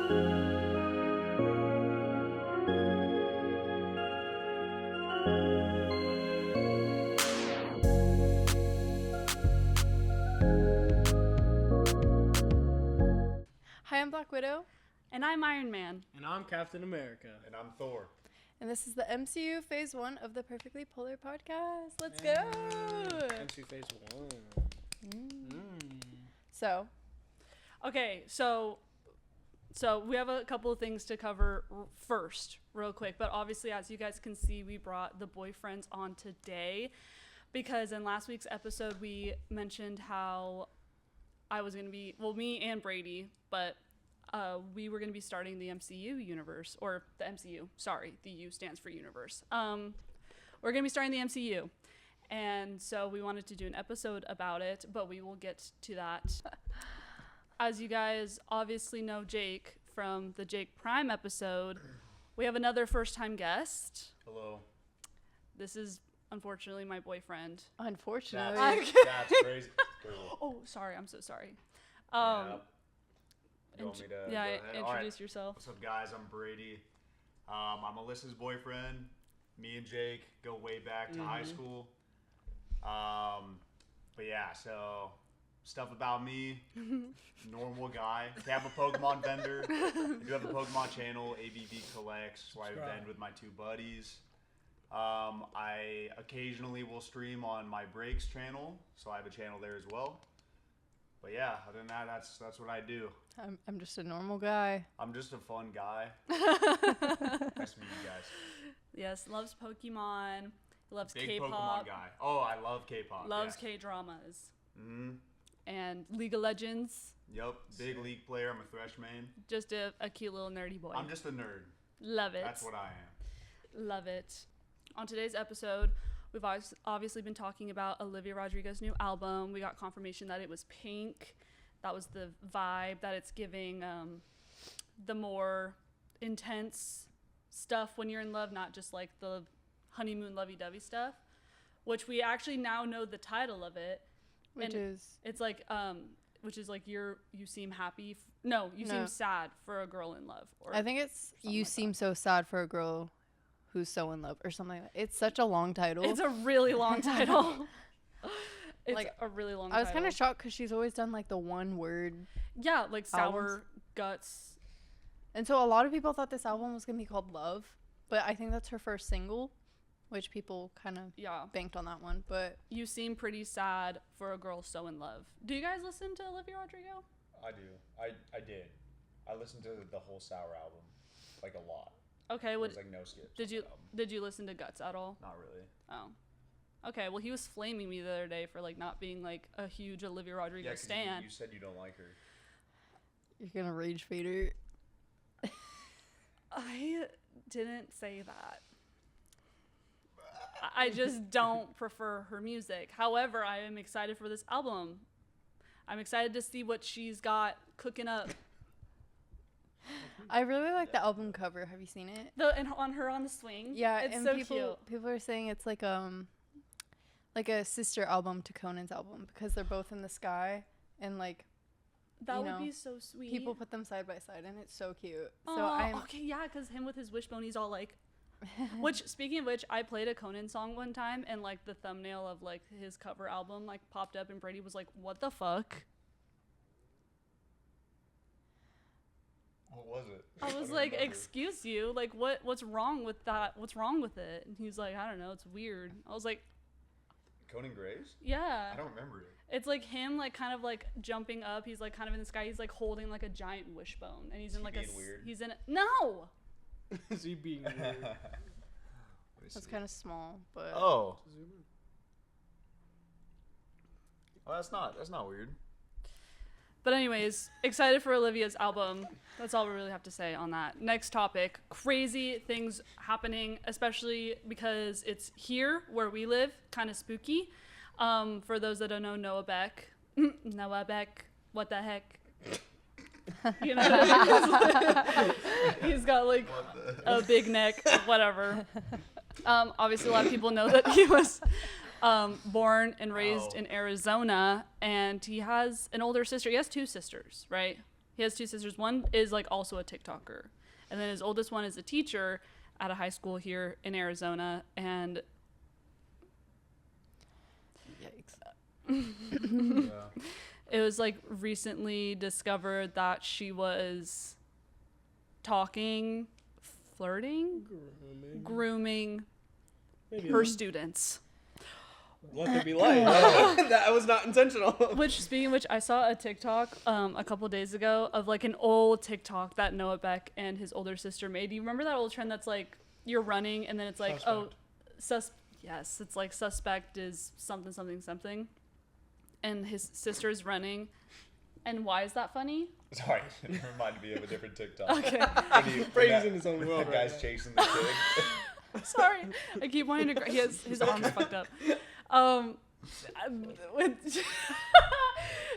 Hi, I'm Black Widow. And I'm Iron Man. And I'm Captain America. And I'm Thor. And this is the MCU Phase 1 of the Perfectly Polar podcast. Let's go! MCU Phase 1. So. Okay, so we have a couple of things to cover first, real quick. But obviously, as you guys can see, we brought the boyfriends on today. Because in last week's episode, we mentioned how I was going to be, well, me and Brady, but we were going to be starting the MCU universe, or the MCU, sorry, the U stands for universe. We're going to be starting the MCU, and so we wanted to do an episode about it, but we will get to that. As you guys obviously know Jake from the Jake Prime episode, we have another first-time guest. Hello. This is, unfortunately, my boyfriend. Unfortunately. That's crazy. Oh, sorry, I'm so sorry. You want me to go yeah, ahead? introduce yourself. What's up, guys? I'm Brady. I'm Alyssa's boyfriend. Me and Jake go way back to high school. But yeah, so stuff about me. Normal guy. I have a Pokemon vendor. I do have a Pokemon channel, ABV Collects, where I vend with my two buddies. I occasionally will stream on my Breaks channel, so I have a channel there as well. But yeah, other than that, that's what I do. I'm just a normal guy. I'm just a fun guy. Nice to meet you guys. Yes, loves Pokemon, loves Big K-pop. Pokemon guy. Oh, I love K-pop. Loves yes. K-dramas. Mm-hmm. And League of Legends. Yep, big league player. I'm a Thresh main. Just a cute little nerdy boy. I'm just a nerd. Love it. That's what I am. Love it. On today's episode, we've obviously been talking about Olivia Rodrigo's new album. We got confirmation that it was pink. That was the vibe that it's giving, the more intense stuff when you're in love, not just like the honeymoon lovey-dovey stuff, which we actually now know the title of it. Which is like you seem happy. You seem sad for a girl in love. Or I think it's you seem so sad for a girl who's so in love or something like that. It's such a long title. It's a really long title. It's like a really long title. I was kind of shocked because she's always done like the one word. Yeah, like Sour albums. Guts. And so a lot of people thought this album was going to be called Love, but I think that's her first single, which people kind of banked on that one. But you seem pretty sad for a girl so in love. Do you guys listen to Olivia Rodrigo? I do. I did. I listened to the whole Sour album, like a lot. Okay, what? There's like no skips. Did you listen to Guts at all? Not really. Oh. Okay, well, he was flaming me the other day for like not being like a huge Olivia Rodrigo stan. You said you don't like her. You're gonna rage fade her. I didn't say that. I just don't prefer her music. However, I am excited for this album. I'm excited to see what she's got cooking up. I really like the album cover. Have you seen it? And on her on the swing. Yeah, it's and so people cute. People are saying it's like a sister album to Conan's album because they're both in the sky and like that would be so sweet. People put them side by side and it's so cute. Aww, so I'm okay, yeah, because him with his wishbone, he's all like. Which, speaking of which, I played a Conan song one time and like the thumbnail of like his cover album like popped up and Brady was like, "What the fuck?" What was it? I was like, "Excuse you, like what's wrong with that? What's wrong with it?" And he's like, "I don't know, it's weird." I was like, Conan Graves? Yeah. I don't remember it. It's like him like kind of like jumping up. He's like kind of in the sky. He's like holding like a giant wishbone and he's in like weird? He's in No. Is he being weird? That's kind of small, but Oh, that's not weird. But anyways, excited for Olivia's album. That's all we really have to say on that. Next topic. Crazy things happening, especially because it's here where we live. Kind of spooky. For those that don't know, Noah Beck. Noah Beck. What the heck? You know, he's got like a big neck, whatever. Obviously, a lot of people know that he was born and raised in Arizona, and he has an older sister. He has two sisters, right? He has two sisters. One is like also a TikToker, and then his oldest one is a teacher at a high school here in Arizona. And yikes. it was like recently discovered that she was flirting, grooming her students. Let there be light. That was not intentional. Speaking of which, I saw a TikTok a couple days ago of like an old TikTok that Noah Beck and his older sister made. Do you remember that old trend that's like you're running and then it's like yes, it's like suspect is something something something, and his sister's running. And why is that funny? Sorry, it reminded me of a different TikTok. Okay. Brady's in his own world. The guy's chasing the kid. Sorry, I keep wanting to. His arm's fucked up.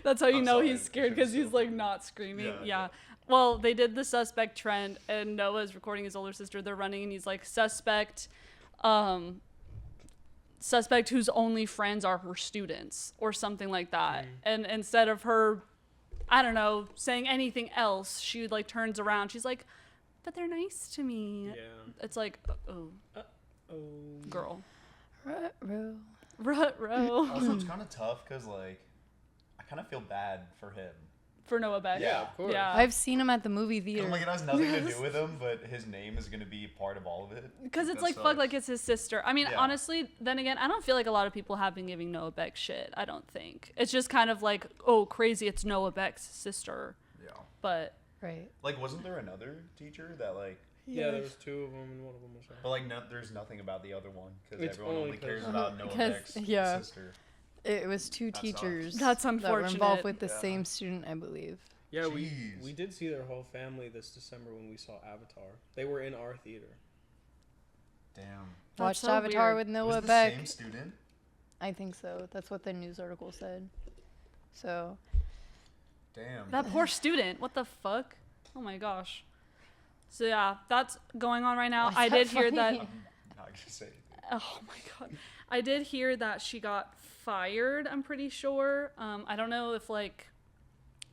That's how you know he's scared because he's like not screaming. Yeah. Well, they did the suspect trend, and Noah's recording his older sister. They're running, and he's like suspect whose only friends are her students or something like that. And instead of her, I don't know, saying anything else, she like turns around. She's like, but they're nice to me. Yeah. It's like, girl. Ruh-roh. Also, it's kind of tough because, like, I kind of feel bad for him. For Noah Beck. Yeah, of course. Yeah. I've seen him at the movie theater. Like, it has nothing to do with him, but his name is going to be part of all of it. Because it's like, fuck, like, it's his sister. I mean, honestly, then again, I don't feel like a lot of people have been giving Noah Beck shit. I don't think. It's just kind of like, oh, crazy, it's Noah Beck's sister. Yeah. But. Right. Like, wasn't there another teacher that, like... Yeah, there was two of them, and one of them was her. But, like, there's nothing about the other one, because everyone only cares about Noah Beck's sister. It was two teachers That's that were unfortunate. involved with the same student, I believe. Yeah, we did see their whole family this December when we saw Avatar. They were in our theater. Damn. Watched so Avatar weird. with Noah Was the Beck. same student? I think so. That's what the news article said. So. Damn. That poor student. What the fuck? Oh my gosh. So yeah, that's going on right now. I did hear that. I'm not gonna say anything. Oh my god. I did hear that she got fired, I'm pretty sure. I don't know if like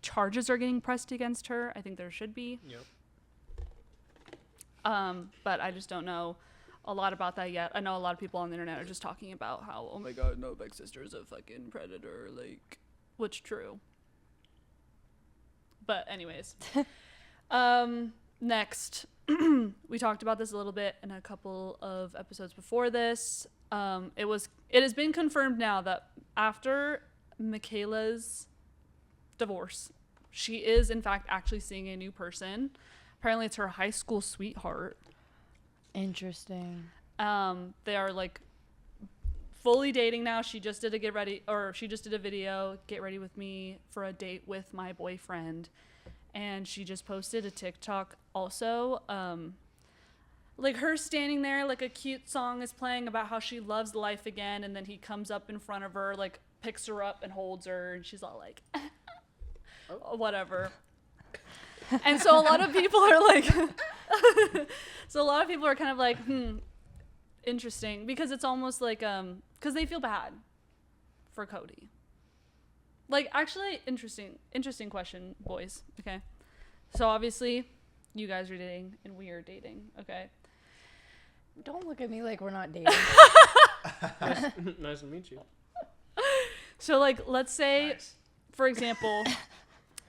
charges are getting pressed against her. I think there should be. Yep. But I just don't know a lot about that yet. I know a lot of people on the internet are just talking about how, oh my god, Noah Beck's sister's a fucking predator, like, which true. But anyways. Next, we talked about this a little bit in a couple of episodes before this. It has been confirmed now that after Michaela's divorce, she is in fact actually seeing a new person. Apparently it's her high school sweetheart. Interesting. They are like fully dating now. She just did a video, get ready with me for a date with my boyfriend. And she just posted a TikTok also, like her standing there, like a cute song is playing about how she loves life again, and then he comes up in front of her, like picks her up and holds her, and she's all like, whatever. And so a lot of people are like, kind of like, interesting, because it's almost like, because they feel bad for Cody. Like, actually, interesting question, boys, okay? So, obviously, you guys are dating, and we are dating, okay? Don't look at me like we're not dating. Nice to meet you. So, like, let's say, for example,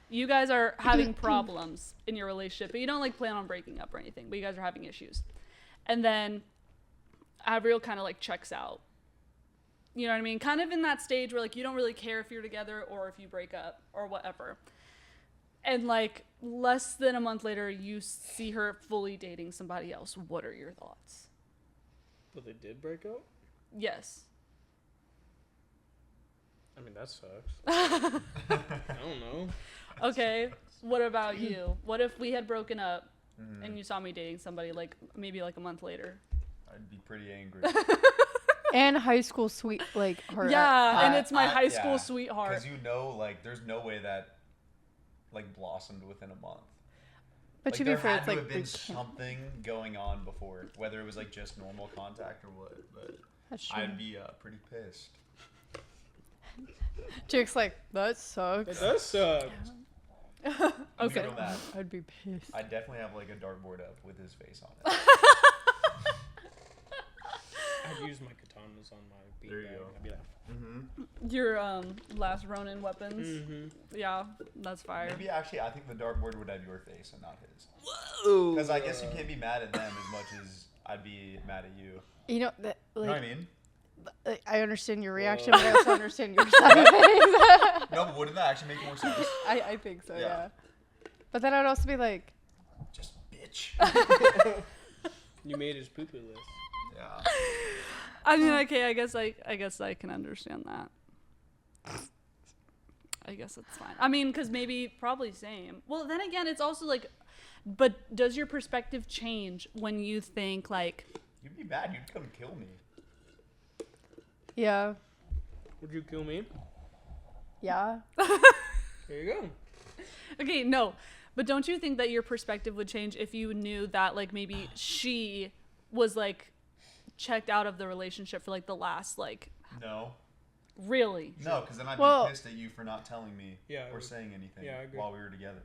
you guys are having problems in your relationship, but you don't, like, plan on breaking up or anything, but you guys are having issues. And then AVRYAL kind of, like, checks out. You know what I mean? Kind of in that stage where, like, you don't really care if you're together or if you break up or whatever. And, like, less than a month later, you see her fully dating somebody else. What are your thoughts? But they did break up? Yes. I mean, that sucks. I don't know. Okay. What about you? What if we had broken up and you saw me dating somebody, like, maybe, like, a month later? I'd be pretty angry. And high school sweet, like her. Yeah, and it's my high school sweetheart. Because you know, like, there's no way that, like, blossomed within a month. But like, to be fair, it's there like had to have been something going on before, whether it was like just normal contact or what. But that's true. I'd be pretty pissed. Jake's like, that sucks. It does suck. Okay. Real mad. I'd be pissed. I'd definitely have like a dartboard up with his face on it. I'd use my katanas on my beanbag. There you go. I'd be like, Your last Ronin weapons. Yeah, that's fire. Maybe actually, I think the dartboard would have your face and not his. whoa. Because I guess you can't be mad at them as much as I'd be mad at you. You know, that, like, You know what I mean? I understand your reaction, but I also understand your side of things. No, but wouldn't that actually make more sense? I think so, Yeah. yeah. But then I'd also be like, Just bitch. You made his poo-poo list. Yeah. I mean, okay, I guess I can understand that. I guess that's fine. I mean, because probably same. Well, then again, it's also like, but does your perspective change when you think like? You'd be mad. You'd come kill me. yeah, Would you kill me? yeah. There you go. Okay, no, but don't you think that your perspective would change if you knew that like maybe she was like checked out of the relationship for like the last like No. really? No, because then I'd Well- be pissed at you for not telling me or saying anything while we were together.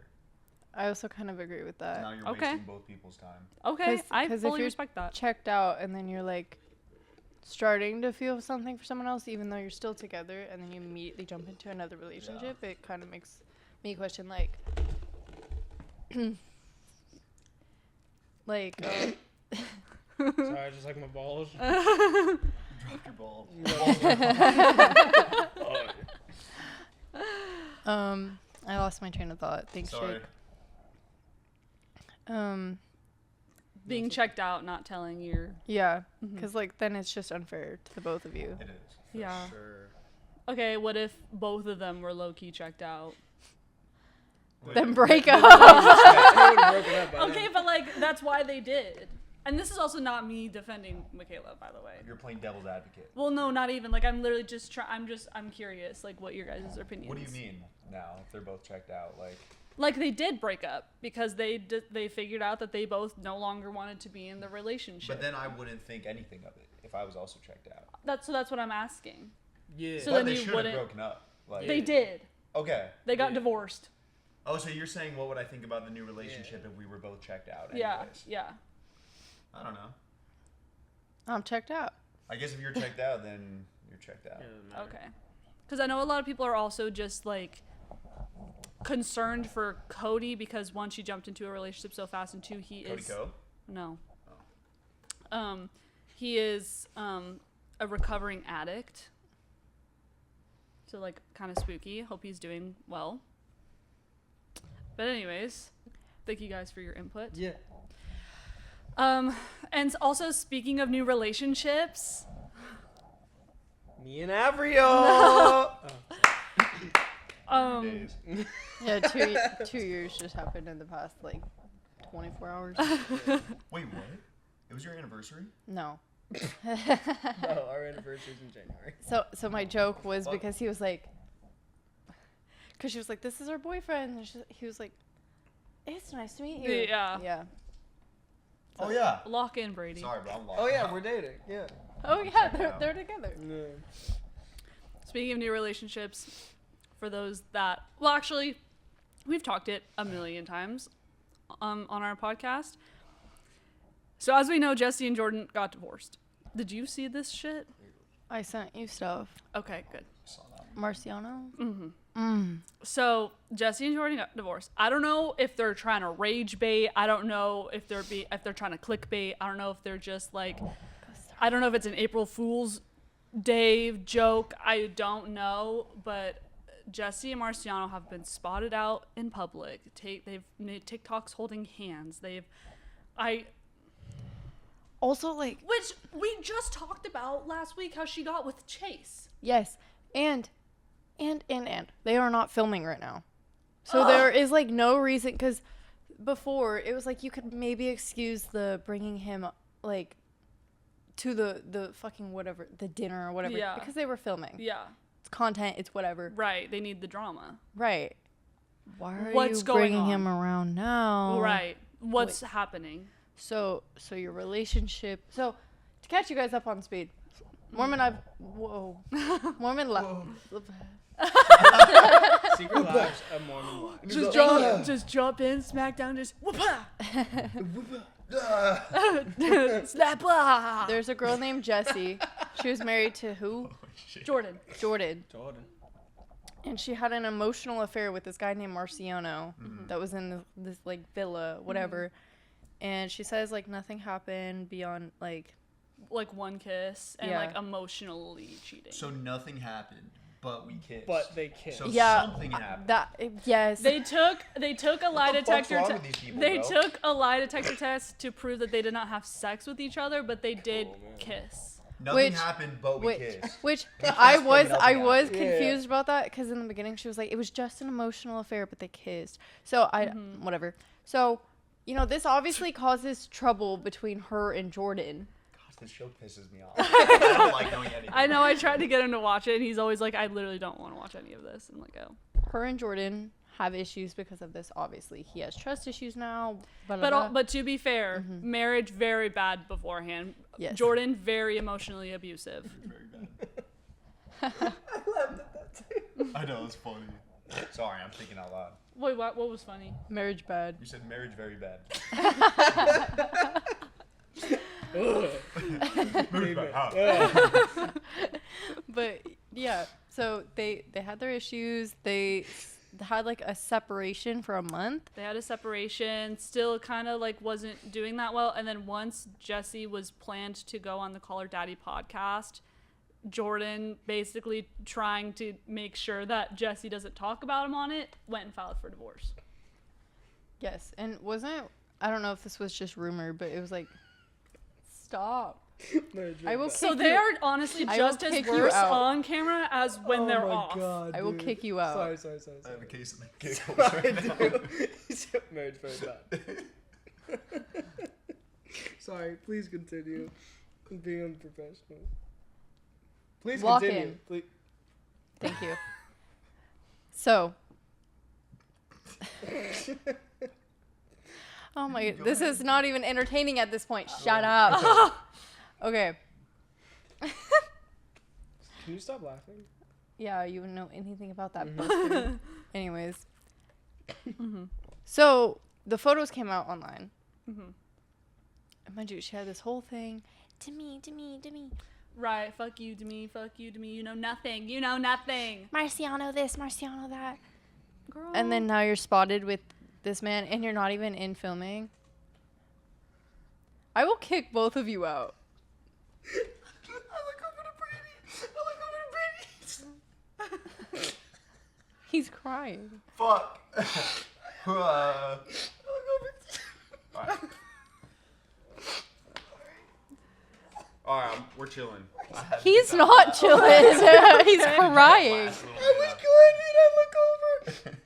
I also kind of agree with So that. now you're Okay. wasting both people's time. Okay, I 'cause if fully you're respect that. Checked out, and then you're like starting to feel something for someone else, even though you're still together, and then you immediately jump into another relationship. It kind of makes me question, like, Sorry, I just like my balls. Drop your balls. I lost my train of thought. Thanks, Sorry. Jake. Being checked out, not telling your. Yeah, because like then it's just unfair to the both of you. It is. Yeah. Sure. Okay, what if both of them were low key checked out? Then break up. I would've broken up by Okay, then. but like that's why they did. And this is also not me defending Michaela, by the way. You're playing devil's advocate. Well, no, not even. Like I'm literally just I'm curious, like what your guys' opinions. What do you mean now if they're both checked out? Like they did break up because they figured out that they both no longer wanted to be in the relationship. But then I wouldn't think anything of it if I was also checked out. That's what I'm asking. Yeah. So But then they you should have wouldn't- broken up. Like, They did. Okay. They got Yeah. divorced. Oh, so you're saying what would I think about the new relationship if we were both checked out? Yeah, Anyways? yeah. I don't know. I'm checked out. I guess if you're checked out, then you're checked out. Yeah, it doesn't matter. Okay. Because I know a lot of people are also just like concerned for Cody because one, she jumped into a relationship so fast, and two, he Cody is Co? no. He is a recovering addict. So like kind of spooky. Hope he's doing well. But anyways, thank you guys for your input. Yeah. And also speaking of new relationships, Me and AVRYAL. Days. Yeah, 2 years just happened in the past like 24 hours. Wait, what? It was your anniversary? No. No, our anniversary's in January. So my joke was because he was like, because she was like, this is our boyfriend. And he was like, it's nice to meet you. Yeah. Yeah. Oh, yeah. lock in, Brady. Sorry, bro. I'm lost. Oh yeah, we're dating. Yeah. Oh yeah, they're together. Yeah. Speaking of new relationships, for those that, well, actually, we've talked it a million times on our podcast. So as we know, Jesse and Jordan got divorced. Did you see this shit? I sent you stuff. Okay, good. Saw that. Marciano? So Jesse and Jordan got divorced. I don't know if they're trying to rage bait. I don't know if they're trying to clickbait. I don't know if they're just like, I don't know if it's an April Fool's Day joke. I don't know, but Jesse and Marciano have been spotted out in public. They've made TikToks holding hands. Also, like, Which we just talked about last week, how she got with Chase. yes, and they are not filming right now. So there is like no reason, because before it was like you could maybe excuse the bringing him like to the fucking whatever, the dinner or whatever, Yeah. because they were filming. Yeah, It's content, it's whatever. right. They need the drama. Right. Why are What's you going bringing on? him around now? Right. What's happening? So your relationship. So to catch you guys up on speed, Mormon left. Secret Lives of Mormon Wives. Just jump in, SmackDown, just whoop-ah! Slap-ah! There's a girl named Jessie. She was married to who? Jordan. Jordan. Jordan. And she had an emotional affair with this guy named Marciano that was in this like villa, whatever. And she says like nothing happened beyond like one kiss and Yeah. like emotionally cheating. So nothing happened, but we kissed. But they kissed. So Yeah. something happened. Yes. They took a lie the fuck's detector wrong with these people, they bro? took a lie detector test to prove that they did not have sex with each other, but they did kiss. Nothing Which- happened, but we kissed. Which They I kissed, but was nothing happened. confused about that because in the beginning she was like it was just an emotional affair but they kissed. So I whatever. So this obviously causes trouble between her and Jordan. Gosh, this show pisses me off. I don't like knowing anything. I know I tried to get him to watch it and he's always like, I literally don't want to watch any of this. I'm like, oh. Her and Jordan have issues because of this. Obviously, he has trust issues now. But to be fair, marriage very bad beforehand. Yes. Jordan very emotionally abusive. Very bad. I know, it's funny. Sorry, I'm thinking out loud. Wait, what was funny? Marriage bad. You said marriage very bad. Marriage bad. How? But yeah, so they had their issues. They had like a separation for a month. They had a separation, still kind of like wasn't doing that well. And then once Jesse was planned to go on the Call Her Daddy podcast, Jordan basically trying to make sure that Jesse doesn't talk about him on it, went and filed for divorce. Yes, and I don't know if this was just rumor, but it was like, stop. I will So kick they you. are honestly I will just as kick you worse out. on camera as when they're off. God, I will dude. kick you out. Sorry. I have a case of the giggles. Sorry, dude. He said marriage very bad. Sorry, please continue. I'm being unprofessional. Please Walk continue. in. Please. Thank you. So. Oh my! This is not even entertaining at this point. Shut up. Okay. Can you stop laughing? Yeah, you wouldn't know anything about that. Buster. Anyways. So the photos came out online. And mind you, she had this whole thing. To me. Right, fuck you to me, you know nothing, Marciano this, Marciano that. Girl. And then now you're spotted with this man and you're not even in filming. I will kick both of you out. I look over to Brady. He's crying. Fuck. Alright. Alright, we're chilling. He's not chilling. He's crying. I was good, and I look over.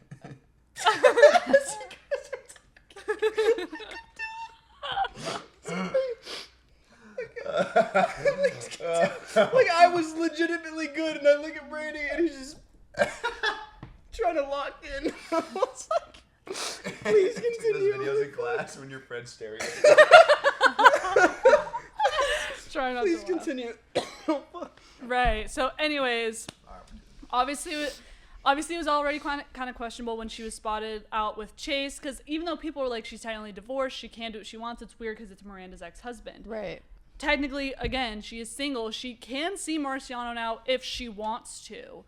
Like I was legitimately good, and I look at Brady, and he's just trying to lock in. I was like, please continue. Those videos in class when your friend's staring at you. Try not Please to laugh. continue. Right. So, anyways, obviously it was already kind of questionable when she was spotted out with Chase, because even though people were like, she's technically divorced, she can do what she wants. It's weird because it's Miranda's ex-husband. Right. Technically, again, she is single. She can see Marciano now if she wants to.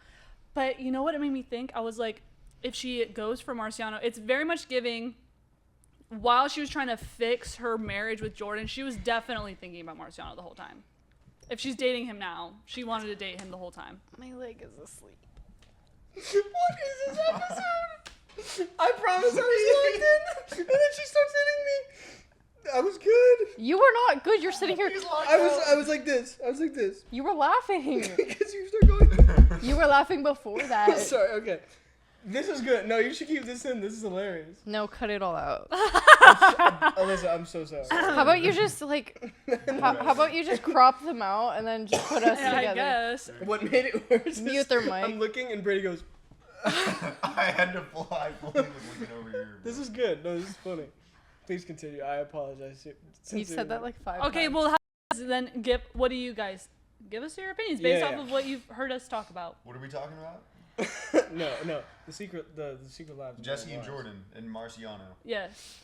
But you know what it made me think? I was like, if she goes for Marciano, it's very much giving. While she was trying to fix her marriage with Jordan, she was definitely thinking about Marciano the whole time. If she's dating him now, she wanted to date him the whole time. My leg is asleep. What is this episode? I promise I was locked in, and then she starts hitting me. I was good. You were not good. You're sitting here. I was like this. You were laughing. Because you start going. You were laughing before that. Sorry. Okay. This is good. No, you should keep this in. This is hilarious. No, cut it all out. Alyssa, I'm so sorry. How about you just like, how about you just crop them out and then just put us Yeah, I together? guess. What made it worse? Mute is their mic. I'm looking and Brady goes. I had to fly. I fully was looking over here. This is good. No, this is funny. Please continue. I apologize. You've said that like 5 Okay, times. well, what do you guys give us your opinions based off of what you've heard us talk about? What are we talking about? No. The secret lives. of Jesse Noah and Wise. Jordan and Marciano. Yes.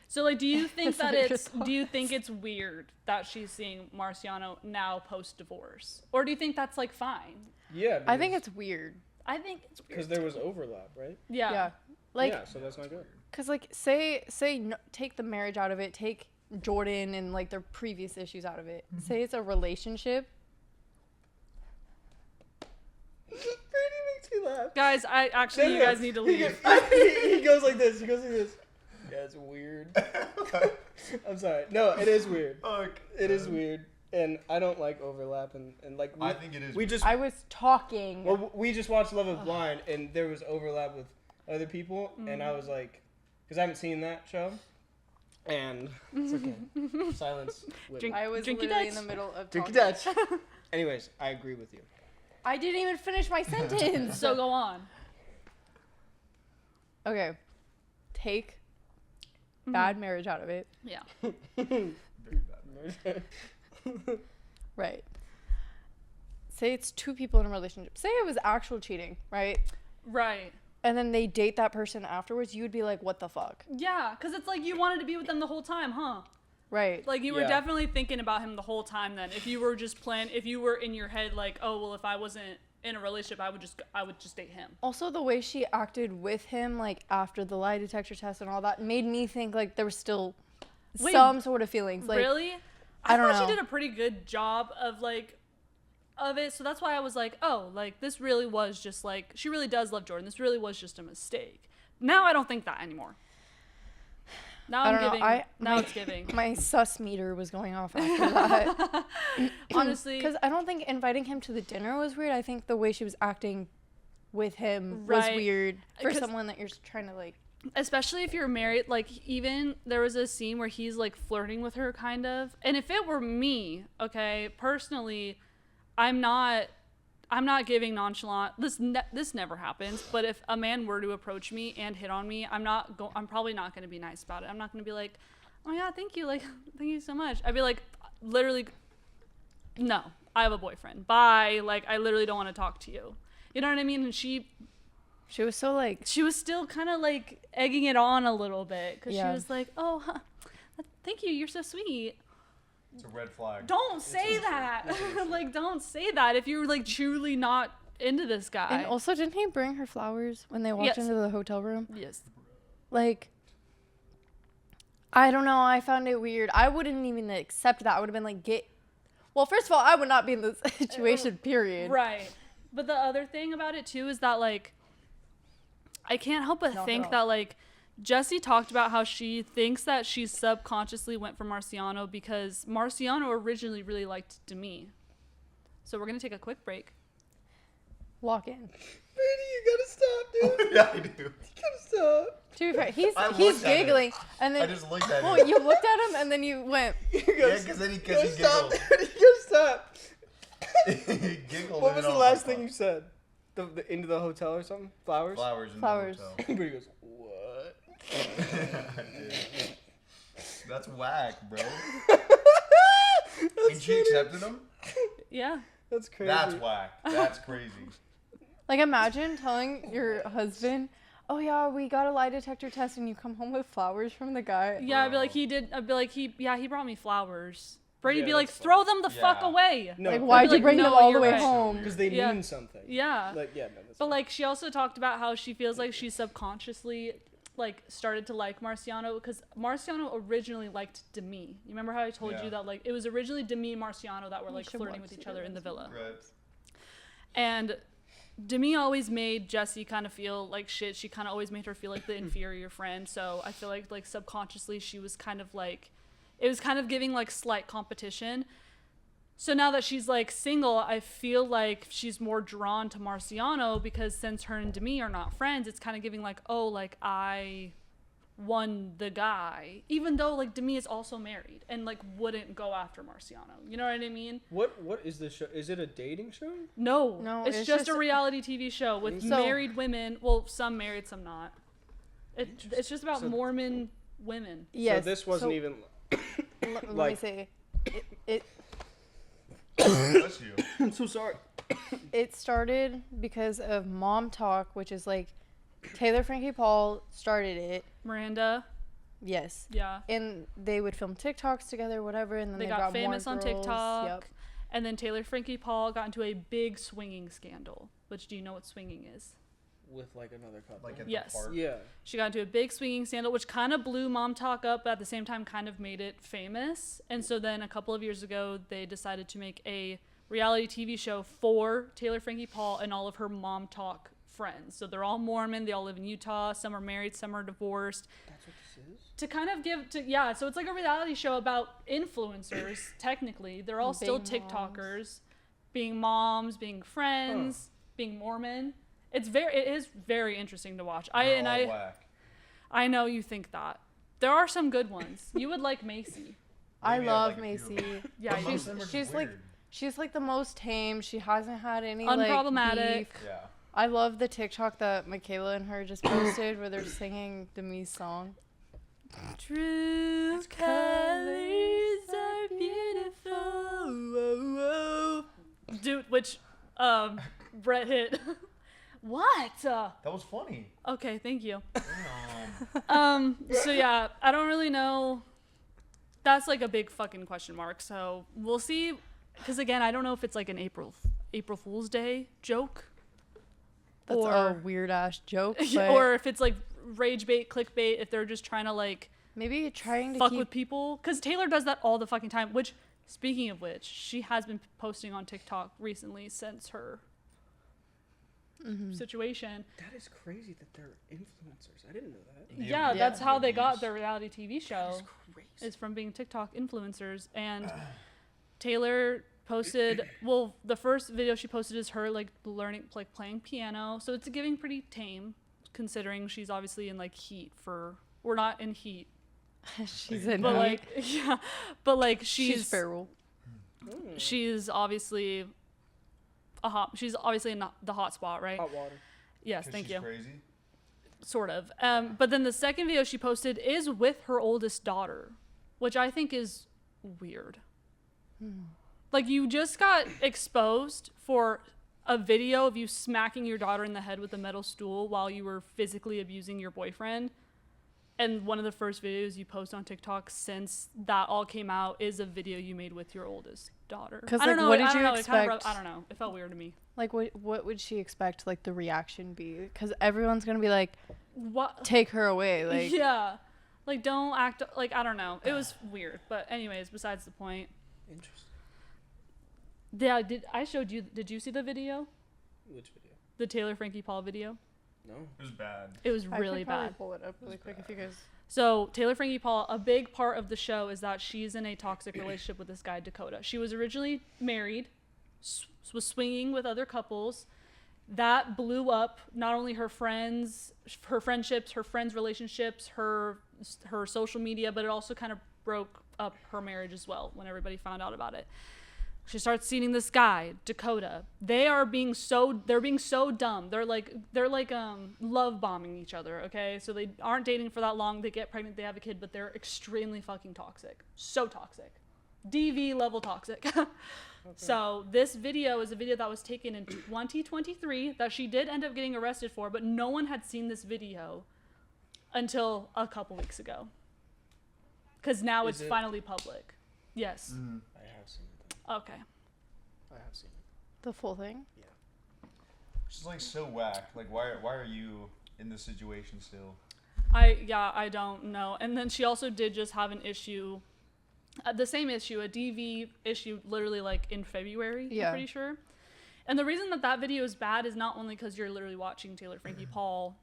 So like, do you think that Secret it's do you think it's weird that she's seeing Marciano now post divorce, or do you think that's like fine? Yeah. I think it's weird. I think it's weird. because there was overlap, right? Yeah. Like, yeah, so that's not good. cause like say no, take the marriage out of it, take Jordan and like their previous issues out of it. Say it's a relationship. Brady makes me laugh. Guys, I actually you guys need to leave. He goes like this. Yeah, it's weird. I'm sorry. No, it is weird. Fuck. It is weird, and I don't like overlap and like. I think it is. We just I was talking. well, we just watched Love is Blind, and there was overlap with other people, and I was like, because I haven't seen that show, and it's okay. Silence. Drink- I was Drinky literally in Dutch. the middle of Drinky talking. Dutch. Anyways, I agree with you. I didn't even finish my sentence. So go on. Okay. Take bad marriage out of it. Yeah. Very bad. Right. Say it's two people in a relationship. Say it was actual cheating, right? Right. And then they date that person afterwards, you would be like, what the fuck? Yeah, because it's like you wanted to be with them the whole time, huh? Right. Like you were Yeah. definitely thinking about him the whole time then. If you were just if you were in your head like, oh, well, if I wasn't in a relationship, I would just date him. Also, the way she acted with him, like after the lie detector test and all that, made me think like there was still Wait, some sort of feelings. Like, really? I don't thought know. she did a pretty good job of it. So that's why I was like, oh, like this really was just like, she really does love Jordan. This really was just a mistake. Now I don't think that anymore. Now I I'm don't know. giving. Now my- it's giving. My sus meter was going off after that. Honestly, Because I don't think inviting him to the dinner was weird. I think the way she was acting with him was Right. weird for 'Cause- someone that you're trying to like. especially if you're married, like even there was a scene where he's like flirting with her kind of, and if it were me, okay, personally, I'm not giving nonchalant, this never happens, but if a man were to approach me and hit on me, I'm probably not going to be nice about it. I'm not going to be like, oh yeah, thank you, like thank you so much. I'd be like, literally, no, I have a boyfriend, bye, like I literally don't want to talk to you, you know what I mean? And she was so like. she was still kind of like egging it on a little bit because Yeah. she was like, oh, huh, thank you, you're so sweet. It's a red flag. Don't say that. Like, don't say that if you're like truly not into this guy. And also, didn't he bring her flowers when they walked Yes. into the hotel room? Yes. Like, I don't know. I found it weird. I wouldn't even accept that. I would have been like, well, first of all, I would not be in this situation, period. Right. But the other thing about it too is that like, I can't help but Not at think all. that like, Jessie talked about how she thinks that she subconsciously went for Marciano because Marciano originally really liked Demi. So we're gonna take a quick break. Walk in. Brady, you gotta stop, dude. Yeah, I do. You gotta stop. To be fair, he's I he's looked at giggling, and then I just looked at well, him. you looked at him, and then you went. You Yeah, gotta because then he stop, giggled. Brady. You gotta stop. He giggled. What and was then the I last like, thing you said? The into the hotel or something? Flowers? Flowers. In Flowers. The hotel. Brady goes, what? That's whack, bro. That's And she accepted him? Yeah. That's crazy. That's whack. That's crazy. Like, imagine telling your husband, "Oh yeah, we got a lie detector test," and you come home with flowers from the guy. Yeah, I'd be like, he brought me flowers. Brady'd be like, throw them the fuck Yeah. away. No, Like, I'd why'd be you like, bring them no, all the you're way right. home? because they Yeah. mean something. Yeah. Like, yeah, no, that's But like she also talked about how she feels like she subconsciously like started to like Marciano because Marciano originally liked Demi. You remember how I told Yeah. you that like it was originally Demi and Marciano that were like should flirting watch with each the other in the villa. Right. And Demi always made Jessie kind of feel like shit. She kind of always made her feel like the inferior friend. So I feel like subconsciously she was kind of like, it was kind of giving like slight competition. So now that she's like single, I feel like she's more drawn to Marciano because since her and Demi are not friends, it's kind of giving like, oh, like I won the guy, even though like Demi is also married and like wouldn't go after Marciano. You know what I mean? What is this show? Is it a dating show? No, No, it's it's just a just- reality TV show with So- married women. Well, some married, some not. It's just about So- Mormon women. Yes. So this wasn't so even. Let me like- say, it Bless you. I'm so sorry. It started because of Mom Talk, which is like Taylor Frankie Paul started it. Miranda. Yes. Yeah. And they would film TikToks together, whatever, and then They they got famous more on girls. TikTok. Yep. And then Taylor Frankie Paul got into a big swinging scandal. Which, do you know what swinging is? With like another couple. Like at Yes. the park. Yeah. She got into a big swinging scandal, which kind of blew Mom Talk up, but at the same time kind of made it famous. And so then a couple of years ago, they decided to make a reality TV show for Taylor Frankie Paul and all of her Mom Talk friends. So they're all Mormon. They all live in Utah. Some are married. Some are divorced. That's what this is? To kind of give to, yeah, so it's like a reality show about influencers, technically. They're all still Being TikTokers, being moms, being friends, being Mormon. It is very interesting to watch. They're all whack. I know you think that. There are some good ones. You would like Macy. I Maybe I'd love like a few. Macy. Yeah, But most you- of them are just she's like weird. she's like the most tame. She hasn't had any Unproblematic. Like, beef. Yeah. I love the TikTok that Michaela and her just posted where they're singing Demi's song. True colors are beautiful. Dude, which Brett hit. What? That was funny. Okay, thank you. Damn. So yeah, I don't really know. That's like a big fucking question mark. So we'll see. Because again, I don't know if it's like an April Fool's Day joke. That's or, a weird ass joke. But or if it's like rage bait, clickbait, if they're just trying to like maybe trying to fuck keep with people. Because Taylor does that all the fucking time. Which, speaking of which, she has been posting on TikTok recently since her situation. That is crazy that they're influencers. I didn't know that. Yeah, Yeah. that's how they got Yes. their reality TV show. That's crazy. Is from being TikTok influencers. And Taylor posted, well, the first video she posted is her like learning, like playing piano. So it's getting pretty tame, considering she's obviously in like heat for. We're not in heat, she's in but heat. like yeah, but like she's feral. she's obviously she's obviously in the hot spot, right? Hot water. Yes, 'Cause thank she's you. Crazy. Sort of. But then the second video she posted is with her oldest daughter, which I think is weird. Like, you just got exposed for a video of you smacking your daughter in the head with a metal stool while you were physically abusing your boyfriend. And one of the first videos you post on TikTok since that all came out is a video you made with your oldest daughter. 'Cause, I don't like, know. what I did don't you know. It kind of expect? I don't know. It felt weird to me. Like what would she expect like the reaction be? Because everyone's gonna be like, What? take her away. Like Yeah. Like, don't act like, I don't know. It was weird. But anyways, besides the point. Interesting. Yeah, did you see the video? Which video? The Taylor Frankie Paul video? No. It was bad. It was I really could probably bad. pull it up really quick if you guys. So Taylor Frankie Paul, a big part of the show is that she's in a toxic relationship with this guy, Dakota. She was originally married, was swinging with other couples. That blew up not only her friends, her friendships, her friends' relationships, her social media, but it also kind of broke up her marriage as well when everybody found out about it. She starts seeing this guy, Dakota. They're being so dumb. They're like love bombing each other, okay? So they aren't dating for that long. They get pregnant, they have a kid, but they're extremely fucking toxic. So toxic. DV level toxic. So this video is a video that was taken in 2023 that she did end up getting arrested for, but no one had seen this video until a couple weeks ago. Cuz now Is it's it- finally public. Yes. I have seen it. Then. Okay. I have seen it. The full thing. She's like so whack. Like why are you in this situation still? I don't know. And then she also did just have an issue, the same issue, a DV issue, literally like in February, Yeah. I'm pretty sure. And the reason that video is bad is not only because you're literally watching Taylor Frankie Paul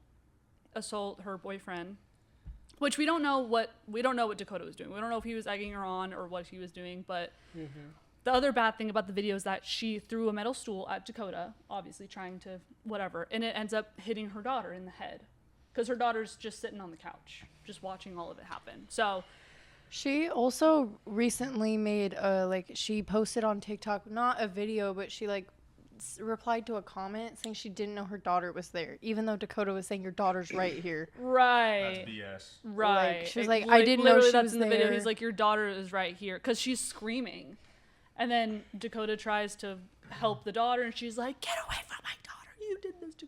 assault her boyfriend, which we don't know what Dakota was doing. We don't know if he was egging her on or what he was doing, but the other bad thing about the video is that she threw a metal stool at Dakota, obviously trying to whatever, and it ends up hitting her daughter in the head because her daughter's just sitting on the couch, just watching all of it happen. So She also recently made she posted on TikTok, not a video, but she replied to a comment saying she didn't know her daughter was there, even though Dakota was saying your daughter's right here. right. That's BS. Right. Like, she was It- like, I didn't know literally she that's was in the video. there. He's like, your daughter is right here. Because she's screaming. And then Dakota tries to help the daughter, and she's like, "Get away from my daughter! You did this to."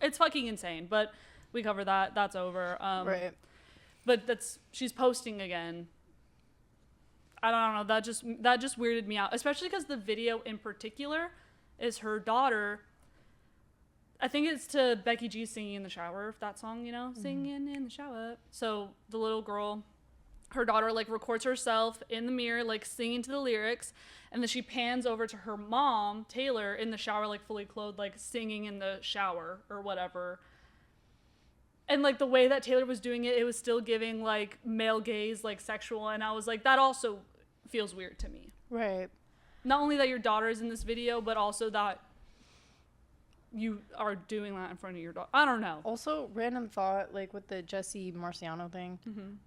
It's fucking insane. But we cover that. That's over. Right. But she's posting again. I don't know. That just weirded me out, especially because the video in particular is her daughter. I think it's to Becky G singing in the shower, that song, you know, singing in the shower. So the little girl, her daughter, like, records herself in the mirror, like, singing to the lyrics, and then she pans over to her mom, Taylor, in the shower, like, fully clothed, like, singing in the shower or whatever. And, like, the way that Taylor was doing it, it was still giving, like, male gaze, like, sexual, and I was like, that also feels weird to me. Right. Not only that your daughter is in this video, but also that you are doing that in front of your daughter. I don't know. Also, random thought, like with the Jesse Marciano thing.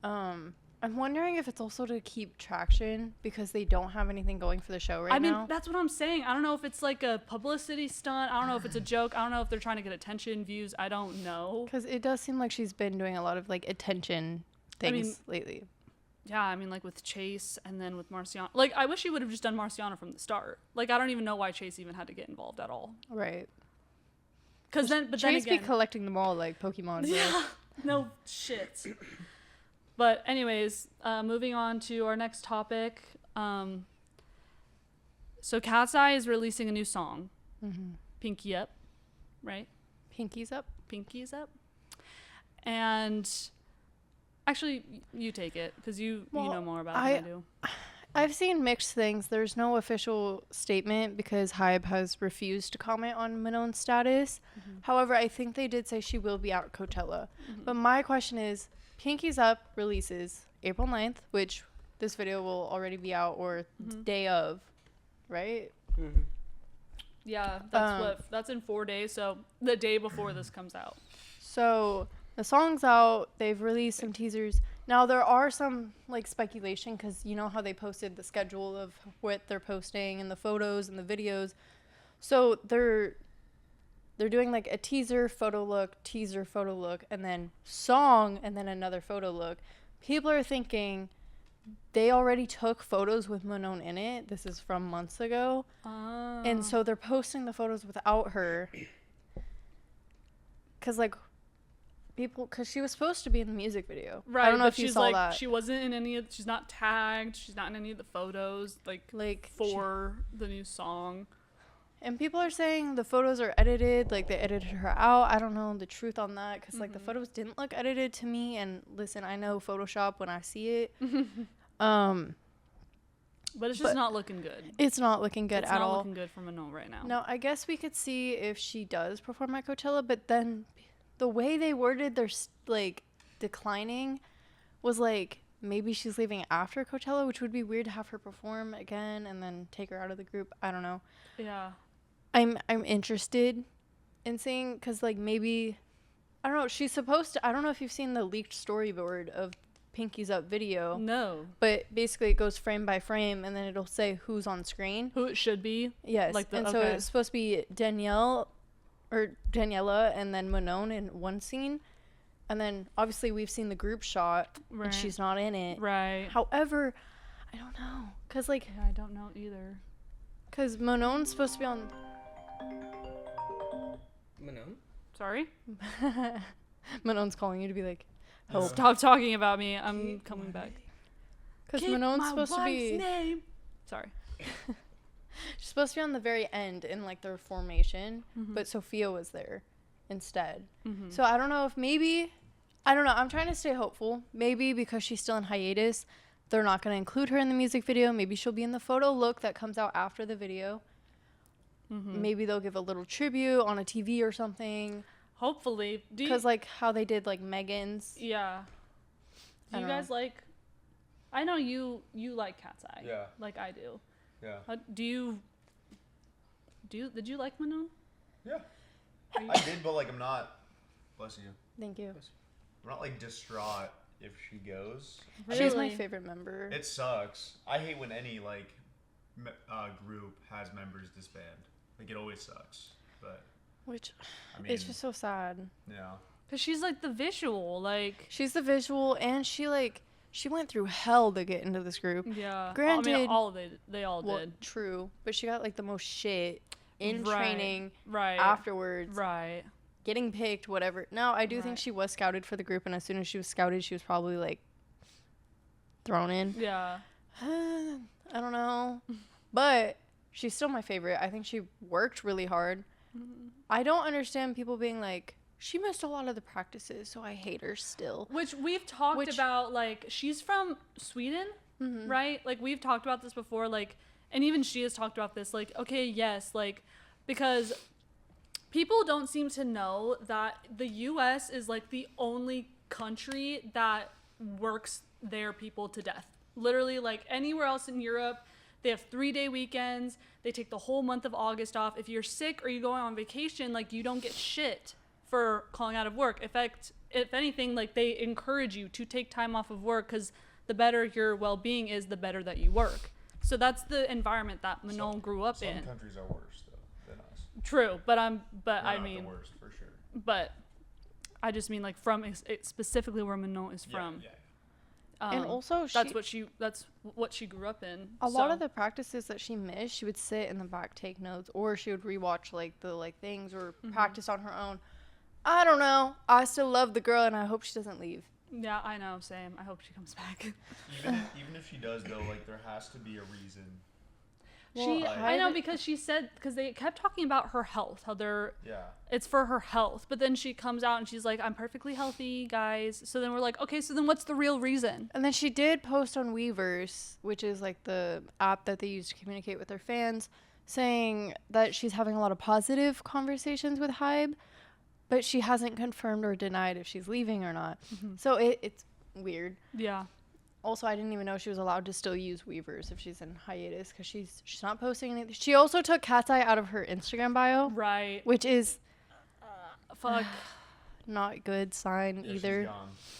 I'm wondering if it's also to keep traction because they don't have anything going for the show right now. I mean, that's what I'm saying. I don't know if it's like a publicity stunt. I don't know if it's a joke. I don't know if they're trying to get attention, views. I don't know. Because it does seem like she's been doing a lot of like attention things lately. Yeah, I mean, like with Chase and then with Marciano. Like, I wish she would have just done Marciano from the start. Like, I don't even know why Chase even had to get involved at all. Right. But then Chase again, be collecting them all like Pokemon. yeah, no shit. But anyways, moving on to our next topic. So Cat's Eye is releasing a new song, Pinky Up, right? Pinkies up. Pinky's Up. And actually, you take it because you know more about it than I do. I've seen mixed things. There's no official statement because Hybe has refused to comment on Minone's status. However, I think they did say she will be out at Coachella. But my question is, Pinky's Up releases April 9th, which this video will already be out, or day of, right? Yeah, that's in 4 days, so the day before this comes out. So the song's out. They've released some teasers. Now there are some like speculation because you know how they posted the schedule of what they're posting and the photos and the videos. So they're doing like a teaser photo look, and then song, and then another photo look. People are thinking they already took photos with Minone in it. This is from months ago. And so they're posting the photos without her. Because like because she was supposed to be in the music video. Right. I don't know if you saw like, that. She wasn't in any of, she's not tagged. She's not in any of the photos like for the new song. And people are saying the photos are edited, like they edited her out. I don't know the truth on that because like the photos didn't look edited to me. And listen, I know Photoshop when I see it. But it's just not looking good. It's not looking good at all. It's not looking good for Minone right now. No, I guess we could see if she does perform at Coachella, but then the way they worded their like declining was like maybe she's leaving after Coachella, which would be weird to have her perform again and then take her out of the group. I don't know. Yeah. I'm interested in seeing because like maybe I don't know. She's supposed to. I don't know if you've seen the leaked storyboard of Pinky's Up video. No. But basically it goes frame by frame and then it'll say who's on screen. Who it should be. Yes. So it's supposed to be Daniela and then Minone in one scene. And then obviously we've seen the group shot and she's not in it. Right. However, I don't know. Because like. Yeah, I don't know either. Because Minone's supposed to be on. Minone? Sorry? Minone's calling you to be like, help. Stop talking about me. I'm coming back. Because Minone's supposed to be. Name. Sorry. She's supposed to be on the very end in like their formation, but Sophia was there instead. So I don't know if maybe, I don't know. I'm trying to stay hopeful. Maybe because she's still in hiatus, they're not going to include her in the music video. Maybe she'll be in the photo look that comes out after the video. Maybe they'll give a little tribute on a TV or something. Hopefully. Because like how they did like Megan's. Yeah. Do you guys like, I know you like Cat's Eye. Yeah. Like I do. Yeah. Did you like Minone? Yeah. I did, but like I'm not. Bless you. Thank you. I'm not like distraught if she goes. She's my favorite member. It sucks. I hate when any like group has members disband. Like it always sucks. But Which I mean, it's just so sad. Yeah. Because she's like the visual, like. She's the visual and she like she went through hell to get into this group. Yeah. Granted, I mean, they all well, did. true, but she got like the most shit in Right, training right. afterwards. Right. Getting picked, whatever. No, I do Right. think she was scouted for the group, and as soon as she was scouted, she was probably like thrown in. Yeah. I don't know, but she's still my favorite. I think she worked really hard. I don't understand people being like, she missed a lot of the practices, so I hate her still. Which we've talked about, like, she's from Sweden, right? Like, we've talked about this before, like, and even she has talked about this, like, okay, yes, like, because people don't seem to know that the U.S. is, like, the only country that works their people to death. Literally, like, anywhere else in Europe, they have 3-day weekends. They take the whole month of August off. If you're sick or you're going on vacation, like, you don't get shit for calling out of work. In fact, if anything, like, they encourage you to take time off of work because the better your well-being is, the better that you work. So that's the environment that Manon grew up in. Some countries are worse though than us. True, but I Not mean, the worst for sure. but I just mean like from specifically where Manon is from. Yeah. And also, that's what she grew up in. A lot of the practices that she missed, she would sit in the back, take notes, or she would rewatch like the things or practice on her own. I don't know. I still love the girl, and I hope she doesn't leave. Yeah, I know. Same. I hope she comes back. Even if she does though, like there has to be a reason. I know because they kept talking about her health, how it's for her health, but then she comes out and she's like, I'm perfectly healthy, guys. So then we're like, okay, so then what's the real reason? And then she did post on Weverse, which is like the app that they use to communicate with their fans, saying that she's having a lot of positive conversations with Hybe, but she hasn't confirmed or denied if she's leaving or not. So it's weird. Yeah. Also, I didn't even know she was allowed to still use Weverse if she's in hiatus because she's not posting anything. She also took Cat's Eye out of her Instagram bio. Right. Which is fuck. Not good sign either.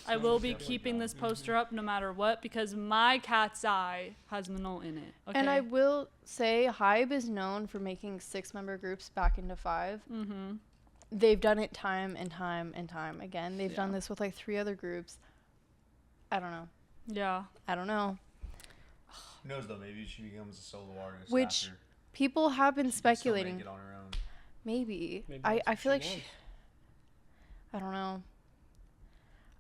I will be keeping this poster up no matter what because my Cat's Eye has Manon in it. Okay? And I will say Hybe is known for making 6-member groups back into 5. They've done it time and time and time again. They've done this with like 3 other groups. I don't know. Yeah. I don't know. Who knows though? Maybe she becomes a solo artist. Which after. people have been She can still speculating. make it on her own. Maybe. Maybe I feel like she... I don't know.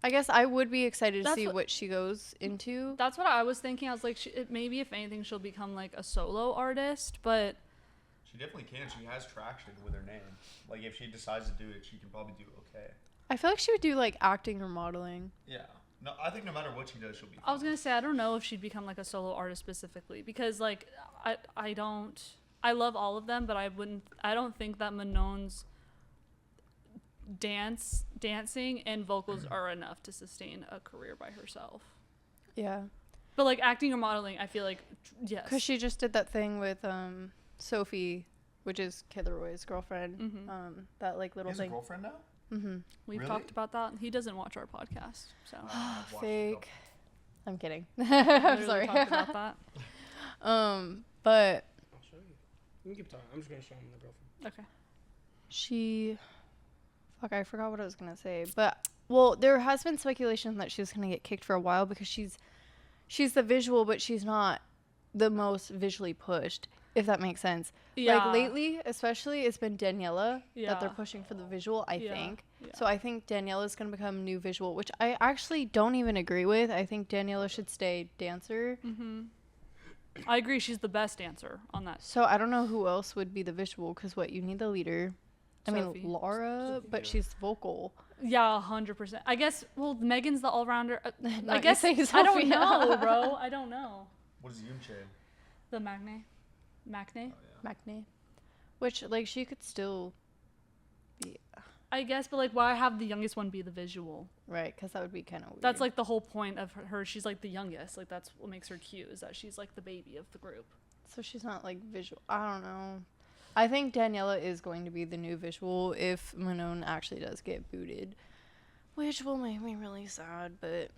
I guess I would be excited to see what she goes into. That's what I was thinking. I was like, maybe if anything, she'll become like a solo artist, but... She definitely can. She has traction with her name. Like, if she decides to do it, she can probably do okay. I feel like she would do, like, acting or modeling. Yeah. No, I think no matter what she does, she'll be fine. I was going to say, I don't know if she'd become, like, a solo artist specifically. Because, like, I love all of them, but I don't think that Manon's dancing and vocals are enough to sustain a career by herself. Yeah. But, like, acting or modeling, I feel like, yes. Because she just did that thing with, Sophie, which is Kid Leroy's girlfriend. That like little He has thing. a girlfriend now? We've Really? talked about that. He doesn't watch our podcast, so Fake. I'm kidding. I'm I'm sorry. Talked about that. But I'll show you. You can keep talking. I'm just gonna show him the girlfriend. Okay. I forgot what I was gonna say. But well, there has been speculation that she's gonna get kicked for a while because she's the visual, but she's not the most visually pushed. If that makes sense. Yeah. Like lately, especially, it's been Daniela that they're Yeah. pushing for the visual, I Yeah. think. Yeah. So I think Daniela's going to become new visual, which I actually don't even agree with. I think Daniela should stay dancer. I agree. She's the best dancer on that. So I don't know who else would be the visual because you need the leader. I Sophie. mean, Laura, but she's vocal. Yeah, 100%. I guess. Well, Megan's the all-rounder. I Not guess. you saying I don't Sophia. know, bro. I don't know. What is Yunche? The Magne. Macne. Which, like, she could still be... I guess, but like, why have the youngest one be the visual? Right, because that would be kind of weird. That's like the whole point of her. She's like the youngest. Like that's what makes her cute is that she's like the baby of the group. So she's not, like, visual. I don't know. I think Daniela is going to be the new visual if Manon actually does get booted. Which will make me really sad, but...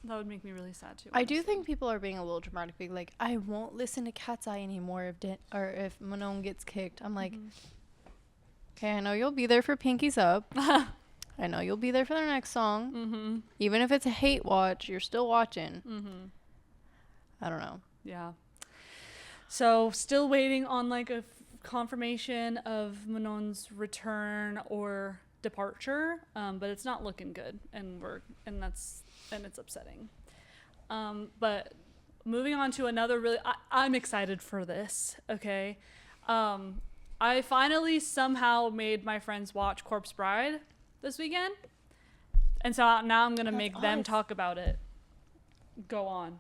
That would make me really sad too. I do think people are being a little dramatic, being like, I won't listen to Cat's Eye anymore if Manon gets kicked. I'm like, okay, I know you'll be there for Pinkies Up. I know you'll be there for the next song. Mm-hmm. Even if it's a hate watch, you're still watching. Mm-hmm. I don't know. Yeah. So still waiting on like a confirmation of Manon's return or departure, but it's not looking good, and it's upsetting. But moving on to another really, I'm excited for this. Okay, I finally somehow made my friends watch Corpse Bride this weekend, and so now I'm gonna make them talk about it. Go on.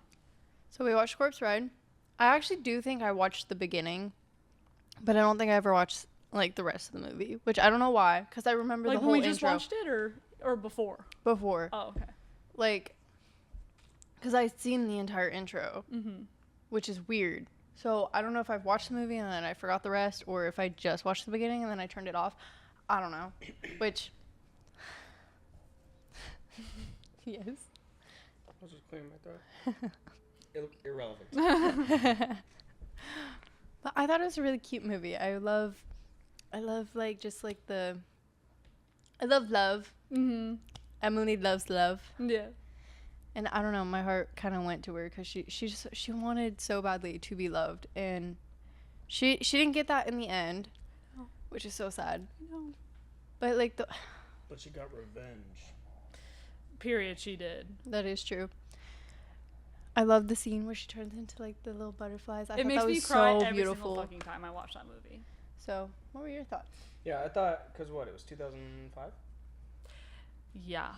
So we watched Corpse Bride. I actually do think I watched the beginning, but I don't think I ever watched like the rest of the movie, which I don't know why, because I remember Like the whole when we just intro watched it, or before. before. Oh, okay. Like, because I'd seen the entire intro, which is weird. So I don't know if I've watched the movie and then I forgot the rest, or if I just watched the beginning and then I turned it off. I don't know. Which, yes. I was just clearing my throat. Irrelevant. But I thought it was a really cute movie. I love like just like I love love. Mm-hmm. Emily loves love. Yeah. And I don't know, my heart kind of went to her because she wanted so badly to be loved, and she didn't get that in the end, which is so sad. No. But like But she got revenge. Period. She did. that is true. I love the scene where she turns into like the little butterflies. I It thought makes that me was cry so every beautiful. single fucking time I watch that movie. So, what were your thoughts? Yeah, I thought, because what, it was 2005? Yeah.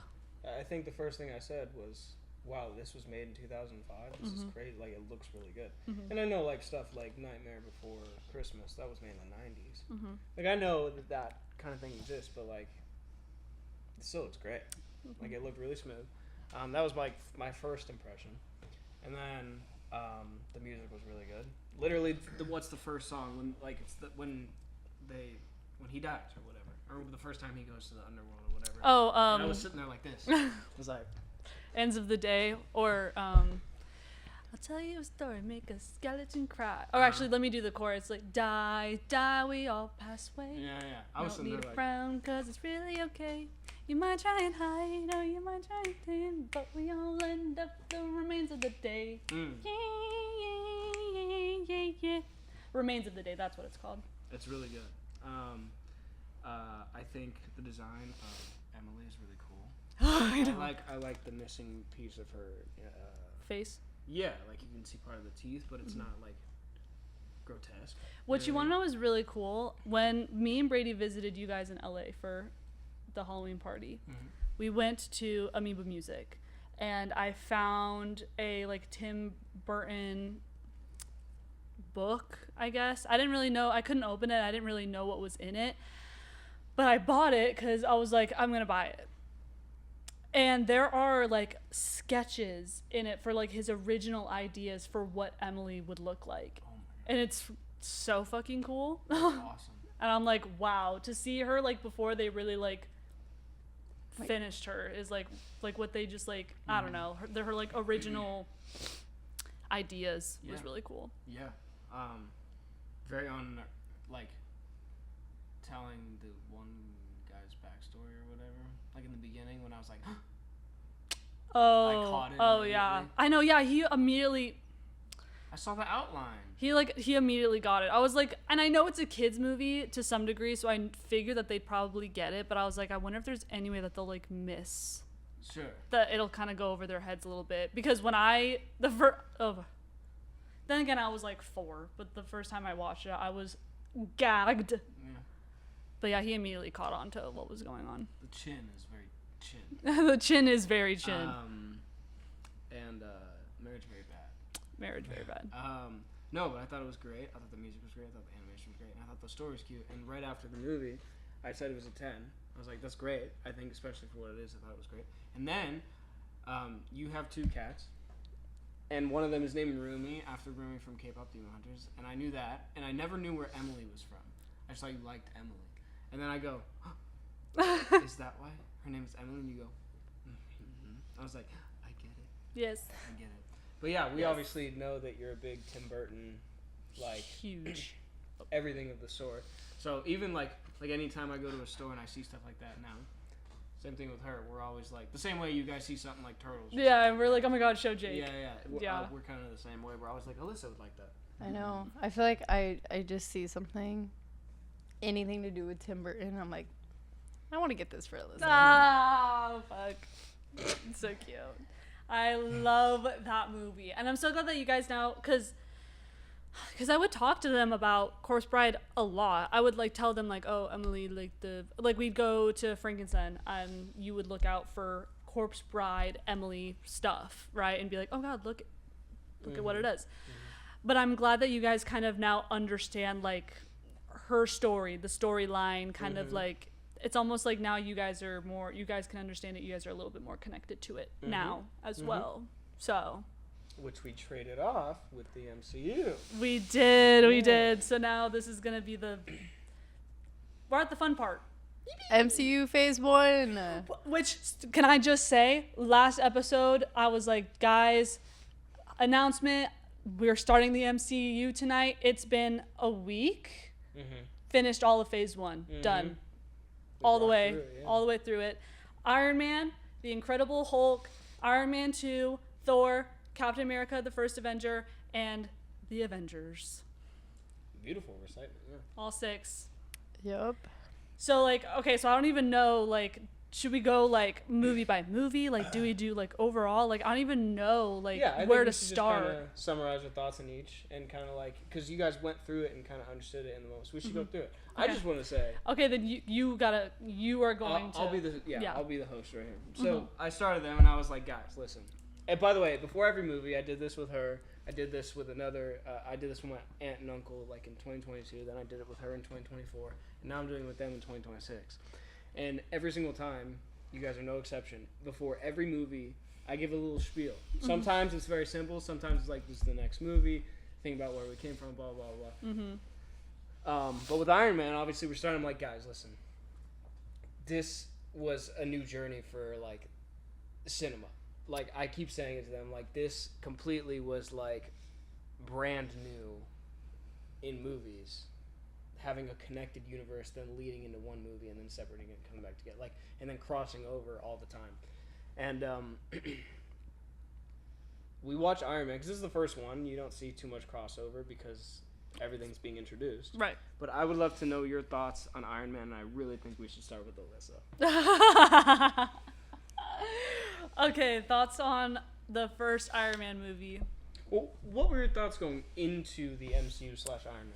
I think the first thing I said was, wow, this was made in 2005. This is crazy. Like, it looks really good. And I know, like, stuff like Nightmare Before Christmas, that was made in the 90s. Like, I know that kind of thing exists, but, like, it still looks great. Like, it looked really smooth. That was, like, my first impression. And then the music was really good. Literally, what's the first song? When, like, it's when he dies or whatever. Or the first time he goes to the underworld or whatever. Oh, And I was sitting there like this. I was like... Ends of the Day, or I'll tell you a story, make a skeleton cry. Or actually, let me do the chorus. Like, die, die, we all pass away. Yeah. I was Don't sitting need there to like... frown, cause it's really okay. You might try and hide, or you might try and hide, but we all end up the remains of the day. Yeah. Remains of the Day, that's what it's called. It's really good. I think the design of Emily is really cool. I like the missing piece of her Face. Yeah, like you can see part of the teeth, but it's not like grotesque. What you want to know is really cool. When me and Brady visited you guys in LA for the Halloween party, we went to Amoeba Music, and I found a like Tim Burton book, I guess. I didn't really know. I couldn't open it. I didn't really know what was in it, but I bought it because I was like, I'm gonna buy it. And there are like sketches in it for like his original ideas for what Emily would look like. Oh my God. And it's so fucking cool. That's awesome. And I'm like, wow, to see her like before they really like finished her is like what they just like, I don't know, her like original ideas was really cool. Yeah. Very on like telling the one guy's backstory or whatever. Like in the beginning when I was like, Oh, I caught it yeah. immediately. I know, yeah, he immediately I saw the outline. he immediately got it. I was like, and I know it's a kids movie to some degree, so I figured that they'd probably get it, but I was like, I wonder if there's any way that they'll like miss Sure. that it'll kind of go over their heads a little bit, because when then again I was like 4, but the first time I watched it I was gagged. Yeah. But yeah, he immediately caught on to what was going on. The chin is very chin. The chin is very chin. And marriage very bad. Marriage very bad. No, but I thought it was great. I thought the music was great. I thought the animation was great. And I thought the story was cute. And right after the movie, I said it was a 10. I was like, that's great. I think especially for what it is, I thought it was great. And then you have 2 cats. And one of them is named Rumi, after Rumi from K-pop Demon Hunters. And I knew that. And I never knew where Emily was from. I just thought you liked Emily. And then I go, is that why her name is Emily? And you go, I was like, I get it. Yes. I get it. But yeah, we obviously know that you're a big Tim Burton, like, Huge. everything of the sort. So even like anytime I go to a store and I see stuff like that now, Same thing with her. We're always like the same way you guys see something like Turtles. Yeah, and we're like, oh my god, show Jake. Yeah. We're kind of the same way. We're always like, Alyssa would like that. I know. I feel like I just see something, anything to do with Tim Burton. I'm like, I want to get this for Alyssa. Oh, fuck. So cute. I love that movie. And I'm so glad that you guys now, because I would talk to them about Corpse Bride a lot. I would like tell them like, oh, Emily, like we'd go to Frankenstein and you would look out for Corpse Bride Emily stuff, right? And be like, oh god, look at what it is. But I'm glad that you guys kind of now understand like her story, the storyline, kind of like, it's almost like now you guys can understand it. You guys are a little bit more connected to it now as well. So. Which we traded off with the MCU. We did. So now this is going to be we're at the fun part. MCU Phase 1. Which, can I just say, last episode, I was like, guys, announcement, we're starting the MCU tonight. It's been a week. Finished all of Phase 1. Done. All the way through it. Iron Man, The Incredible Hulk, Iron Man 2, Thor, Captain America, the First Avenger, and the Avengers. Beautiful recitement, yeah. All 6. Yep. So, like, okay, so I don't even know, like, should we go, like, movie by movie? Like, do we do, like, overall? Like, I don't even know, like, where to start. Just kinda summarize our thoughts on each and kind of, like, because you guys went through it and kind of understood it in the most. We should go through it. Okay. I just want to say. Okay, then you are going to. I'll be the host right here. So, I started them and I was like, guys, listen. And by the way, before every movie, I did this with her. I did this with another. I did this with my aunt and uncle, like in 2022. Then I did it with her in 2024, and now I'm doing it with them in 2026. And every single time, you guys are no exception. Before every movie, I give a little spiel. Sometimes it's very simple. Sometimes it's like, this is the next movie. Think about where we came from. Blah blah blah. But with Iron Man, obviously, we're starting. I'm like, guys, listen. This was a new journey for like cinema. Like, I keep saying it to them, like, this completely was, like, brand new in movies. Having a connected universe, then leading into one movie, and then separating it and coming back together. Like, and then crossing over all the time. And, we watch Iron Man, because this is the first one. You don't see too much crossover, because everything's being introduced. Right. But I would love to know your thoughts on Iron Man, and I really think we should start with Alyssa. Okay, thoughts on the first Iron Man movie? Well, what were your thoughts going into the MCU/Iron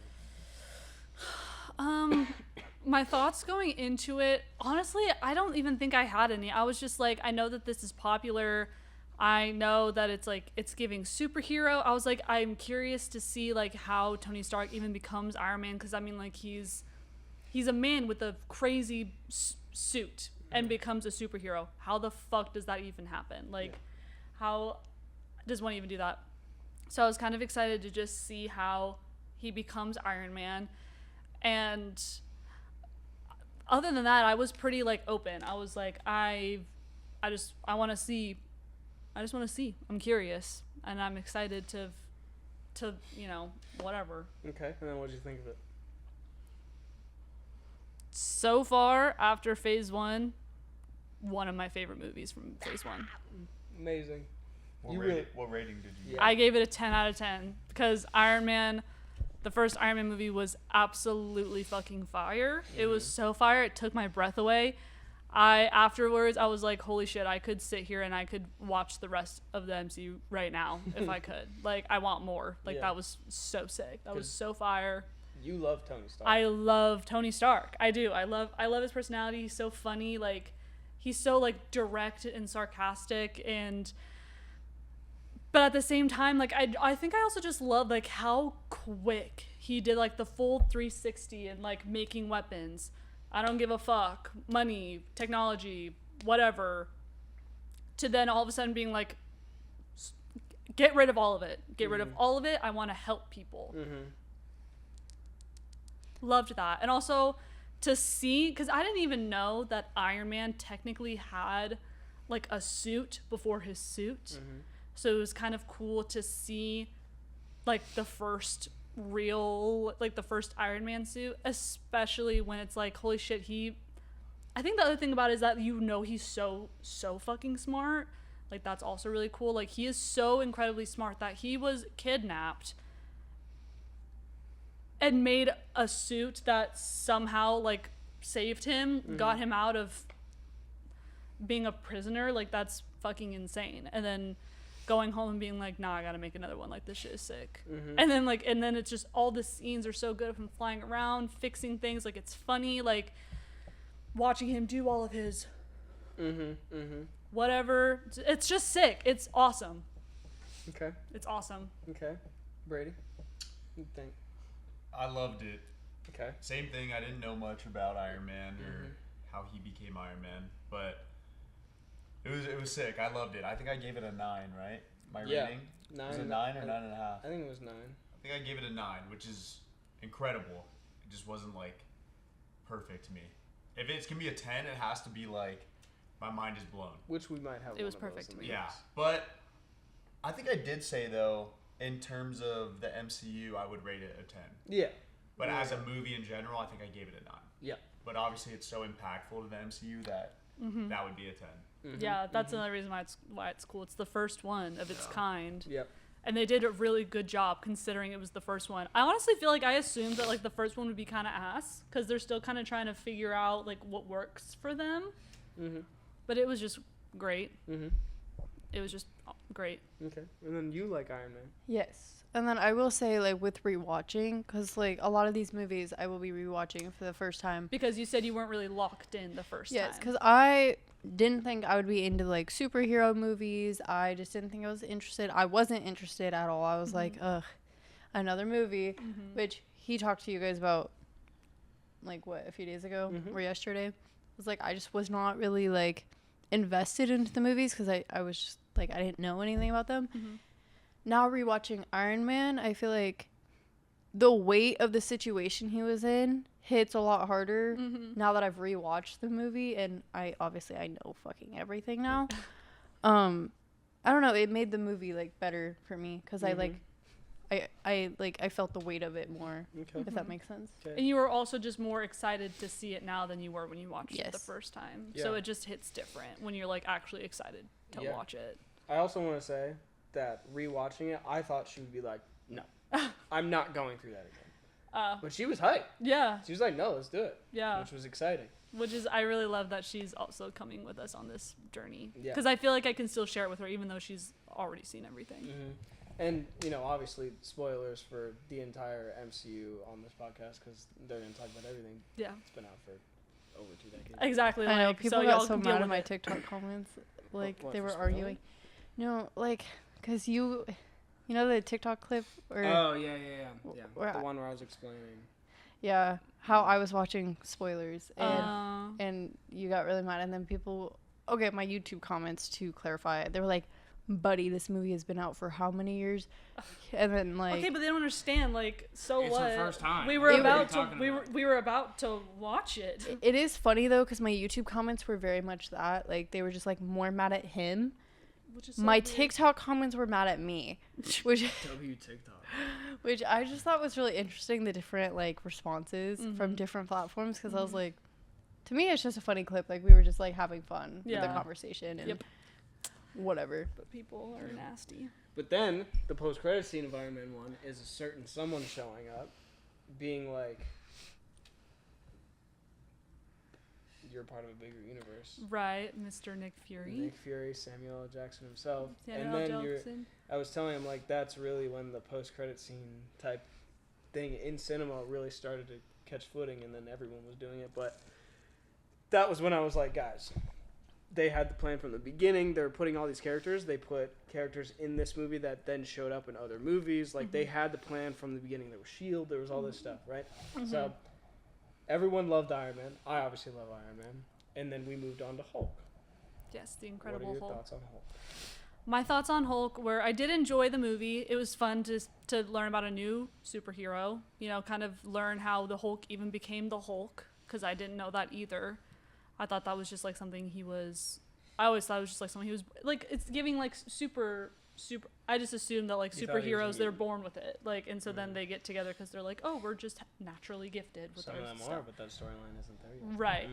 Man? My thoughts going into it, honestly, I don't even think I had any. I was just like, I know that this is popular. I know that it's like, it's giving superhero. I was like, I'm curious to see like how Tony Stark even becomes Iron Man, because I mean, like, he's a man with a crazy suit and becomes a superhero. How the fuck does that even happen? Like, how does one even do that? So I was kind of excited to just see how he becomes Iron Man. And other than that, I was pretty like open. I was like, I want to see. I just want to see. I'm curious, and I'm excited to whatever. Okay, and then what did you think of it? So far, after Phase 1, one of my favorite movies from Phase 1. Amazing. What rating did you give? I gave it a 10 out of 10 because Iron Man, the first Iron Man movie, was absolutely fucking fire. It was so fire. It took my breath away. Afterwards, I was like, holy shit, I could sit here and I could watch the rest of the MCU right now if I could. Like, I want more. Like, that was so sick. That was so fire. You love Tony Stark. I love Tony Stark. I do. I love his personality. He's so funny. Like, he's so like direct and sarcastic, but at the same time, like, I think I also just love like how quick he did like the full 360 and like making weapons. I don't give a fuck. Money, technology, whatever. To then all of a sudden being like, get rid of all of it. Get rid of all of it. I want to help people. Loved that. And also to see, because I didn't even know that Iron Man technically had like a suit before his suit. So it was kind of cool to see like the first Iron Man suit, especially when it's like, holy shit, he I think the other thing about it is that he's so fucking smart. Like, that's also really cool. Like, he is so incredibly smart that he was kidnapped and made a suit that somehow, like, saved him, got him out of being a prisoner. Like, that's fucking insane. And then going home and being like, nah, I gotta make another one. Like, this shit is sick. And then it's just, all the scenes are so good of him flying around, fixing things. Like, it's funny. Like, watching him do all of his whatever. It's just sick. It's awesome. Okay. It's awesome. Okay. Brady, what do you think? I loved it. Okay. Same thing. I didn't know much about Iron Man or how he became Iron Man, but it was sick. I loved it. I think I gave it a 9, right? My rating? 9. Was it 9 or 9.5? I think it was 9. I think I gave it a 9, which is incredible. It just wasn't like perfect to me. If it's gonna be a 10, it has to be like my mind is blown. Which we might have. It was one of perfect. those in the Yeah, mix. but I think I did say though, in terms of the MCU, I would rate it a 10. Yeah. But as a movie in general, I think I gave it a 9. Yeah. But obviously, it's so impactful to the MCU that that would be a 10. Yeah, that's another reason why it's cool. It's the first one of its kind. Yep. And they did a really good job considering it was the first one. I honestly feel like I assumed that like the first one would be kind of ass because they're still kind of trying to figure out like what works for them. But it was just great. It was just great. Okay. And then you like Iron Man. Yes. And then I will say, like, with rewatching, because, like, a lot of these movies I will be rewatching for the first time. Because you said you weren't really locked in the first time. Yes, because I didn't think I would be into, like, superhero movies. I just didn't think I was interested. I wasn't interested at all. I was like, ugh, another movie, which he talked to you guys about, like, what, a few days ago or yesterday. I was like, I just was not really, like, invested into the movies because I was just, like, I didn't know anything about them. Now rewatching Iron Man, I feel like the weight of the situation he was in hits a lot harder now that I've rewatched the movie, and I know fucking everything now. I don't know, it made the movie like better for me because I felt the weight of it more. Okay. If that makes sense. Okay. And you were also just more excited to see it now than you were when you watched it the Yes. first time. Yeah. So it just hits different when you're like actually excited to Yeah. watch it. I also want to say that rewatching it, I thought she would be like, no, I'm not going through that again. But she was hyped. Yeah. She was like, no, let's do it. Yeah. Which was exciting. Which is, I really love that she's also coming with us on this journey. Yeah. Because I feel like I can still share it with her even though she's already seen everything. And, you know, obviously, spoilers for the entire MCU on this podcast because they're going to talk about everything. Yeah. It's been out for over 2 decades. Exactly. I know, Like, people so got y'all so can deal mad at with my it. TikTok comments. Like, What, they for were spoiling? arguing. No, like, because you know the TikTok clip? Or, Oh, yeah. Where The I- one where I was explaining. yeah, how I was watching spoilers. And you got really mad. And then people, okay, my YouTube comments to clarify it, they were like, buddy, this movie has been out for how many years? And then, like, Okay, but they don't understand. Like, so It's what? her first time. We were What are you about to. talking about? We were about to watch it. it is funny though, because my YouTube comments were very much that. Like, they were just like more mad at him. Which is so My weird. TikTok comments were mad at me, which W TikTok. which I just thought was really interesting. The different like responses from different platforms, because I was like, to me, it's just a funny clip. Like, we were just like having fun with the Yeah. conversation and Yep. whatever. But people are nasty. But then, the post-credit scene of Iron Man 1 is a certain someone showing up, being like, you're part of a bigger universe. Right, Mr. Nick Fury. Nick Fury, Samuel L. Jackson himself. Samuel and then Jackson. I was telling him, like, that's really when the post-credit scene type thing in cinema really started to catch footing, and then everyone was doing it. But that was when I was like, guys, they had the plan from the beginning. They were putting all these characters. They put characters in this movie that then showed up in other movies. Like, they had the plan from the beginning. There was S.H.I.E.L.D., there was all this stuff, right? So everyone loved Iron Man. I obviously love Iron Man. And then we moved on to Hulk. Yes, the What Incredible are your Hulk. thoughts on Hulk? My thoughts on Hulk were I did enjoy the movie. It was fun to learn about a new superhero, you know, kind of learn how the Hulk even became the Hulk, because I didn't know that either. I thought that was just like something he was, I always thought it was just like something he was, like, it's giving like super, I just assumed that like You thought he was a superheroes, they're mutant. born with it. Like, and so then they get together because they're like, oh, we're just naturally gifted with Some our of them stuff. are, but that storyline isn't there yet. Right.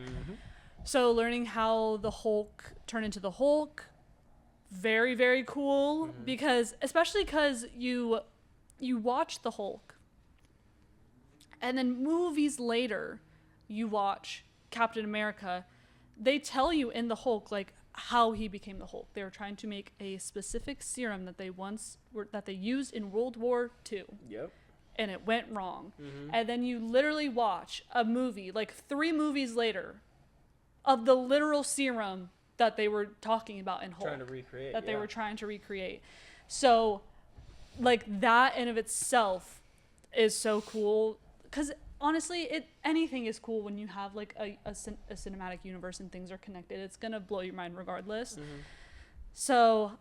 So learning how the Hulk turned into the Hulk, very, very cool. Because, especially because you watch the Hulk, and then movies later, you watch Captain America. They tell you in the Hulk, like, how he became the Hulk. They were trying to make a specific serum that they used in World War II. Yep. And it went wrong. And then you literally watch a movie, like 3 movies later, of the literal serum that they were talking about in Hulk. Trying to recreate. That they were trying to recreate. So, like, that in of itself is so cool. Because, honestly, anything is cool when you have, like, a cinematic universe and things are connected. It's going to blow your mind regardless. So,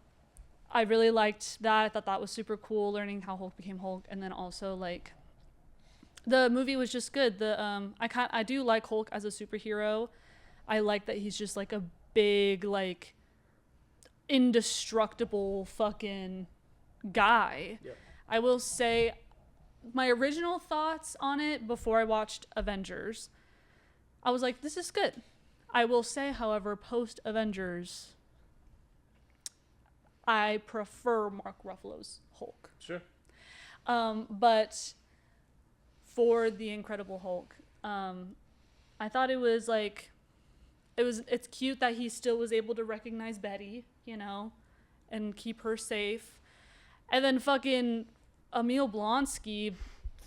I really liked that. I thought that was super cool, learning how Hulk became Hulk. And then also, like, the movie was just good. I do like Hulk as a superhero. I like that he's just, like, a big, like, indestructible fucking guy. Yep. I will say my original thoughts on it before I watched Avengers, I was like, this is good. I will say, however, post Avengers, I prefer Mark Ruffalo's Hulk. Sure. But for the Incredible Hulk, I thought it was like, it's cute that he still was able to recognize Betty, you know, and keep her safe. And then fucking Emil Blonsky,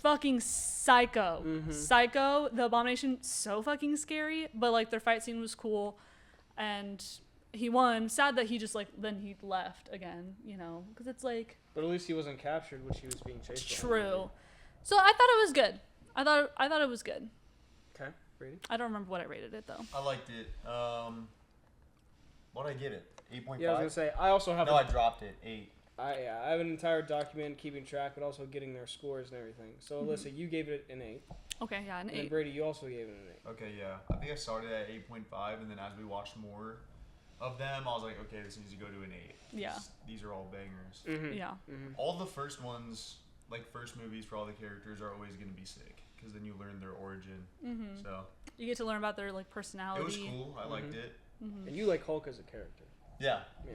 fucking psycho. Psycho, the Abomination, so fucking scary. But, like, their fight scene was cool. And he won. Sad that he just, like, then he left again, you know. Because it's like... But at least he wasn't captured, which he was being chased by. True. So I thought it was good. I thought it was good. Okay, Brady? I don't remember what I rated it, though. I liked it. What'd I get it? 8.5? Yeah, I was going to say, I also have... No, I dropped it. 8. I have an entire document keeping track, but also getting their scores and everything. So, Alyssa, you gave it an 8. Okay, yeah, an And then 8. Brady, you also gave it an 8. Okay, yeah. I think I started at 8.5, and then as we watched more of them, I was like, okay, this needs to go to an 8. Yeah. These are all bangers. Yeah. All the first ones, like first movies for all the characters, are always going to be sick, because then you learn their origin. So You get to learn about their, like, personality. it was cool. I liked it. And you like Hulk as a character. Yeah. Yeah.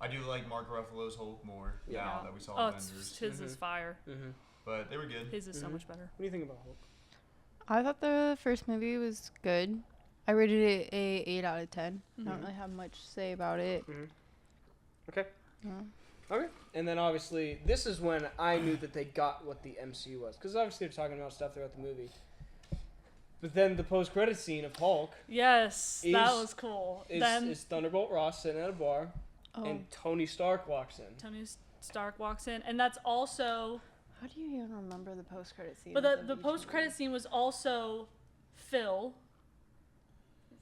I do like Mark Ruffalo's Hulk more Yeah. now that we saw Oh, Avengers. his is fire. But they were good. His is so much better. What do you think about Hulk? I thought the first movie was good. I rated it a 8 out of 10. I don't really have much to say about it. Okay. Yeah. Okay. And then obviously, this is when I knew that they got what the MCU was. Because obviously they're talking about stuff throughout the movie. But then the post-credit scene of Hulk Yes, that Is- was cool. is Thunderbolt Ross sitting at a bar, Oh, and Tony Stark walks in. Tony Stark walks in, and that's also... how do you even remember the post-credit scene? But the post-credit scene was also Phil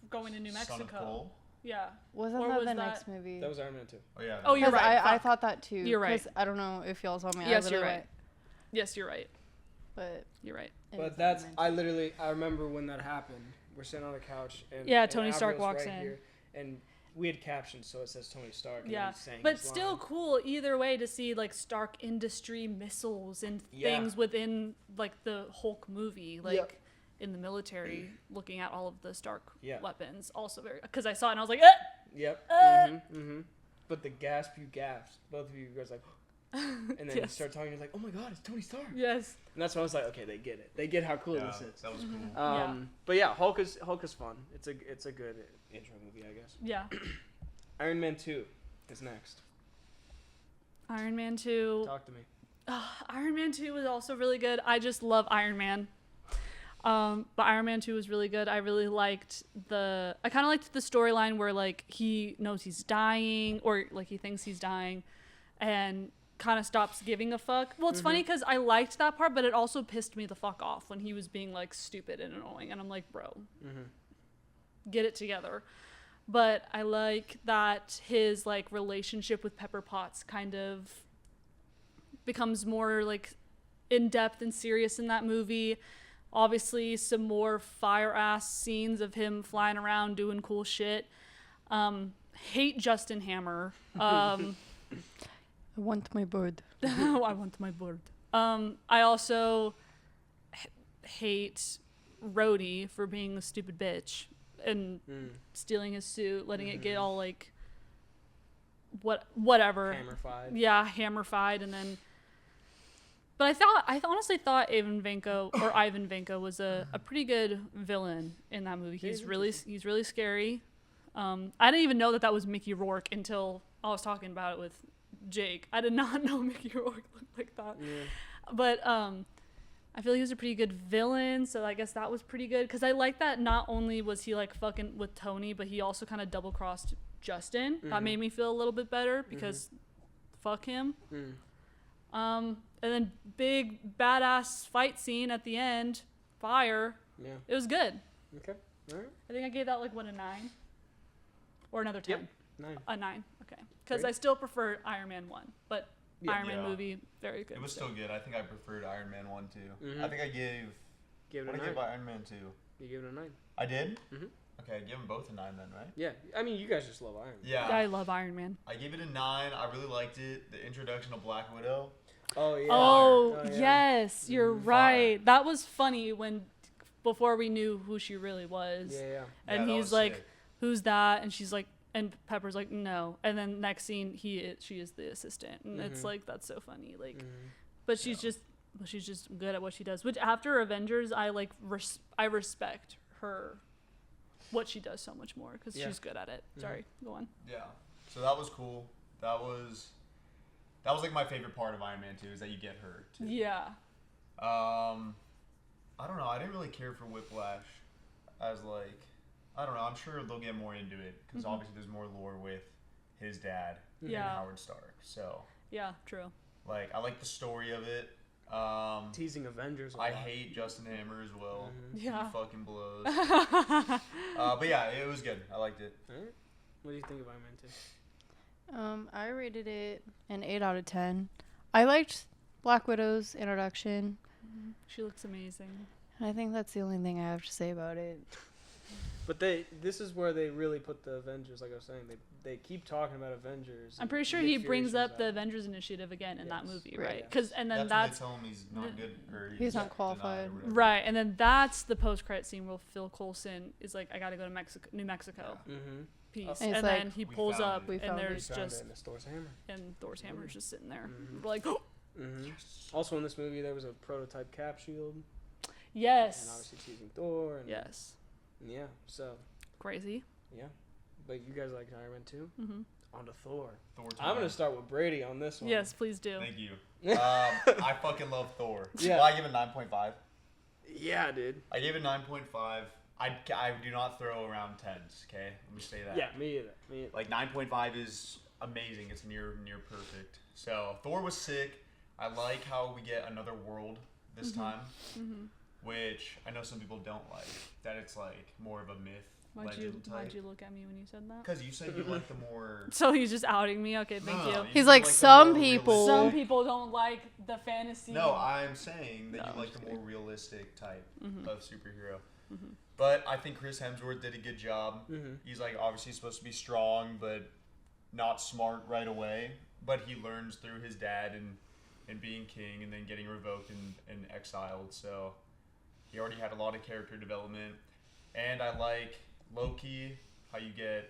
going to New Son of Mexico. Cole. Yeah. Wasn't or that was the that- next movie? That was Iron Man 2. Oh, yeah. Oh, you're 'Cause right. I fuck. thought that too. You're right. 'cause I don't know if y'all saw me. Yes, I you're literally right. went, Yes, you're right. but You're right. it But was that's, mentioned. I remember when that happened. We're sitting on the couch, and Yeah, and Tony Stark Avriel's walks right in. here, and we had captions, so it says Tony Stark. And Yeah, he's saying but his still line. cool either way to see, like, Stark Industry missiles and Yeah. things within, like, the Hulk movie, like, Yep. in the military, looking at all of the Stark Yeah. weapons. Also very, because I saw it and I was like, eh! Yep. But the gasp you gasped, both of you guys like, and then you Yes. start talking. You're like, oh my god, it's Tony Stark. Yes. And that's when I was like, okay, they get it. They get how cool Yeah, this is. that was cool. Yeah. But yeah, Hulk is fun. It's a good intro movie, I guess. Yeah. Iron Man 2 is next. Iron Man 2. Talk to me. Iron Man 2 was also really good. I just love Iron Man. But Iron Man 2 was really good. I really liked I kind of liked the storyline where, like, he knows he's dying, or, like, he thinks he's dying, and kind of stops giving a fuck. Well, it's funny because I liked that part, but it also pissed me the fuck off when he was being, like, stupid and annoying. And I'm like, bro, get it together. But I like that his, like, relationship with Pepper Potts kind of becomes more, like, in-depth and serious in that movie. Obviously, some more fire-ass scenes of him flying around doing cool shit. Hate Justin Hammer. I want my bird. I want my bird. I also hate Rhodey for being a stupid bitch. and stealing his suit, letting it get all like whatever. Hammer-fied, and then. But I honestly thought Ivan Vanko was a pretty good villain in that movie. He's really scary. I didn't even know that was Mickey Rourke until I was talking about it with Jake. I did not know Mickey Rourke looked like that. Yeah. But I feel he was a pretty good villain, so I guess that was pretty good. Because I like that not only was he like fucking with Tony, but he also kind of double-crossed Justin. That made me feel a little bit better because fuck him. And then big badass fight scene at the end, fire. Yeah. It was good. Okay. All right. I think I gave that like a 9 or another 10. Yep. 9. A 9. Okay. Because I still prefer Iron Man 1, but Iron Man movie very good. It was still good. I think I preferred Iron Man 1 too. Mm-hmm. I think I gave. Give it what a 9. I give Iron Man 2. You gave it a 9. I did. Mm-hmm. Okay, I give them both a 9 then, right? Yeah. I mean, you guys just love Iron Man. Yeah. I love Iron Man. I gave it a 9. I really liked it. The introduction of Black Widow. Oh yeah. Oh yes, you're right. Fire. That was funny before we knew who she really was. Yeah. And he's like, sick. "Who's that?" And she's like, and Pepper's like, "No." And then next scene, she is the assistant, and it's like that's so funny. Like, but she's just good at what she does. Which after Avengers, I like I respect her, what she does so much more because she's good at it. Sorry, go on. Yeah. So that was cool. That was like my favorite part of Iron Man 2 is that you get her too. Yeah. I don't know. I didn't really care for Whiplash as like, I don't know. I'm sure they'll get more into it because obviously there's more lore with his dad and Howard Stark. So. Yeah, true. Like I like the story of it. Teasing Avengers. I hate Justin Hammer as well. Yeah. He fucking blows. But yeah, it was good. I liked it. All right. What do you think of Iron Man 2? I rated it an 8 out of 10. I liked Black Widow's introduction. She looks amazing. I think that's the only thing I have to say about it. But this is where they really put the Avengers, like I was saying. They keep talking about Avengers. I'm pretty sure he brings up the Avengers Initiative again in that movie, right? Because and then that's when they tell him he's not good or he's not qualified, right? And then that's the post-credit scene where Phil Coulson is like, "I got to go to New Mexico." Yeah. Peace. And then like, he pulls up, and there's just Thor's hammer. And Thor's hammer is just sitting there. We're like, yes. Also in this movie, there was a prototype cap shield. Yes. And obviously teasing Thor. And yes. Yeah. So. Crazy. Yeah. But you guys like Iron Man 2? On to Thor. I'm gonna start with Brady on this one. Yes, please do. Thank you. I fucking love Thor. Yeah. Well, I give it 9.5. Yeah, dude. I gave it 9.5. I do not throw around 10s, okay? Let me say that. Yeah, me either. Like 9.5 is amazing. It's near perfect. So Thor was sick. I like how we get another world this time, which I know some people don't like. That it's like more of a myth. Why'd you look at me when you said that? Because you said you like the more. So he's just outing me. Okay, thank you. He's like some people. Some people don't like the fantasy. No, I'm saying that you like the more realistic type of superhero. But I think Chris Hemsworth did a good job. He's like obviously supposed to be strong, but not smart right away. But he learns through his dad and being king, and then getting revoked and exiled. So he already had a lot of character development. And I like Loki, how you get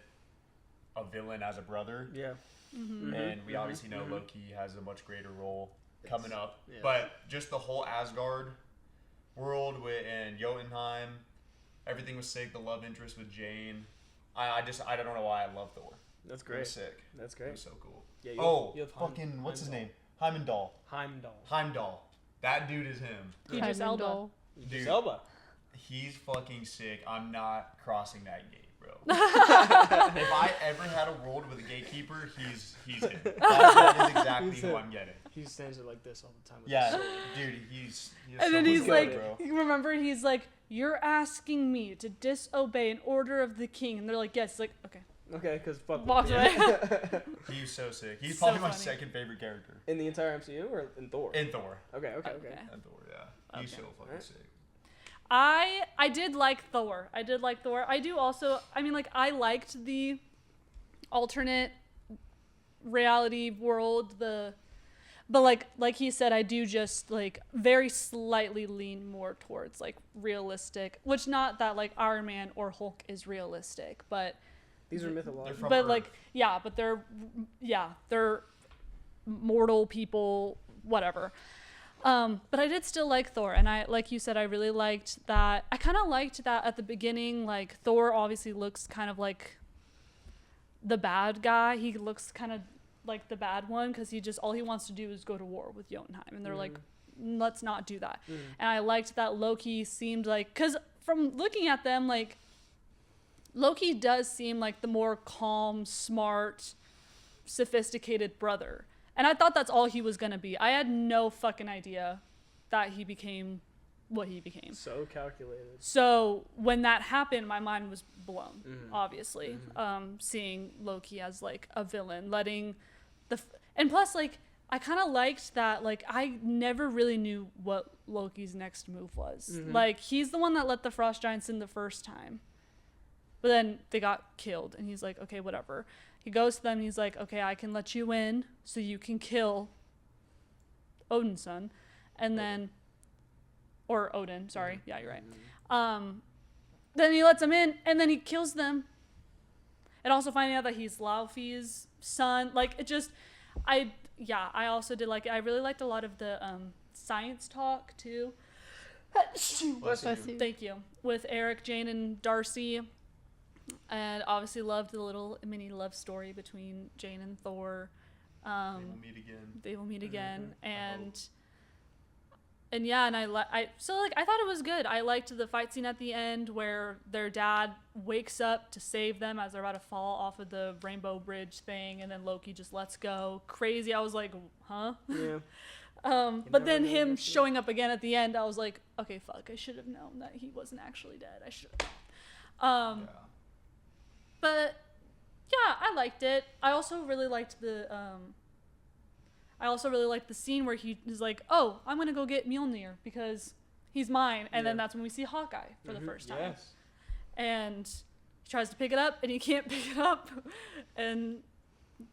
a villain as a brother. Yeah. And we obviously know Loki has a much greater role coming up. Yes. But just the whole Asgard world and Jotunheim, everything was sick. The love interest with Jane. I don't know why I love Thor. That's great. It was sick. That's great. It was so cool. Yeah, fucking what's his name? Heimdall. That dude is him. Idris Elba. Idris Elba. He's fucking sick. I'm not crossing that gate, bro. If I ever had a world with a gatekeeper, he's him. That is exactly who I'm getting. He stands there like this all the time. Yeah, dude, he's and then he's like, bro. Remember, he's like, "You're asking me to disobey an order of the king," and they're like, "Yes." He's like, "Okay." Okay, because fuck. Walks away. He's so sick. He's so probably my funny. second favorite character. In the entire MCU or in Thor? In Thor. Okay. Okay. In Thor, yeah. He's so fucking sick. I did like Thor. I do also, I mean, like, I liked the alternate reality world, but like he said, I do just like very slightly lean more towards like realistic, which not that like Iron Man or Hulk is realistic, but These are mythological. From but Earth. like but they're mortal people, whatever. But I did still like Thor, and I, like you said, I really liked that. I kind of liked that at the beginning. Like Thor obviously looks kind of like the bad guy. He looks kind of like the bad one because all he wants to do is go to war with Jotunheim, and they're like, let's not do that. And I liked that Loki seemed like, because from looking at them, like Loki does seem like the more calm, smart, sophisticated brother. And I thought that's all he was going to be. I had no fucking idea that he became what he became. So calculated. So when that happened, my mind was blown, obviously. Seeing Loki as like a villain, letting and plus like I kind of liked that, like I never really knew what Loki's next move was. Like he's the one that let the frost giants in the first time. But then they got killed and he's like, okay, whatever. He goes to them and he's like, okay, I can let you in so you can kill Odin's son. And then, or Odin, sorry. Yeah, you're right. Then he lets them in and then he kills them. And also finding out that he's Laufey's son. Like it just, I also did like it. I really liked a lot of the science talk too. Bless you. Thank you. With Eric, Jane, and Darcy. And obviously loved the little mini love story between Jane and Thor. They will meet again. They will meet again. And yeah, and I thought it was good. I liked the fight scene at the end where their dad wakes up to save them as they're about to fall off of the rainbow bridge thing, and then Loki just lets go. Crazy. I was like, huh? Yeah. But then him showing up again at the end, I was like, okay, fuck, I should have known that he wasn't actually dead. I should have. But yeah, I liked it. I also really liked the scene where he is like, "Oh, I'm gonna go get Mjolnir because he's mine," and then that's when we see Hawkeye for the first time. Yes. And he tries to pick it up, and he can't pick it up, and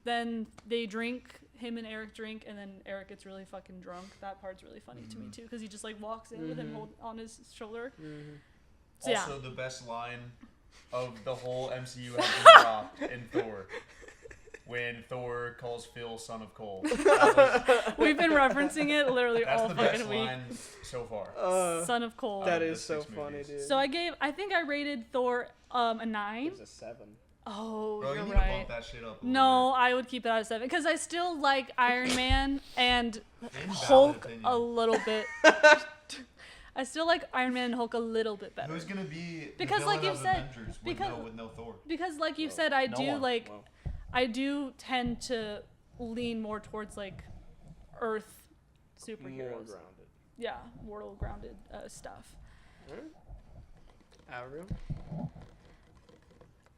then they drink. Him and Eric drink, and then Eric gets really fucking drunk. That part's really funny to me too, because he just like walks in with him on his shoulder. So, Also, the best line of the whole MCU has been dropped in Thor. When Thor calls Phil son of Cole. We've been referencing it literally That's all the fucking best week. line so far. Son of Cole. That the is so 6 funny, movies. dude. So I think I rated Thor a 9. It was a 7. Oh, Bro, you're you need right. to bump that shit up a No, I would keep it at a 7 because I still like Iron Man and Invalid Hulk opinion. a little bit. I still like Iron Man and Hulk a little bit better. Who's gonna be Because, the like villain you of said, Avengers because- with no Thor? Because like you said, I no do one. like Well. I do tend to lean more towards like Earth More superheroes. grounded. Yeah, mortal grounded stuff. AVRYAL?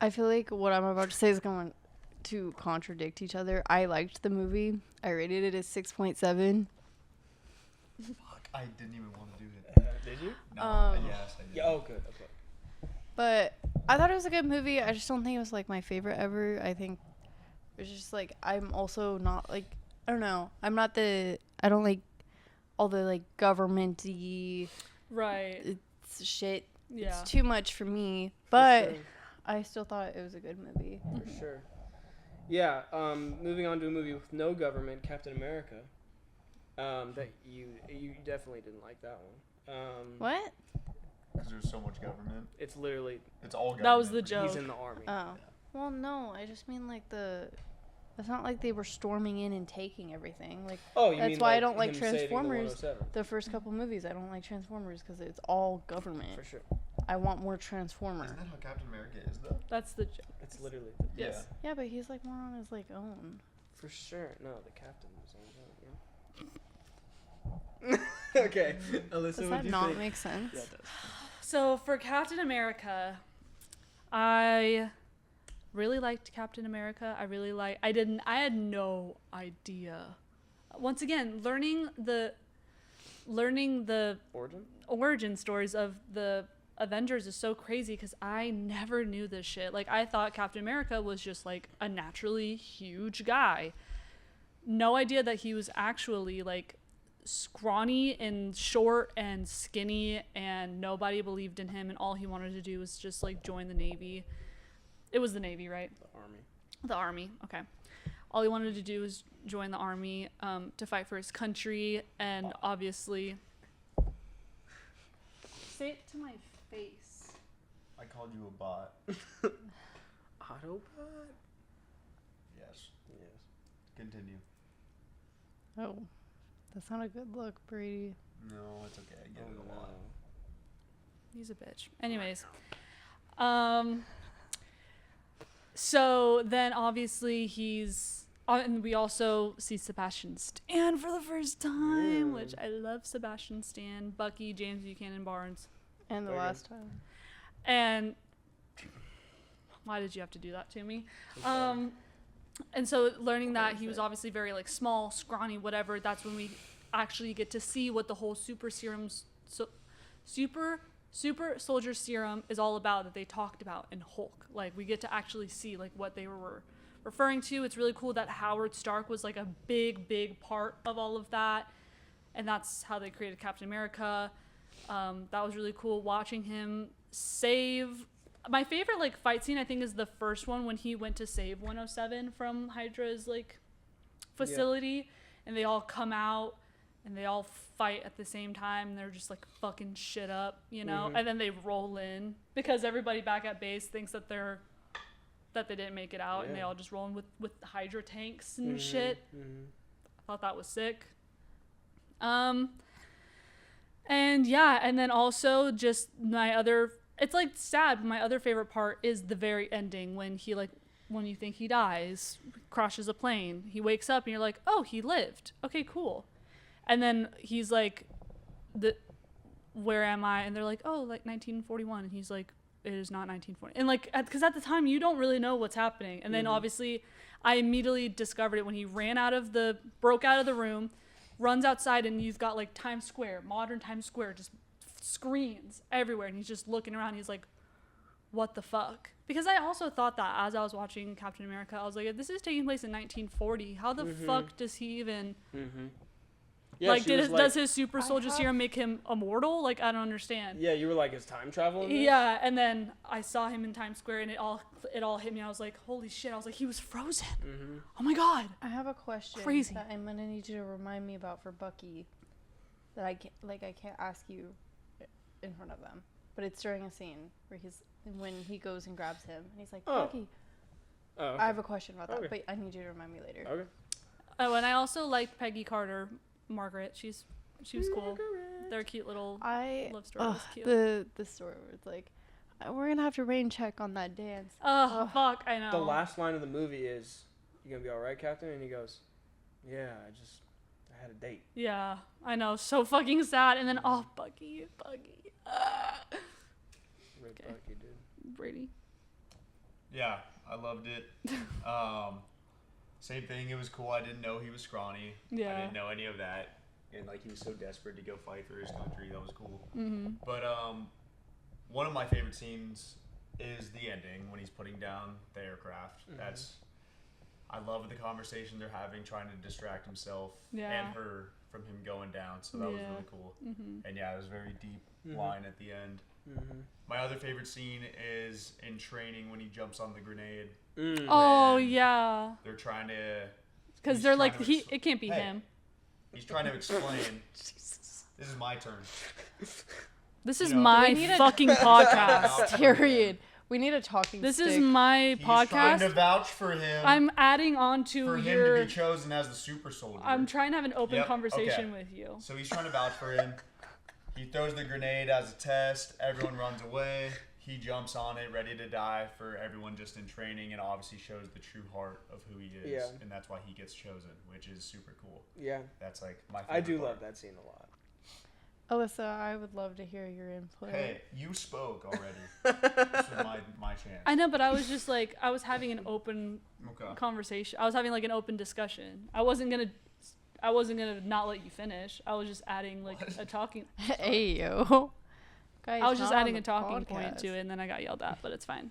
I feel like what I'm about to say is going to contradict each other. I liked the movie. I rated it as 6.7. Fuck, I didn't even want to do it. Did you? No, yes, I did. Yeah. Oh, good. Okay. But I thought it was a good movie. I just don't think it was like my favorite ever. I think it's just like I'm also not like I don't know. I don't like all the like government-y Right. shit. Yeah. It's too much for me. But sure. I still thought it was a good movie. For sure. Yeah. Moving on to a movie with no government, Captain America. That you definitely didn't like that one. What? Because there's so much government. It's literally It's all government. That was the joke. he's in the army. Oh. Well, no. I just mean like it's not like they were storming in and taking everything. Like Oh, you that's mean why I like don't like him saving the Transformers. 107? The first couple movies, I don't like Transformers because it's all government. For sure. I want more Transformer. Isn't that how Captain America is though? That's the joke. It's literally. Yes. Yeah, but he's like more on his like own. For sure. No, the captain was on that. Yeah. Okay. Alyssa, Does that not make sense? Yeah, it does. So for Captain America, I really liked Captain America. I had no idea. Once again, learning the origin stories of the Avengers is so crazy because I never knew this shit. Like I thought Captain America was just like a naturally huge guy. no idea that he was actually like scrawny and short and skinny, and nobody believed in him, and all he wanted to do was just like join the Navy. It was the Navy, right? The Army. Okay. All he wanted to do was join the Army to fight for his country, and obviously say it to my face. I called you a bot. Autobot? Yes. Yes. Continue. Oh, that's not a good look, Brady. No, it's okay. I get it a lot. He's a bitch. Anyways, so then obviously he's, and we also see Sebastian Stan for the first time, which I love Sebastian Stan, Bucky, James Buchanan Barnes. And the last time. And why did you have to do that to me? And so learning that he was obviously very like small, scrawny, whatever, that's when we actually get to see what the whole super soldier serum is all about, that they talked about in Hulk. Like, we get to actually see like what they were referring to. It's really cool that Howard Stark was like a big part of all of that, and that's how they created Captain America. That was really cool watching him save. My favorite like fight scene, I think, is the first one when he went to save 107 from Hydra's like facility, and they all come out and they all fight at the same time, and they're just like fucking shit up, you know. And then they roll in because everybody back at base thinks that they didn't make it out, and they all just roll in with Hydra tanks and shit. I thought that was sick. And yeah, and then also just it's like sad, but my other favorite part is the very ending when when you think he dies, crashes a plane, he wakes up and you're like, oh, he lived. Okay, cool. And then he's like, where am I? And they're like, oh, like 1941. And he's like, it is not 1940. And like, because at the time you don't really know what's happening. And then obviously I immediately discovered it when he broke out of the room, runs outside, and you've got like Times Square, modern Times Square, just screens everywhere, and he's just looking around. He's like, what the fuck? Because I also thought that as I was watching Captain America, I was like, if this is taking place in 1940, how the fuck does he even like, does his super soldier serum make him immortal? Like, I don't understand. Yeah, you were like, is time travel in this? Yeah, and then I saw him in Times Square, and it all hit me. I was like, holy shit. I was like, he was frozen. Oh my god. I have a question Crazy. that I'm gonna need you to remind me about for Bucky, that I can't ask you in front of them, but it's during a scene where when he goes and grabs him, and he's like, Bucky. Oh, okay. I have a question about that, but I need you to remind me later. Okay. Oh, and I also liked Peggy Carter, Margaret. She was cool. Their cute little love story was cute. The story where it's like, we're gonna have to rain check on that dance. Fuck, I know. The last line of the movie is, "You gonna be all right, Captain?" And he goes, "Yeah, I had a date." Yeah, I know. So fucking sad. And then Bucky. Red Bucky, dude. Brady. Yeah, I loved it. Same thing. It was cool. I didn't know he was scrawny. Yeah. I didn't know any of that. And like, he was so desperate to go fight for his country. That was cool. But one of my favorite scenes is the ending when he's putting down the aircraft. I love the conversation they're having, trying to distract himself and her from him going down. So that was really cool. And yeah, it was a very deep line at the end. My other favorite scene is in training when he jumps on the grenade. Oh yeah. They're trying to. Because they're like, it can't be him. He's trying to explain. This is my turn. This is my fucking podcast. Period. We need a talking This stick. is my He's podcast. trying to vouch for him. I'm adding on to for him to be chosen as the super soldier. I'm trying to have an open conversation with you. So he's trying to vouch for him. He throws the grenade as a test. Everyone runs away. He jumps on it, ready to die for everyone just in training, and obviously shows the true heart of who he is. Yeah. And that's why he gets chosen, which is super cool. Yeah. That's like my favorite I do part. love that scene a lot. Alyssa, I would love to hear your input. Hey, you spoke already. This was my chance. I know, but I was just like, I was having an open conversation. I was having like an open discussion. I wasn't gonna not let you finish. I was just adding like a talking. Hey yo. Guys, I was just not adding on a the talking point podcast. to it, and then I got yelled at, but it's fine.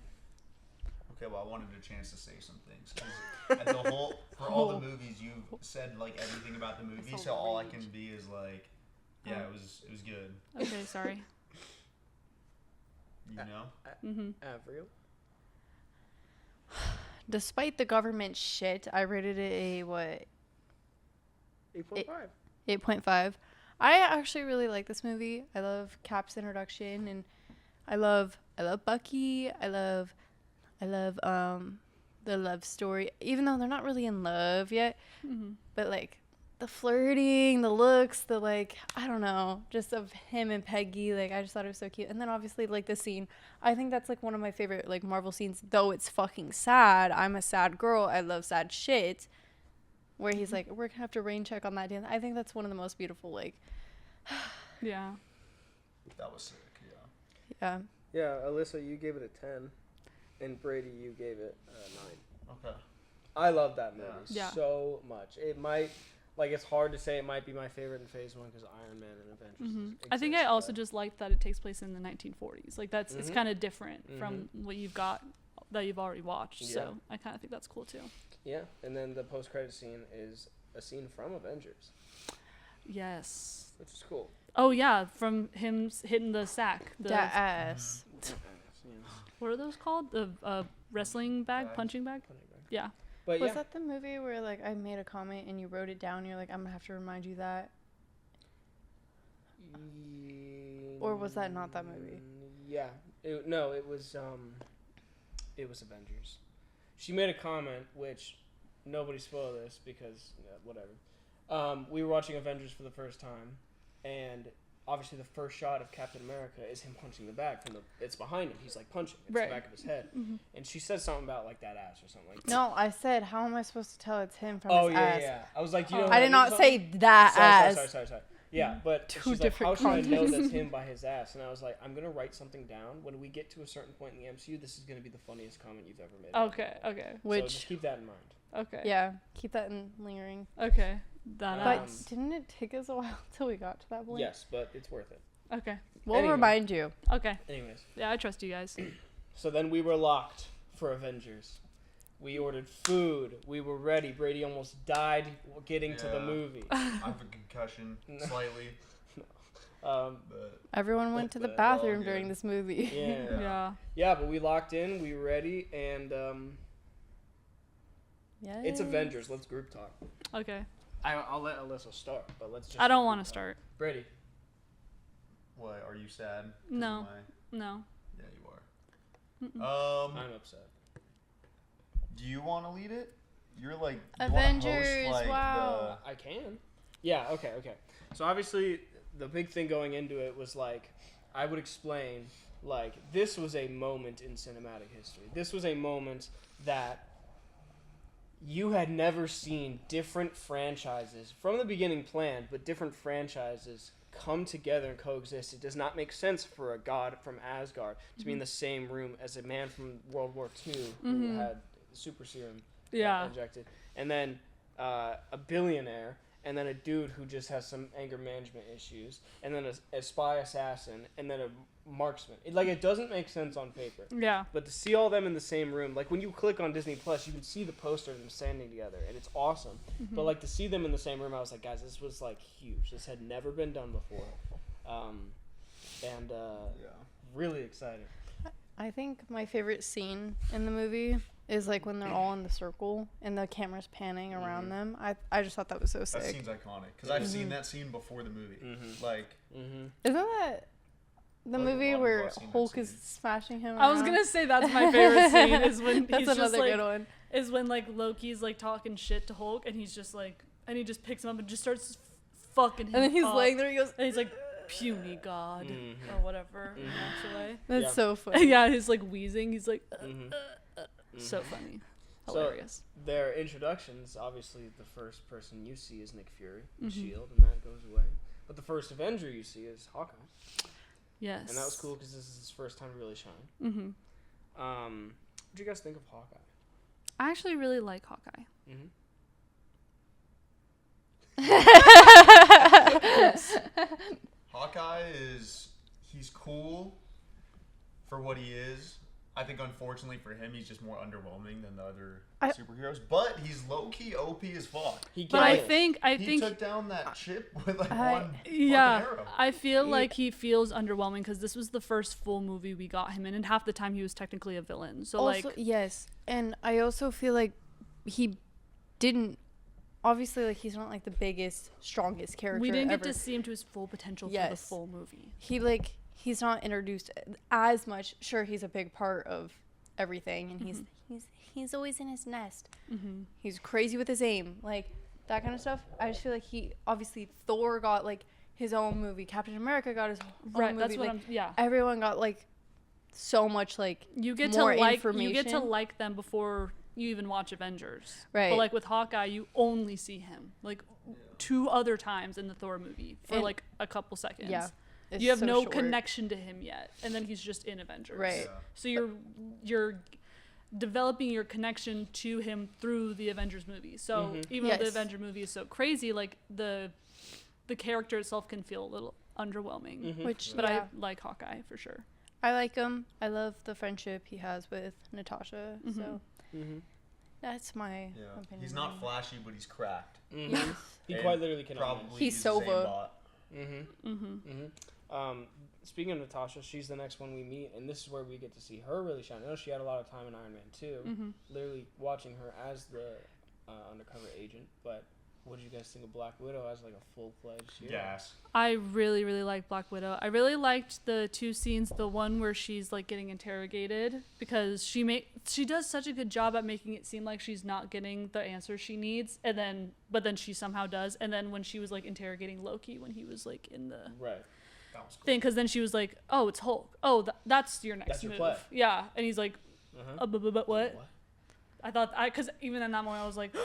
Okay, well, I wanted a chance to say some things. 'Cause for all the movies you've said like everything about the movie, It's so all I rage. can be is like, yeah, it was good. Okay, sorry. You know? Mm-hmm. AVRYAL. Despite the government shit, I rated it a what 8.5. 8.5. I actually really like this movie. I love Cap's introduction, and I love Bucky. I love the love story, even though they're not really in love yet. Mm-hmm. But like the flirting, the looks, the like, I don't know, just of him and Peggy, like I just thought it was so cute. And then obviously like the scene, I think that's like one of my favorite like Marvel scenes, though it's fucking sad. I'm a sad girl. I love sad shit. Where he's like, we're gonna have to rain check on that dance. I think that's one of the most beautiful, like, Yeah. That was sick, yeah. yeah. Yeah, Alyssa, you gave it a 10, and Brady, you gave it a 9. Okay. I love that movie Yeah. so much. It might, like, it's hard to say it might be my favorite in Phase 1 because Iron Man and Avengers. Mm-hmm. I think I exist, also but- just like that it takes place in the 1940s. Like that's it's Mhm. kind of different from what you've got that you've already watched. Yeah. So I kind of think that's cool too. Yeah, and then the post-credit scene is a scene from Avengers, Yes. which is cool. Oh yeah, from him hitting the sack. The That ass. what are those called? The wrestling bag, Bag. punching bag. Yeah. But Was yeah, that the movie where like I made a comment and you wrote it down? You're like, I'm gonna have to remind you that. Or was that not that movie? Yeah. No, it was Avengers. She made a comment, which nobody spoiled this because whatever. We were watching Avengers for the first time, and obviously the first shot of Captain America is him punching the bag from the. It's behind him. He's like punching. It's Right. the back of his head, and she said something about like that ass or something like that. No, I said, how am I supposed to tell it's him from Oh his yeah, ass? yeah. I was like, you know. I did not say that ass. Sorry. Yeah, but Two she's like, different how should I know contexts. that's him by his ass? And I was like, I'm gonna write something down. When we get to a certain point in the MCU, this is gonna be the funniest comment you've ever made. Okay. Okay. So Which, just keep that in mind. Okay. yeah, keep that in lingering. Okay. That But ass. didn't it take us a while till we got to that point? Yes, but it's worth it. Okay. We'll Anyway. remind you. Okay. Anyways, Yeah, I trust you guys. so then we were locked for Avengers. We ordered food. We were ready. Brady almost died getting to the Yeah. movie. I have a concussion, slightly. But Everyone went to the But bathroom all during good. this movie. Yeah. Yeah. Yeah, but we locked in. We were ready, and Yeah. it's Avengers. Let's group talk. Okay. I'll let Alyssa start, but let's just. I don't group want to talk. start. Brady. what, are you sad? 'Cause of No. my- No. Yeah, you are. I'm upset. Do you want to lead it? You're like you wanna Avengers, host, like, wow. I can. Yeah, okay. So obviously, the big thing going into it was like, I would explain, like, this was a moment in cinematic history. This was a moment that you had never seen different franchises, from the beginning planned, but different franchises come together and coexist. It does not make sense for a god from Asgard to be in the same room as a man from World War II who had super serum Yeah. injected, and then a billionaire, and then a dude who just has some anger management issues, and then a spy assassin, and then a marksman. It doesn't make sense on paper. Yeah. But to see all them in the same room, like when you click on Disney Plus, you can see the poster of them standing together, and it's awesome. But like to see them in the same room, I was like, guys, this was like huge. This had never been done before, and Yeah. really excited. I think my favorite scene in the movie is like when they're all in the circle and the camera's panning around them. I just thought that was so That sick. scene's iconic because I've seen that scene before the movie. Like, Isn't that the Like, a movie lot of where people have seen that Hulk is scene. smashing him I was around? gonna say that's my favorite scene is when That's he's just another like good one. is when like Loki's like talking shit to Hulk and he's just like and he just picks him up and just starts fucking him And then he's up. laying there, he goes, and he's like puny god or whatever actually. that's Yeah. so funny. Yeah, he's like wheezing. He's like Mhm. so funny, So- hilarious. Their introductions, obviously, the first person you see is Nick Fury, the Mm-hmm. Shield, and that goes away. But the first Avenger you see is Hawkeye, Yes. and that was cool because this is his first time to really shine. Mm-hmm. What do you guys think of Hawkeye? I actually really like Hawkeye. Mm-hmm. Hawkeye he's cool for what he is. I think unfortunately for him, he's just more underwhelming than the other superheroes. But he's low key OP as fuck. But I He think took down that ship with like one fucking yeah, arrow. I feel like he feels underwhelming because this was the first full movie we got him in, and half the time he was technically a villain. So also, like, yes, and I also feel like he didn't. Obviously, like he's not like the biggest, strongest character. we didn't ever. get to see him to his full potential for the Yes. full movie. He's not introduced as much. Sure, he's a big part of everything, and he's always in his nest. He's crazy with his aim, like that kind of stuff. I just feel like obviously Thor got like his own movie. Captain America got his own movie. That's what like, everyone got like so much like you get more to like information. you get to like them before you even watch Avengers. Right. But like with Hawkeye, you only see him like 2 other times in the Thor movie for And- like a couple seconds. Yeah. It's You have so no short. connection to him yet, and then he's just in Avengers. Right. Yeah. So you're developing your connection to him through the Avengers movie. So even though the Yes. Avenger movie is so crazy, like the character itself can feel a little underwhelming. Which, But yeah, I like Hawkeye for sure. I like him. I love the friendship he has with Natasha. So that's my Yeah. opinion. He's not flashy, but he's cracked. Yes. He And quite literally cannot. Probably He's use the same Sova. bot. Speaking of Natasha, she's the next one we meet, and this is where we get to see her really shine. I know she had a lot of time in Iron Man 2, literally watching her as the undercover agent. But what did you guys think of Black Widow as like a full-fledged hero? Gas. I really, really like Black Widow. I really liked the 2 scenes, the one where she's like getting interrogated, because she does such a good job at making it seem like she's not getting the answers she needs, but then she somehow does. And then when she was like interrogating Loki when he was like in the Right. That was cool. thing, because then she was like, "Oh, it's Hulk. Oh, that's your next That's your move." play. Yeah, and he's like, "But what?" What? I thought because even in that moment I was like,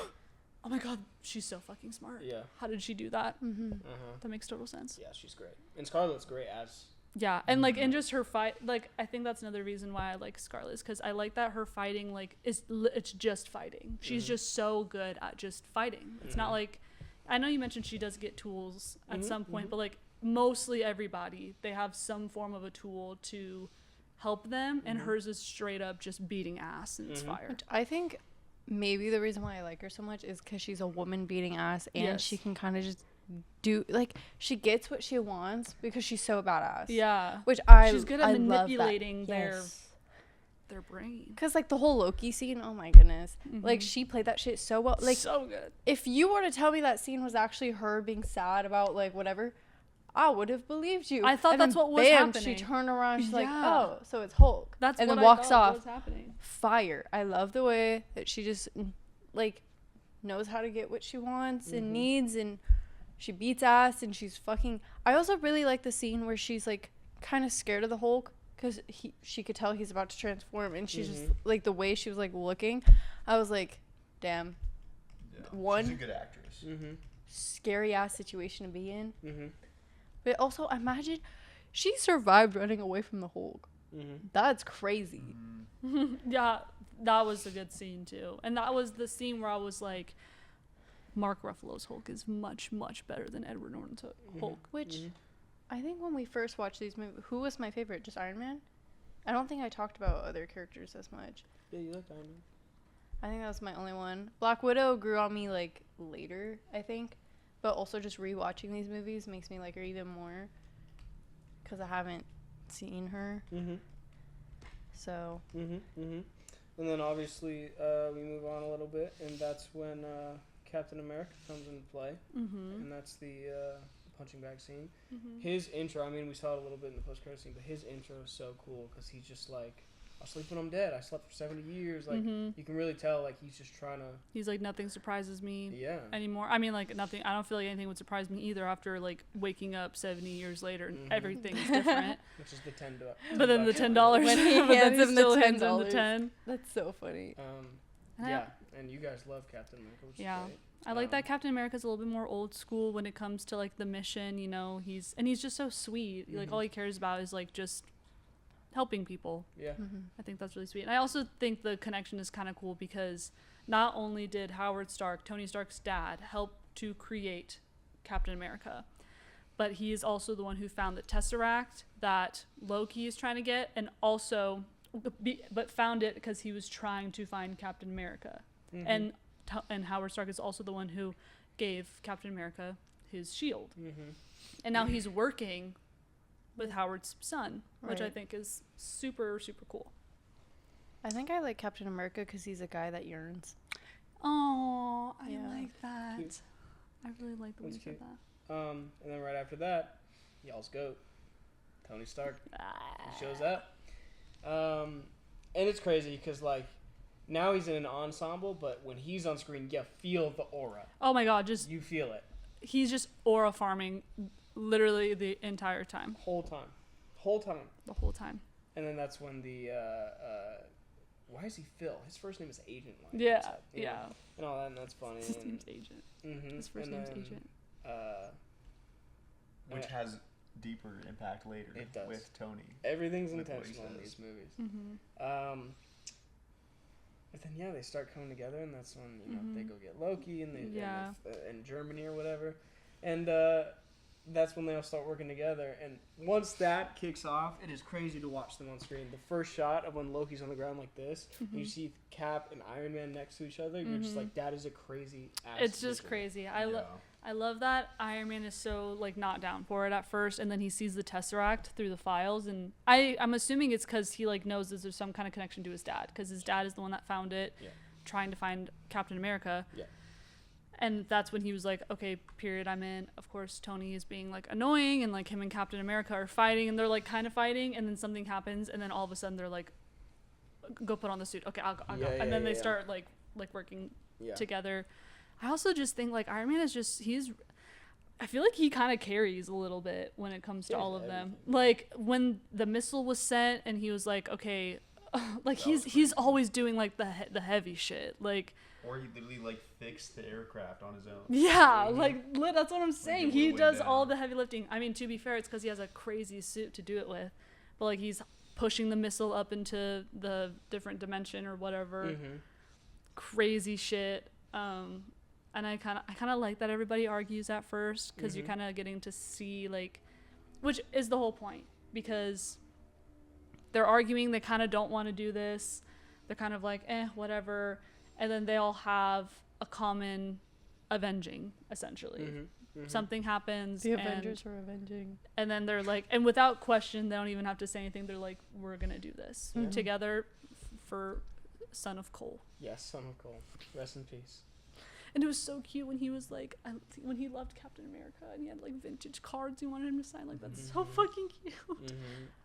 "Oh my god, she's so fucking smart. Yeah. How did she do that?" That makes total sense. Yeah, she's great. And Scarlett's great as. Yeah, and like and just her fight, like I think that's another reason why I like Scarlet, because I like that her fighting like it's just fighting. She's just so good at just fighting. It's not like, I know you mentioned she does get tools at some point, but like mostly everybody, they have some form of a tool to help them, and hers is straight up just beating ass and it's fire. Which I think maybe the reason why I like her so much is because she's a woman beating ass, and Yes. she can kind of just do like she gets what she wants because she's so badass. Yeah, Which she's good at manipulating their brain. Because like the whole Loki scene, oh my goodness, like she played that shit so well. Like so good. if you were to tell me that scene was actually her being sad about like whatever, I would have believed you. I thought And that's then what was bam, happening. She turned around. She's like, Yeah. oh, so it's Hulk. That's and what then I walks thought off. was happening. Fire. I love the way that she just like knows how to get what she wants and needs, and she beats ass, and she's fucking. I also really like the scene where she's like kind of scared of the Hulk because she could tell he's about to transform, and she's just like the way she was like looking. I was like, damn, Yeah. She's a good actress. scary ass situation to be in. But also imagine she survived running away from the Hulk. That's crazy. Yeah, that was a good scene too, and that was the scene where I was like, Mark Ruffalo's Hulk is much, much better than Edward Norton's Hulk. Which I think when we first watched these movies, who was my favorite? Just Iron Man? I don't think I talked about other characters as much. Yeah, you like Iron Man. I think that was my only one. Black Widow grew on me like later, I think. But also just rewatching these movies makes me like her even more. Because I haven't seen her. So. And then obviously we move on a little bit, and that's when Captain America comes into play, and that's the punching bag scene. His intro, I mean, we saw it a little bit in the post-credit scene, but his intro is so cool because he's just like, I'll sleep when I'm dead. I slept for 70 years. Like, you can really tell, like, he's just trying to... He's like, nothing surprises me anymore. I mean, like, nothing. I don't feel like anything would surprise me either after, like, waking up 70 years later and everything is different. Which is the $10. But then the $10. When he but then hands he him the still hands him $10. the 10. That's so funny. Yeah, and you guys love Captain America, which is great. I like that Captain America's a little bit more old school when it comes to like the mission, you know, he's just so sweet. Like all he cares about is like just helping people. Yeah. I think that's really sweet. And I also think the connection is kind of cool because not only did Howard Stark, Tony Stark's dad, help to create Captain America, but he is also the one who found the Tesseract that Loki is trying to get, and also but found it because he was trying to find Captain America. And Howard Stark is also the one who gave Captain America his shield. And now he's working with Howard's son, which I think is super, super cool. I think I like Captain America because he's a guy that yearns. Oh, I Yeah. like that. Cute. I really like the way you That's said cute. that. And then right after that, y'all's goat, Tony Stark. He shows up. And it's crazy because, like, now he's in an ensemble, but when he's on screen, you feel the aura. Oh my god, You feel it. he's just aura farming literally the entire time. Whole time. Whole time. The whole time. And then that's when the, why is he Phil? His first name is Agent. Like, Yeah, what's up, you know, yeah. and all that, and that's funny. His name's Agent. Mm-hmm. His first name's Agent. Which has deeper impact later It does. with Tony. Everything's With what he intentional in says. these movies. But then they start coming together, and that's when they go get Loki, and they in Germany or whatever, and that's when they all start working together. And once that kicks off, it is crazy to watch them on screen. The first shot of when Loki's on the ground like this, and you see Cap and Iron Man next to each other, you're just like, that is a crazy ass It's just visual. crazy. I love that Iron Man is so like not down for it at first, and then he sees the Tesseract through the files, and I'm assuming it's because he like knows that there's some kind of connection to his dad, because his dad is the one that found it, trying to find Captain America. Yeah. And that's when he was like, okay, period, I'm in. Of course, Tony is being like annoying, and like him and Captain America are fighting, and they're like kind of fighting, and then something happens, and then all of a sudden they're like, go put on the suit. Okay, I'll go. And then they start like working together. I also just think like Iron Man is just I feel like he kind of carries a little bit when it comes to all of them. Like when the missile was sent and he was like, okay, like he's always doing like the heavy shit. Like, Or he literally like fixed the aircraft on his own. yeah, that's what I'm saying. it He way does down. all the heavy lifting. I mean, to be fair, it's because he has a crazy suit to do it with. But like he's pushing the missile up into the different dimension or whatever. Crazy shit. And I kind of like that everybody argues at first, because you're kind of getting to see like, which is the whole point, because they're arguing, they kind of don't want to do this, they're kind of like whatever, and then they all have a common avenging, essentially. Something happens, The Avengers are avenging. and then they're like, and without question, they don't even have to say anything, they're like, we're gonna do this together for Son of Cole. Yes, Son of Cole. Rest in peace. And it was so cute when he was like, when he loved Captain America and he had like vintage cards he wanted him to sign. Like, that's so fucking cute.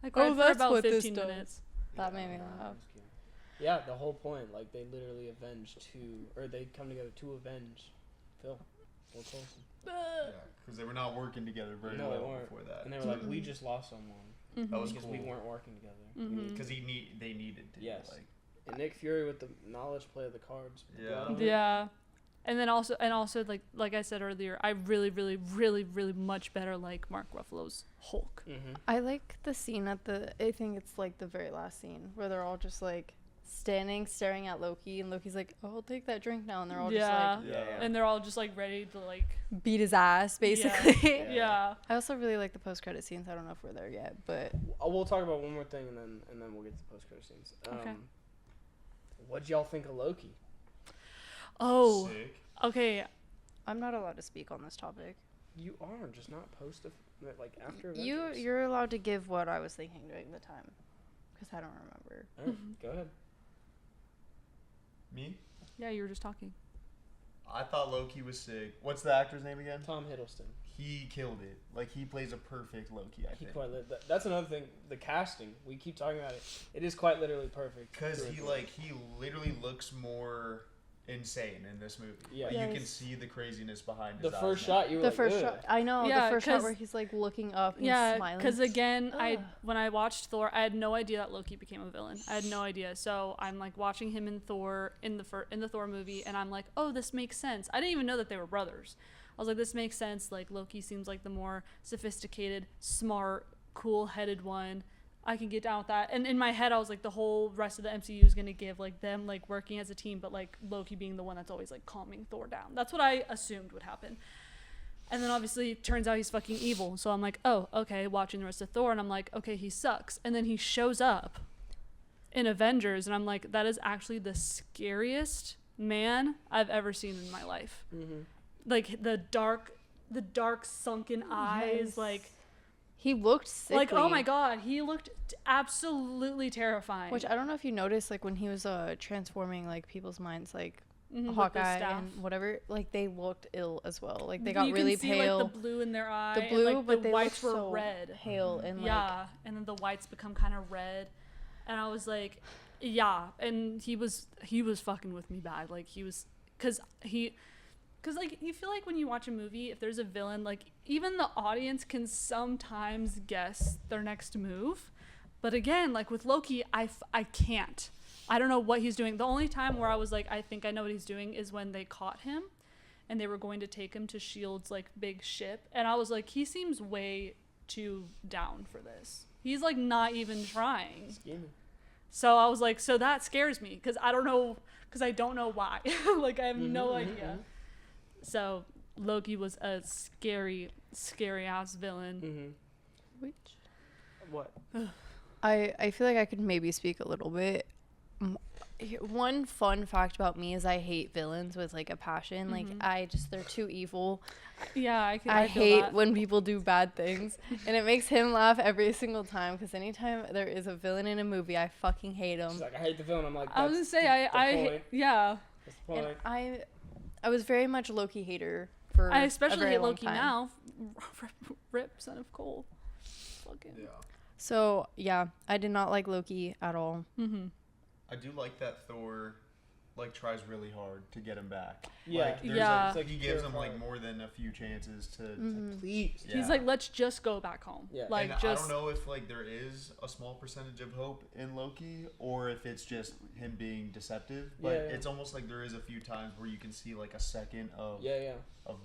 I cried for that's about what this 15 does. minutes. That made me laugh. Yeah, the whole point, like they literally they come together to avenge Phil. Coulson. Yeah, because they were not working together very No, they well weren't. before that. And they were like, we just lost someone That was because cool. we weren't working together. Because they needed to. Yes. Like, And Nick Fury with the knowledge play of the cards. Yeah. Yeah. And then also like I said earlier, I really, really, really, really much better like Mark Ruffalo's Hulk. I like the scene I think it's like the very last scene where they're all just like standing staring at Loki, and Loki's like, oh, I'll take that drink now, and they're all just like And they're all just like ready to like beat his ass basically. Yeah. I also really like the post credit scenes. I don't know if we're there yet, but We'll talk about one more thing and then we'll get to the post credit scenes. Okay. What'd y'all think of Loki? Oh. sick. Okay. I'm not allowed to speak on this topic. You are just not after Avengers. You're allowed to give what I was thinking during the time, because I don't remember. All right, go ahead. Me? Yeah, you were just talking. I thought Loki was sick. What's the actor's name again? Tom Hiddleston. He killed it. Like, he plays a perfect Loki, I He think. quite that's another thing. The casting. We keep talking about it. It is quite literally perfect. Because he literally looks more insane in this movie. Yeah. Like, Yeah, you can he's- see the craziness behind his The eyes first now. shot, you were The like, first ugh. shot, I know. Yeah, the first shot 'cause- where he's like looking up and Yeah, smiling. because again, Ugh. when I watched Thor, I had no idea that Loki became a villain. I had no idea. So I'm like watching him in Thor in the Thor movie, and I'm like, oh, this makes sense. I didn't even know that they were brothers. I was like, this makes sense. Like, Loki seems like the more sophisticated, smart, cool-headed one. I can get down with that. And in my head, I was like, the whole rest of the MCU is gonna give like them like working as a team, but like Loki being the one that's always like calming Thor down. That's what I assumed would happen. And then obviously it turns out he's fucking evil. So I'm like, oh, okay, watching the rest of Thor, and I'm like, okay, he sucks. And then he shows up in Avengers, and I'm like, that is actually the scariest man I've ever seen in my life. Mm-hmm. Like the dark sunken eyes, Yes. like He looked sickly. like oh my god, he looked absolutely terrifying. Which I don't know if you noticed, like when he was transforming like people's minds, like Mhm, with the Hawkeye staff. and whatever, like they looked ill as well. Like they got you really can see, pale. like the blue in their eye, The and, blue, like, but the they whites looked were so red. pale and like Yeah, and then the whites become kind of red, and I was like, yeah, and he was fucking with me bad, like he was, cause like you feel like when you watch a movie, if there's a villain, like even the audience can sometimes guess their next move, but again, like with Loki, I can't. I don't know what he's doing. The only time where I was like, I think I know what he's doing is when they caught him and they were going to take him to S.H.I.E.L.D.'s like big ship, and I was like, he seems way too down for this. He's like not even trying. Scheming. So I was like, so that scares me because I don't know why. Like I have no idea. So Loki was a scary ass villain. Mm-hmm. Which What? I feel like I could maybe speak a little bit. One fun fact about me is I hate villains with like a passion. Like they're too evil. Yeah, I feel hate that. when people do bad things, and it makes him laugh every single time. Because anytime there is a villain in a movie, I fucking hate him. She's like, I hate the villain. I'm like, I was gonna say point. yeah. That's the And point. I was very much a Loki hater for I a especially very hate long Loki time. now. Rip, son of Cole. Fucking. Yeah. So yeah, I did not like Loki at all. Mm-hmm. I do like that Thor, like, tries really hard to get him back. Yeah. Like, there's Yeah. like, It's like he gives him, purified. like, more than a few chances to Please. Yeah. He's like, let's just go back home. Yeah. Like and just. I don't know if, like, there is a small percentage of hope in Loki or if it's just him being deceptive. But Yeah, yeah. it's almost like there is a few times where you can see, like, a second of Yeah.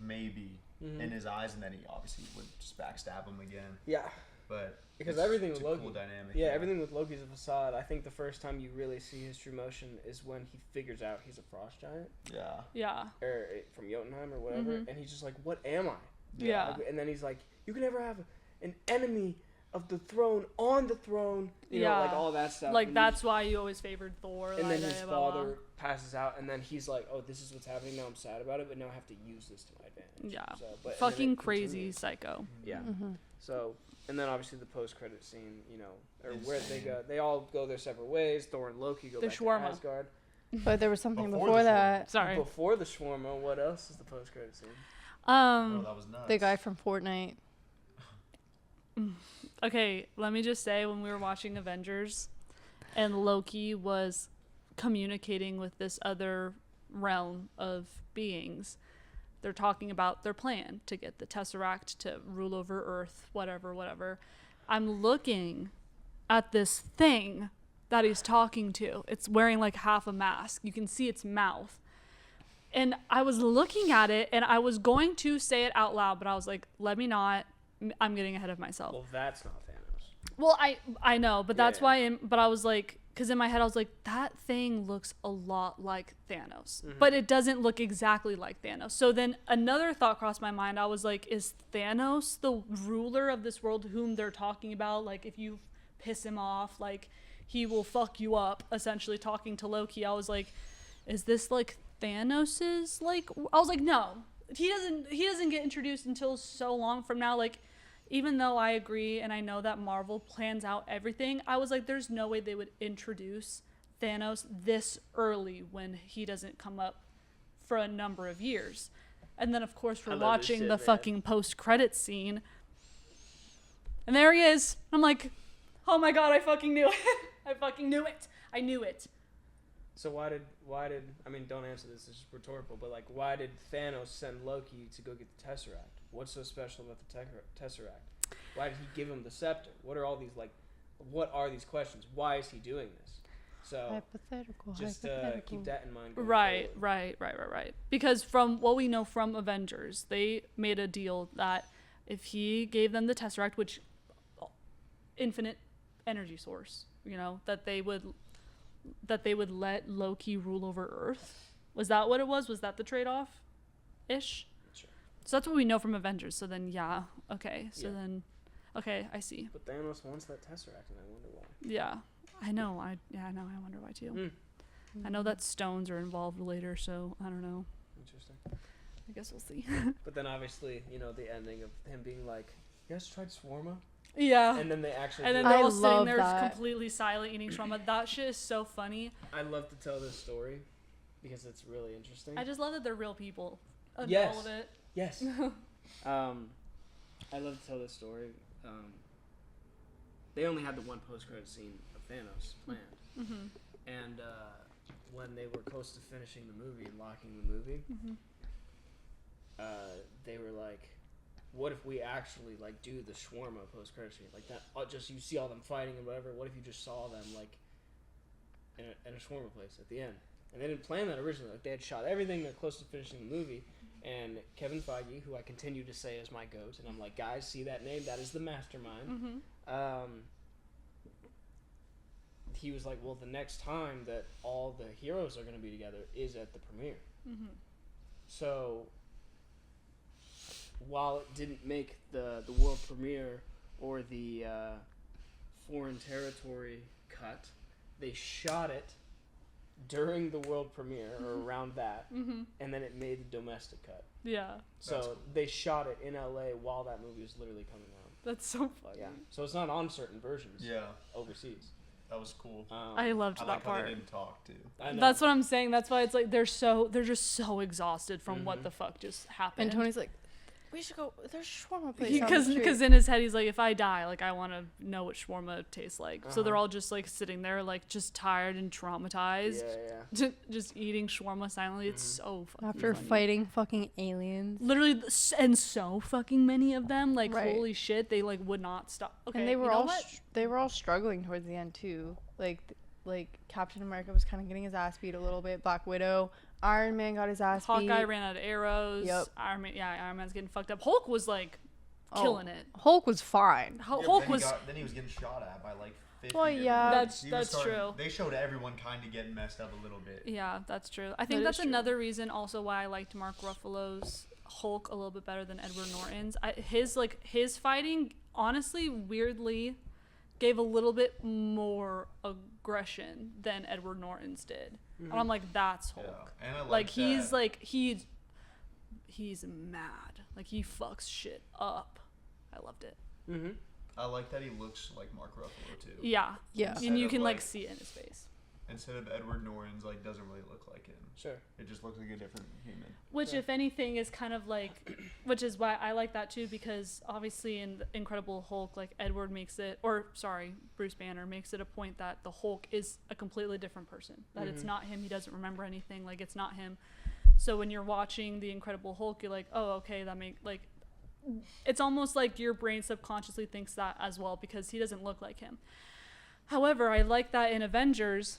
maybe Mhm. in his eyes, and then he obviously would just backstab him again. Yeah. But Because it's- everything it's with a Loki, cool dynamic. yeah, everything with Loki's a facade. I think the first time you really see his true motion is when he figures out he's a frost giant, Yeah. Yeah. or from Jotunheim or whatever, Mhm. and he's just like, "What am I?" Yeah. Like, and then he's like, "You can never have an enemy of the throne on the throne." You know, like Yeah. all that stuff. Like and that's why you always favored Thor. And then like, his blah, blah, blah. father passes out, and then he's like, "Oh, this is what's happening now. I'm sad about it, but now I have to use this to my advantage." Yeah. So, but, and then Fucking it crazy continues. psycho. Yeah. Mm-hmm. So, and then obviously the post-credit scene, you know, or where they Insane. go, they all go their separate ways. Thor and Loki go The back shawarma. to Asgard. But there was something Before before the that. Sorry. Before the shawarma, what else is the post-credit scene? Oh, that was nuts. The guy from Fortnite. Okay, let me just say, when we were watching Avengers and Loki was communicating with this other realm of beings, they're talking about their plan to get the Tesseract to rule over Earth, whatever. I'm looking at this thing that he's talking to. It's wearing like half a mask. You can see its mouth. And I was looking at it and I was going to say it out loud, but I was like, let me not. I'm getting ahead of myself. Well, that's not Thanos. Well, I know, but that's Yeah. why. But I was like, because in my head I was like, that thing looks a lot like Thanos, but it doesn't look exactly like Thanos. So then another thought crossed my mind. I was like, is Thanos the ruler of this world whom they're talking about? Like, if you piss him off, like he will fuck you up. Essentially, talking to Loki, I was like, is this like Thanos's? Like, I was like, no, he doesn't get introduced until so long from now. Like, even though I agree and I know that Marvel plans out everything, I was like, there's no way they would introduce Thanos this early when he doesn't come up for a number of years. And then, of course, I we're love this watching shit, the man. fucking post-credit scene. And there he is. I'm like, oh my god, I fucking knew it. I fucking knew it. I knew it. So why did I mean, don't answer this. This is rhetorical, but like, why did Thanos send Loki to go get the Tesseract? What's so special about the Tesseract? Why did he give him the scepter? What are all these what are these questions? Why is he doing this? So Hypothetical. just keep that in mind. going Right. forward. Because from what we know from Avengers, they made a deal that if he gave them the Tesseract, which infinite energy source, you know, that they would let Loki rule over Earth. Was that what it was? Was that the trade-off ish? Sure. So that's what we know from Avengers. So then okay. So Yeah. then okay, I see. But Thanos wants that Tesseract, and I wonder why. Yeah. I know. I wonder why too. I know that stones are involved later, so I don't know. Interesting. I guess we'll see. But then obviously, you know, the ending of him being like, "You guys tried shawarma?" Yeah. And then they actually. And then do they're it. all I sitting love there that. completely silent eating shawarma. That shit is so funny. I love to tell this story because it's really interesting. I just love that they're real people. And Yes. all of it. Yes. I love to tell this story. They only had the one post-credit scene of Thanos planned, and when they were close to finishing the movie and locking the movie, they were like, "What if we actually like do the shawarma post-credit scene like that? Just you see all them fighting and whatever. What if you just saw them like in a shawarma place at the end?" And they didn't plan that originally. Like they had shot everything. They're close to finishing the movie. And Kevin Feige, who I continue to say is my goat, and I'm like, guys, see that name? That is the mastermind. He was like, well, the next time that all the heroes are going to be together is at the premiere. So while it didn't make the world premiere or the foreign territory cut, they shot it during the world premiere or around that, and then it made the domestic cut. Yeah. So That's cool. they shot it in LA while that movie was literally coming out. That's so funny. Yeah. So it's not on certain versions. Yeah, Overseas. that was cool. I loved I that like how part. they didn't talk too. I know. That's what I'm saying. That's why it's like they're just so exhausted from what the fuck just happened. And Tony's like, we should go. There's a shawarma place. on the street." Because in his head he's like, if I die, like I want to know what shawarma tastes like. So they're all just like sitting there, like just tired and traumatized, Yeah. just eating shawarma silently. It's so fucking after funny. fighting fucking aliens. Literally, and so fucking many of them, like Right. holy shit, they like would not stop. Okay, And they were you know all what? they were all struggling towards the end too. Like Captain America was kind of getting his ass beat a little bit. Black Widow, Iron Man got his ass beat. Hawkeye ran out of arrows. Yep. Iron Man's getting fucked up. Hulk was like killing it. Hulk was fine. Hulk was. Then he was getting shot at by like 50 Well, different yeah. dudes. He was That's true. They showed everyone kind of getting messed up a little bit. Yeah, that's true. I think That that's is true. another reason also why I liked Mark Ruffalo's Hulk a little bit better than Edward Norton's. His fighting, honestly, weirdly, gave a little bit more aggression than Edward Norton's did. And I'm like, that's Hulk. Yeah. And I Like he's that. like he's mad. Like he fucks shit up. I loved it. I like that he looks like Mark Ruffalo too. Yeah. Yeah. And Instead you of, can like like- see it in his face. Instead of Edward Norton's, like doesn't really look like him. Sure. It just looks like a different human. Which, Yeah. if anything, is kind of like, which is why I like that too, because obviously in the Incredible Hulk, like Bruce Banner makes it a point that the Hulk is a completely different person. That it's not him. He doesn't remember anything. Like it's not him. So when you're watching the Incredible Hulk, you're like, oh, okay, it's almost like your brain subconsciously thinks that as well because he doesn't look like him. However, I like that in Avengers,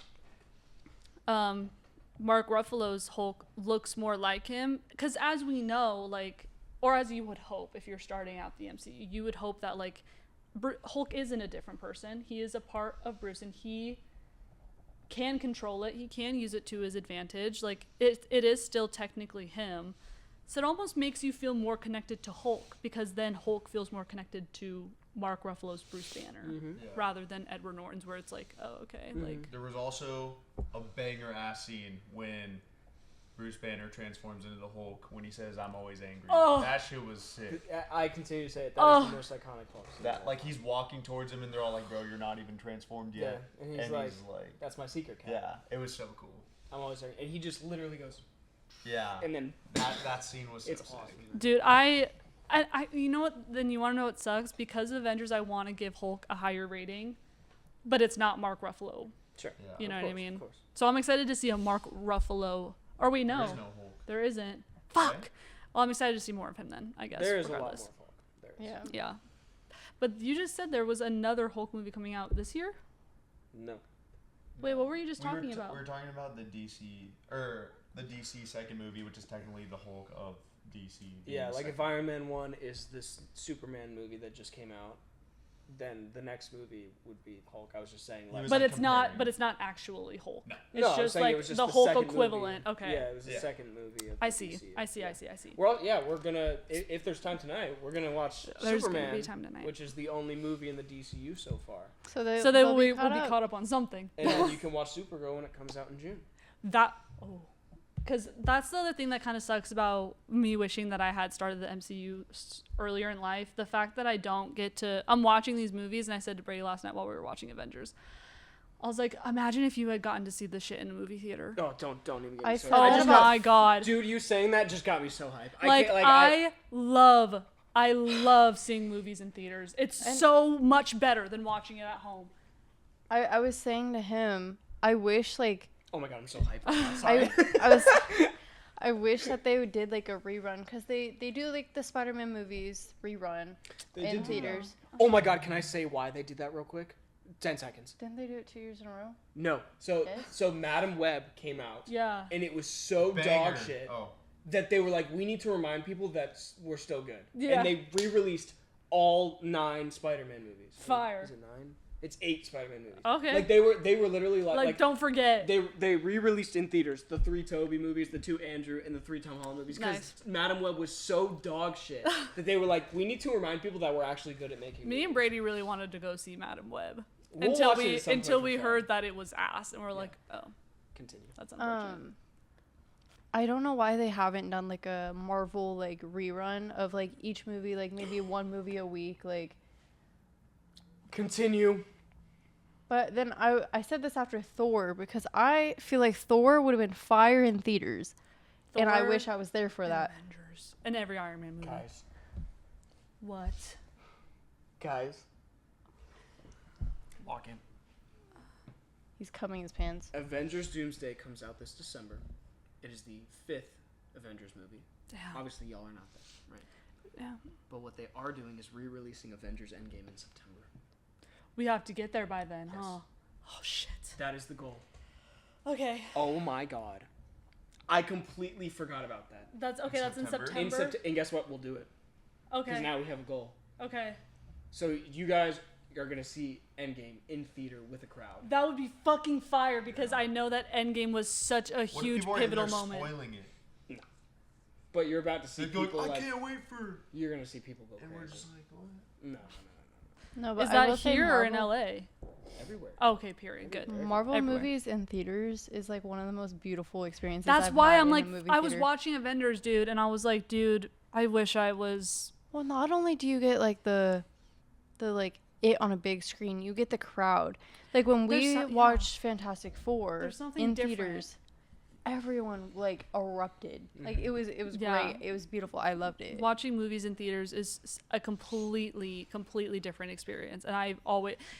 Mark Ruffalo's Hulk looks more like him because as we know, like, or as you would hope if you're starting out the MCU, you would hope that like Hulk isn't a different person. He is a part of Bruce and he can control it. He can use it to his advantage. Like it is still technically him. So it almost makes you feel more connected to Hulk because then Hulk feels more connected to Mark Ruffalo's Bruce Banner Yeah. rather than Edward Norton's where it's like, oh, okay, like There was also a banger ass scene when Bruce Banner transforms into the Hulk when he says, "I'm always angry." Oh. That shit was sick. I continue to say it. That is the most iconic Hulk scene. That like he's walking towards him and they're all like, "Bro, you're not even transformed yet." Yeah, and he's like, like, "That's my secret cap." yeah, it was so cool. I'm always saying, and he just literally goes, Yeah, and then that scene was so it's sick. awesome. dude, I you know what? Then you want to know what sucks? Because of Avengers, I want to give Hulk a higher rating, but it's not Mark Ruffalo. Sure. Yeah. You know Of what I course, mean? Of course. So I'm excited to see a Mark Ruffalo. Or we know There is no Hulk. there isn't. Fuck. Right? Well, I'm excited to see more of him then. I guess. There is regardless. a lot more Hulk. There is. Yeah. Yeah. But you just said there was another Hulk movie coming out this year. No. Wait, what were you just We were talking t- about? We were talking about the DC second movie, which is technically the Hulk of DC. being Yeah, the like if second. Iron Man 1 is this Superman movie that just came out, then the next movie would be Hulk. I was just saying, like, was But like it's not. comparing. But it's not actually Hulk. No. It's No, I was just saying like it was just the the Hulk second equivalent. movie. Okay. Yeah, it was the Yeah. second movie. Of I the see. DCU. I see. Yeah. I see. I see. We're gonna if there's time tonight, we're gonna watch There's Superman, gonna be time tonight. which is the only movie in the DCU so far. So they So will will be be caught up on something. And then you can watch Supergirl when it comes out in June. Because that's the other thing that kind of sucks about me wishing that I had started the MCU earlier in life. The fact that I don't get to. I'm watching these movies, and I said to Brady last night while we were watching Avengers, I was like, imagine if you had gotten to see this shit in a movie theater. Oh, don't even get I me said started. that just about- my god! Dude, you saying that just got me so hyped. Like I I love seeing movies in theaters. It's And- so much better than watching it at home. I was saying to him, I wish like oh my god, I'm so hyped. Right now. Sorry. I wish that they did like a rerun because they do like the Spider-Man movies rerun They in did do theaters. Oh my god, can I say why they did that real quick? 10 seconds. Didn't they do it 2 years in a row? No. So Yes? Madam Web came out. Yeah. And it was so Banger. dog shit Oh. that they were like, we need to remind people that we're still good. Yeah. And they re-released all 9 Spider-Man movies. Fire. Is it 9? It's 8 Spider-Man movies. Okay. Like they were literally Like don't forget. they re-released in theaters the 3 Tobey movies, the 2 Andrew, and the 3 Tom Holland movies because Nice. Madam Web was so dog shit that they were like, we need to remind people that we're actually good at making Me movies. and Brady really wanted to go see Madam Web We'll until watch it we at some until point we for fun. heard that it was ass, and we're like, oh, Continue. that's unfortunate. I don't know why they haven't done like a Marvel like rerun of like each movie, like maybe one movie a week, like. Continue. But then I said this after Thor because I feel like Thor would have been fire in theaters, and I Thor wish I was there for and that. Avengers and every Iron Man movie. What? Guys. Lock in. He's coming his pants. Avengers Doomsday comes out this December. It is the 5th Avengers movie. Damn. Obviously, y'all are not there, right? Yeah. But what they are doing is re-releasing Avengers Endgame in September. We have to get there by then, Yes. huh? Oh shit. That is the goal. Okay. Oh my god. I completely forgot about that. That's okay. That's in September? September. And guess what? We'll do it. Because Okay. now we have a goal. Okay. So you guys are going to see Endgame in theater with a crowd. That would be fucking fire because I know that Endgame was such a What if huge people are in pivotal there moment. spoiling it? But you're about to see They're going, people I like... can't wait for. You're going to see people go And we're crazy. just like, what? No. No, but Is I that will say here or in Marvel- LA? Everywhere. Okay, period. Good. Marvel Everywhere. movies in theaters is like one of the most beautiful experiences. That's I've why had I'm in a like, movie I was theater. watching Avengers, dude, and I was like, dude, I wish I was. Well, not only do you get like the like it on a big screen, you get the crowd. Like when There's we some- yeah. watched Fantastic Four There's something in different. theaters, everyone like erupted. Like it was Yeah. great. It was beautiful. I loved it. Watching movies in theaters is a completely different experience, and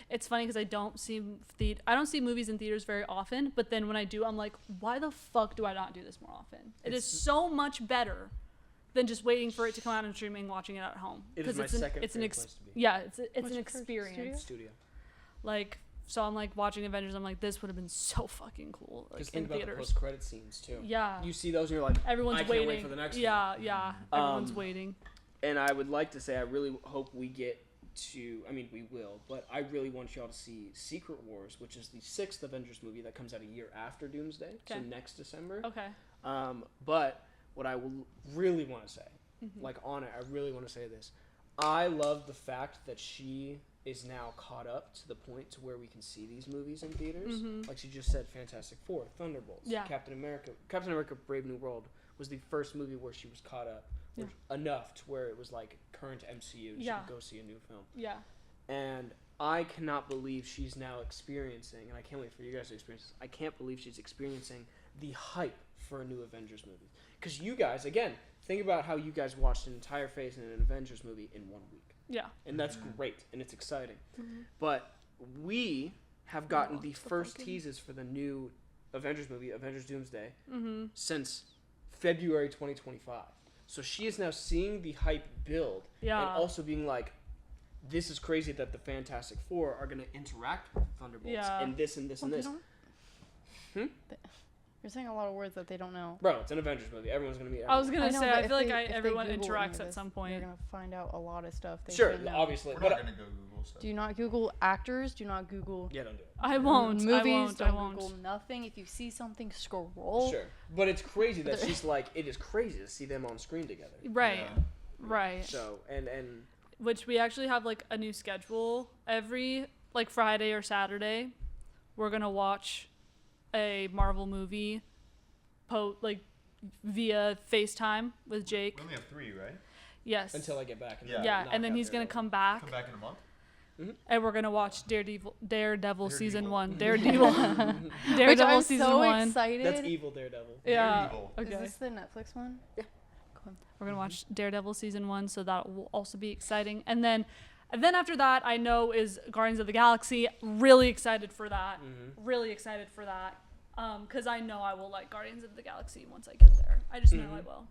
it's funny because I don't see movies in theaters very often, but then when I do, I'm like, why the fuck do I not do this more often? It is so much better than just waiting for it to come out and streaming and watching it at home. It is my second favorite place to be. Yeah, it's What's an your first experience. Studio. Like, so I'm like watching Avengers, I'm like, this would have been so fucking cool, like Just in think about the theaters. post-credit scenes, too. Yeah. You see those and you're like, Everyone's I can't waiting. wait for the next one. Yeah, everyone's Um, waiting. And I would like to say I really hope we get to, I mean, we will, but I really want y'all to see Secret Wars, which is the 6th Avengers movie that comes out a year after Doomsday, so Okay. next December. Okay. But what I will really want to say, like on it, I really want to say this. I love the fact that she is now caught up to the point to where we can see these movies in theaters. Like she just said, Fantastic Four, Thunderbolts, Yeah. Captain America Brave New World was the first movie where she was caught up Yeah. enough to where it was like current MCU. She Yeah. could go see a new film. Yeah. And I cannot believe she's now experiencing, and I can't wait for you guys to experience this, I can't believe she's experiencing the hype for a new Avengers movie. Because you guys, again, think about how you guys watched an entire phase in an Avengers movie in 1 week. Yeah. And that's great, and it's exciting. But we have gotten the first teases for the new Avengers movie, Avengers Doomsday, since February 2025. So she is now seeing the hype build, Yeah. and also being like, this is crazy that the Fantastic Four are going to interact with Thunderbolts, Yeah. and this and this and Well, this. they You're saying a lot of words that they don't know. Bro, it's an Avengers movie. Everyone's gonna meet. I was everyone. gonna know, say but I if feel like they- if they everyone Google any interacts of at this, some point. You're gonna find out a lot of stuff. They Sure, should know. obviously, We're but not gonna go Google stuff. Do not Google actors. Do not Google yeah, don't do it. I won't. movies. I Don't won't. Google nothing. If you see something, scroll. Sure, but it's crazy that she's like, it is crazy to see them on screen together. Right. Yeah. Right. So and Which we actually have like a new schedule every like Friday or Saturday. We're gonna watch a Marvel movie, like via FaceTime with Jake. We only have 3, right? Yes. until I get back. And Yeah. Yeah, knock and then out he's gonna Daredevil. come back, Come back in a month. and we're gonna watch Daredevil season Daredevil. 1. Daredevil. Which Daredevil I'm season so 1. excited. That's evil Daredevil. Yeah. Daredevil. Is Okay. this the Netflix one? We're gonna watch Daredevil season 1, so that will also be exciting. And then after that, I know is Guardians of the Galaxy. Really excited for that. Really excited for that. Cause I know I will like Guardians of the Galaxy once I get there. I just know I will.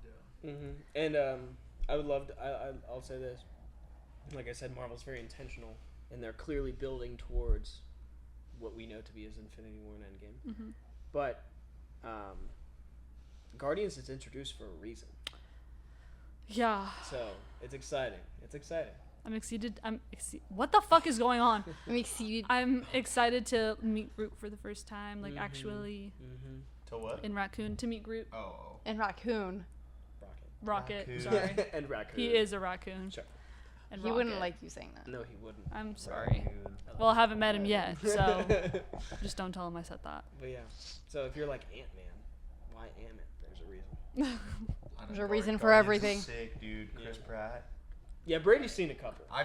And I would love to. I'll say this. Like I said, Marvel's very intentional, and they're clearly building towards what we know to be as Infinity War and Endgame. But Guardians is introduced for a reason, Yeah. so it's exciting. It's exciting. I'm excited. What the fuck is going on? I'm excited. I'm excited to meet Groot for the first time, like actually To what? in Raccoon to meet Groot. Oh. And Raccoon. Rocket. Raccoon. Sorry. And Raccoon. He is a raccoon. Sure. And He Rocket. wouldn't like you saying that. No, he wouldn't. I'm sorry. Raccoon. Well, I haven't met him yet, so just don't tell him I said that. But yeah. So if you're like Ant-Man, why Ant-Man? There's a reason. I don't There's a know, reason for Guardians is everything. Sick, dude. Chris Yeah. Pratt. Yeah, Brady's seen a couple. I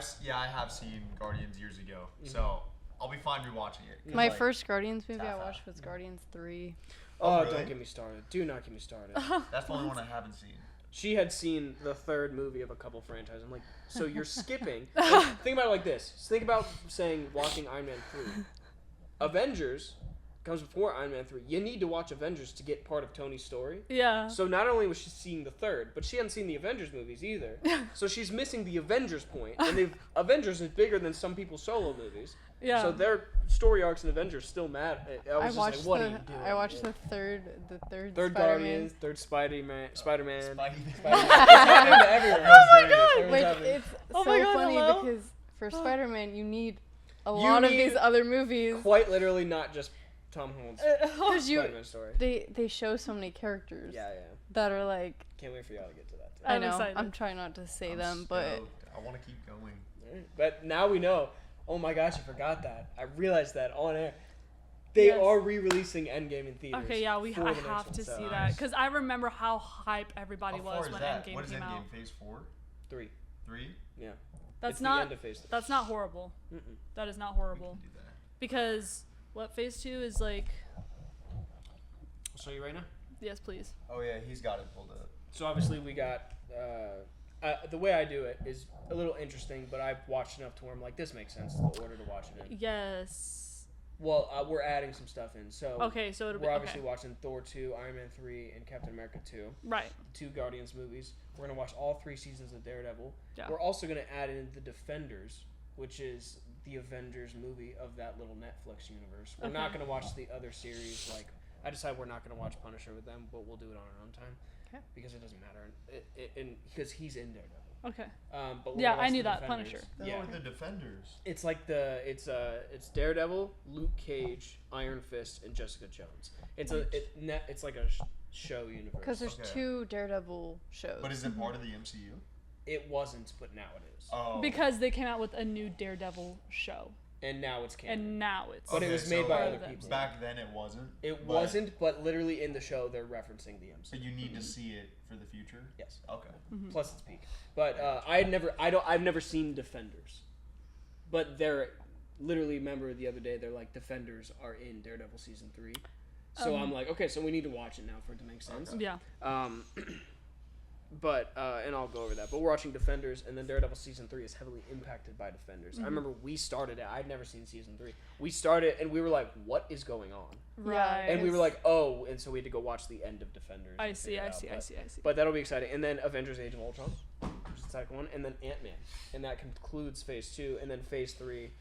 have seen Guardians years ago, so I'll be fine rewatching it. 'Cause, My like, first Guardians movie I half-half. watched was Guardians 3. Oh, really? don't get me started. Do not get me started. That's the only one I haven't seen. She had seen the third movie of a couple franchises. I'm like, so you're skipping. Like, think about it like this. Think about saying watching Iron Man 3. Avengers comes before Iron Man 3. You need to watch Avengers to get part of Tony's story. Yeah. So not only was she seeing the third, but she hadn't seen the Avengers movies either. So she's missing the Avengers point. And Avengers is bigger than some people's solo movies. Yeah. So their story arcs in Avengers still matter. I was just watched like, what are you doing? I watched dude? the third Third Spider-Man. Guardians, third Spider-Man. Spidey. Everywhere. Like Everyone's it's Oh so my God, funny hello? because for Spider-Man you need a You lot of need these other movies. quite literally not just Tom Holland's Because you Spider-Man story. they show so many characters Yeah. that are like Can't wait for y'all to get to that too. I I'm know excited. I'm trying not to say I'm them, but stoked. I want to keep going. But now we know. Oh my gosh, I forgot that. I realized that on air. They Yes. are re-releasing Endgame in theaters. Okay, yeah, for I the next have one, to so- see Nice. that because I remember how hype everybody How was far is when that? Endgame What is came Endgame? out. Phase 4? 3. 3? Yeah. That's It's not the end of phase 3. that's not horrible. Mm-mm. That is not We horrible can do that. because what phase 2 is like. I'll show you right now. Yes, please. Oh yeah, he's got it pulled up. So obviously we got the way I do it is a little interesting, but I've watched enough to where I'm like, this makes sense, the order to watch it in. Yes. Well, we're adding some stuff in. So Okay, so it'll be we're obviously okay. watching Thor 2, Iron Man 3, and Captain America 2. Right. 2 Guardians movies. We're going to watch all 3 seasons of Daredevil. Yeah. We're also going to add in The Defenders, which is the Avengers movie of that little Netflix universe. We're not Okay. going to watch the other series. Like, I decided we're not going to watch Punisher with them, but we'll do it on our own time. Okay. Because it doesn't matter. Because he's in Daredevil. Okay. But we're Yeah, gonna I watch knew The that, Defenders. Punisher. The Yeah. hell are the Defenders? It's like it's Daredevil, Luke Cage, Iron Fist, and Jessica Jones. It's like a show universe. because there's Okay. 2 Daredevil shows. But is it part of the MCU? It wasn't, but now it is. Oh. Because they came out with a new Daredevil show, And now it's canon. and now it's. But it Okay, was made so by Part other of them. people. Back then it wasn't. It but- wasn't, but literally in the show they're referencing the But MCU. you need to see it for the future. Yes. Okay. Plus it's peak. But I've never seen Defenders. But they're literally, remember the other day they're like Defenders are in Daredevil season 3. So I'm like, okay, so we need to watch it now for it to make sense. Yeah. But and I'll go over that. But we're watching Defenders, and then Daredevil season 3 is heavily impacted by Defenders. I remember we started it. I'd never seen season 3. We started, and we were like, "What is going on?" Right. And we were like, "Oh!" And so we had to go watch the end of Defenders. I and see. figure it I out. see. I But- see. I see. But that'll be exciting. And then Avengers: Age of Ultron, which is the second one, and then Ant-Man, and that concludes Phase 2, and then Phase 3.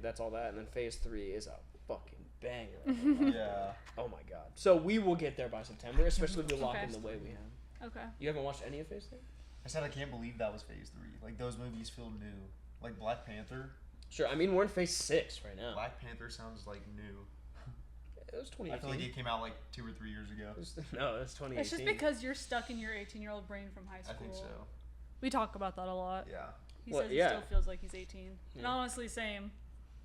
That's all that, and then Phase 3 is a fucking banger. Yeah. Oh my god. So we will get there by September, especially if we lock Okay. in the way we have. Okay. You haven't watched any of Phase 3? I said I can't believe that was Phase 3. Like, those movies feel new. Like, Black Panther. Sure. I mean, we're in Phase 6 right now. Black Panther sounds like new. It was I 2018. feel like it came out like 2 or 3 years ago. No, it was 2018. It's just because you're stuck in your 18-year-old brain from high I school. think so. We talk about that a lot. Yeah. He Well, says yeah. he still feels like he's 18. And Yeah. honestly, same.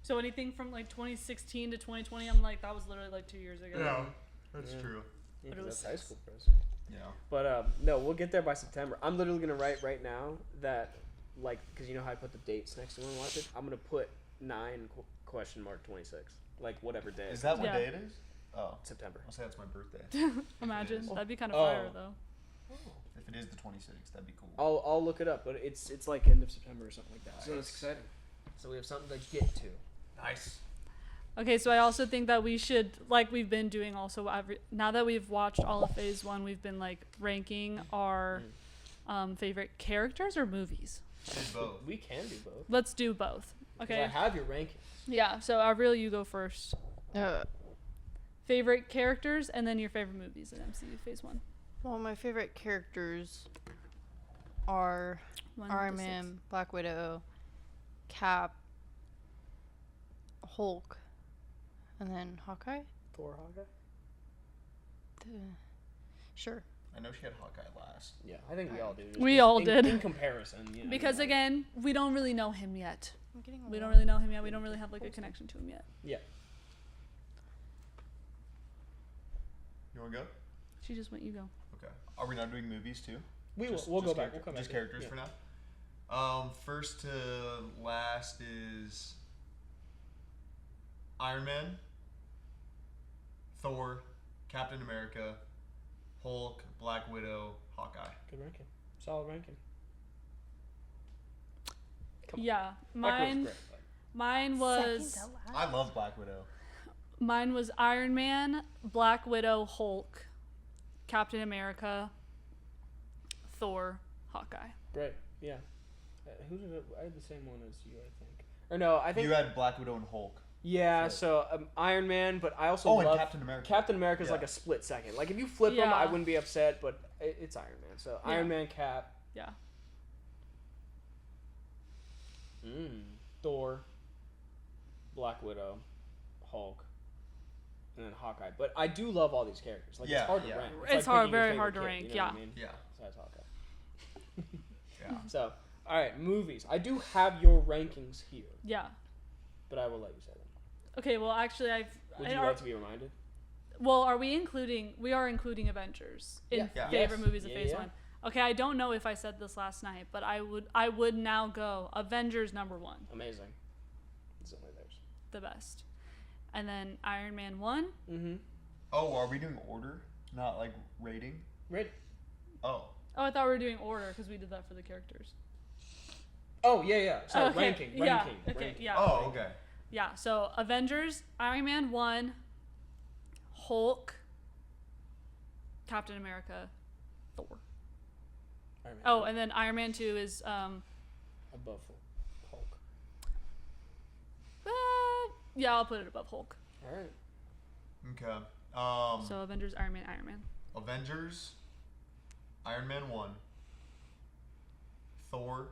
So anything from like 2016 to 2020, I'm like, that was literally like 2 years ago. Yeah. That's Yeah. true. Yeah, But it 'cause was that's high 6. school, Chris. Yeah. But no, we'll get there by September. I'm literally gonna write right now that, like, because you know how I put the dates next to when I watch it. I'm gonna put 9?26, like whatever day. Is that what Yeah. day it is? Oh. September? I'll say that's my birthday. Imagine. is. That'd be kind of Oh. fire though. If it is the 26th, that'd be cool. I'll look it up, but it's like end of September or something like that. So it's Nice. exciting. So we have something to get to. Nice. Okay, so I also think that we should, like we've been doing also, now that we've watched all of Phase 1, we've been like ranking our favorite characters or movies. Do both. We can do both. Let's do both. 'Cause Okay. I have your rankings. Yeah, so AVRYAL, you go first. Uh, Favorite characters and then your favorite movies in MCU Phase 1. well, my favorite characters are 1 to Iron 6. Man, Black Widow, Cap, Hulk, and then Hawkeye. Thor, Hawkeye. Sure. I know she had Hawkeye last. Yeah, I think we all do. just We because all in, did. In comparison, you know, Because like- again, we don't really know him yet. I'm getting We don't lost. really know him yet. We don't really have like a connection to him yet. Yeah. You want to go? She just went, you go. Okay. Are we not doing movies too? We will. Just- We'll go just back. character- We'll come back. Just to it. characters Yeah. for now. First to last is Iron Man, Thor, Captain America, Hulk, Black Widow, Hawkeye. Good ranking. Solid ranking. Come on. Yeah, Black Widow's mine. great, but- Mine was. I love Black Widow. Mine was Iron Man, Black Widow, Hulk, Captain America, Thor, Hawkeye. Great. Yeah. Who did it? I had the same one as you, I think. Or no, I think. You had Black Widow and Hulk. Yeah. First. So Iron Man, but I also Oh, love and Captain America. Captain America's Yeah. like a split second. Like if you flip them, I Yeah. wouldn't be upset, but it's Iron Man. So Yeah. Iron Man, Cap. Yeah. Thor, Black Widow, Hulk, and then Hawkeye. But I do love all these characters. Like Yeah, it's hard to yeah. rank. It's like hard- picking your very favorite hard to kid, rank, you know what I yeah. mean? Yeah. Besides Hawkeye. Yeah. So, all right, movies. I do have your rankings here, Yeah. but I will let you say them. Okay. Well, actually, Would you like to be reminded? Well, are we including? We are including Avengers in Yeah. Yeah. favorite Yes. movies of Yeah, Phase yeah. 1. Okay, I don't know if I said this last night, but I would now go Avengers #1, Amazing. It's only theirs. the best, and then Iron Man 1. Mm-hmm. Oh, are we doing order? Not like rating? Ready? Oh. Oh, I thought we were doing order because we did that for the characters. Oh yeah, yeah. Sorry, Okay, ranking. yeah, Ranking. okay, ranking. yeah. Oh, okay. Yeah, so Avengers, Iron Man 1, Hulk, Captain America, Thor. Iron Man Oh, two. and then Iron Man 2 is Above Hulk. yeah, I'll put it above Hulk. All right. Okay. So Avengers, Iron Man, Iron Man. Avengers, Iron Man 1, Thor,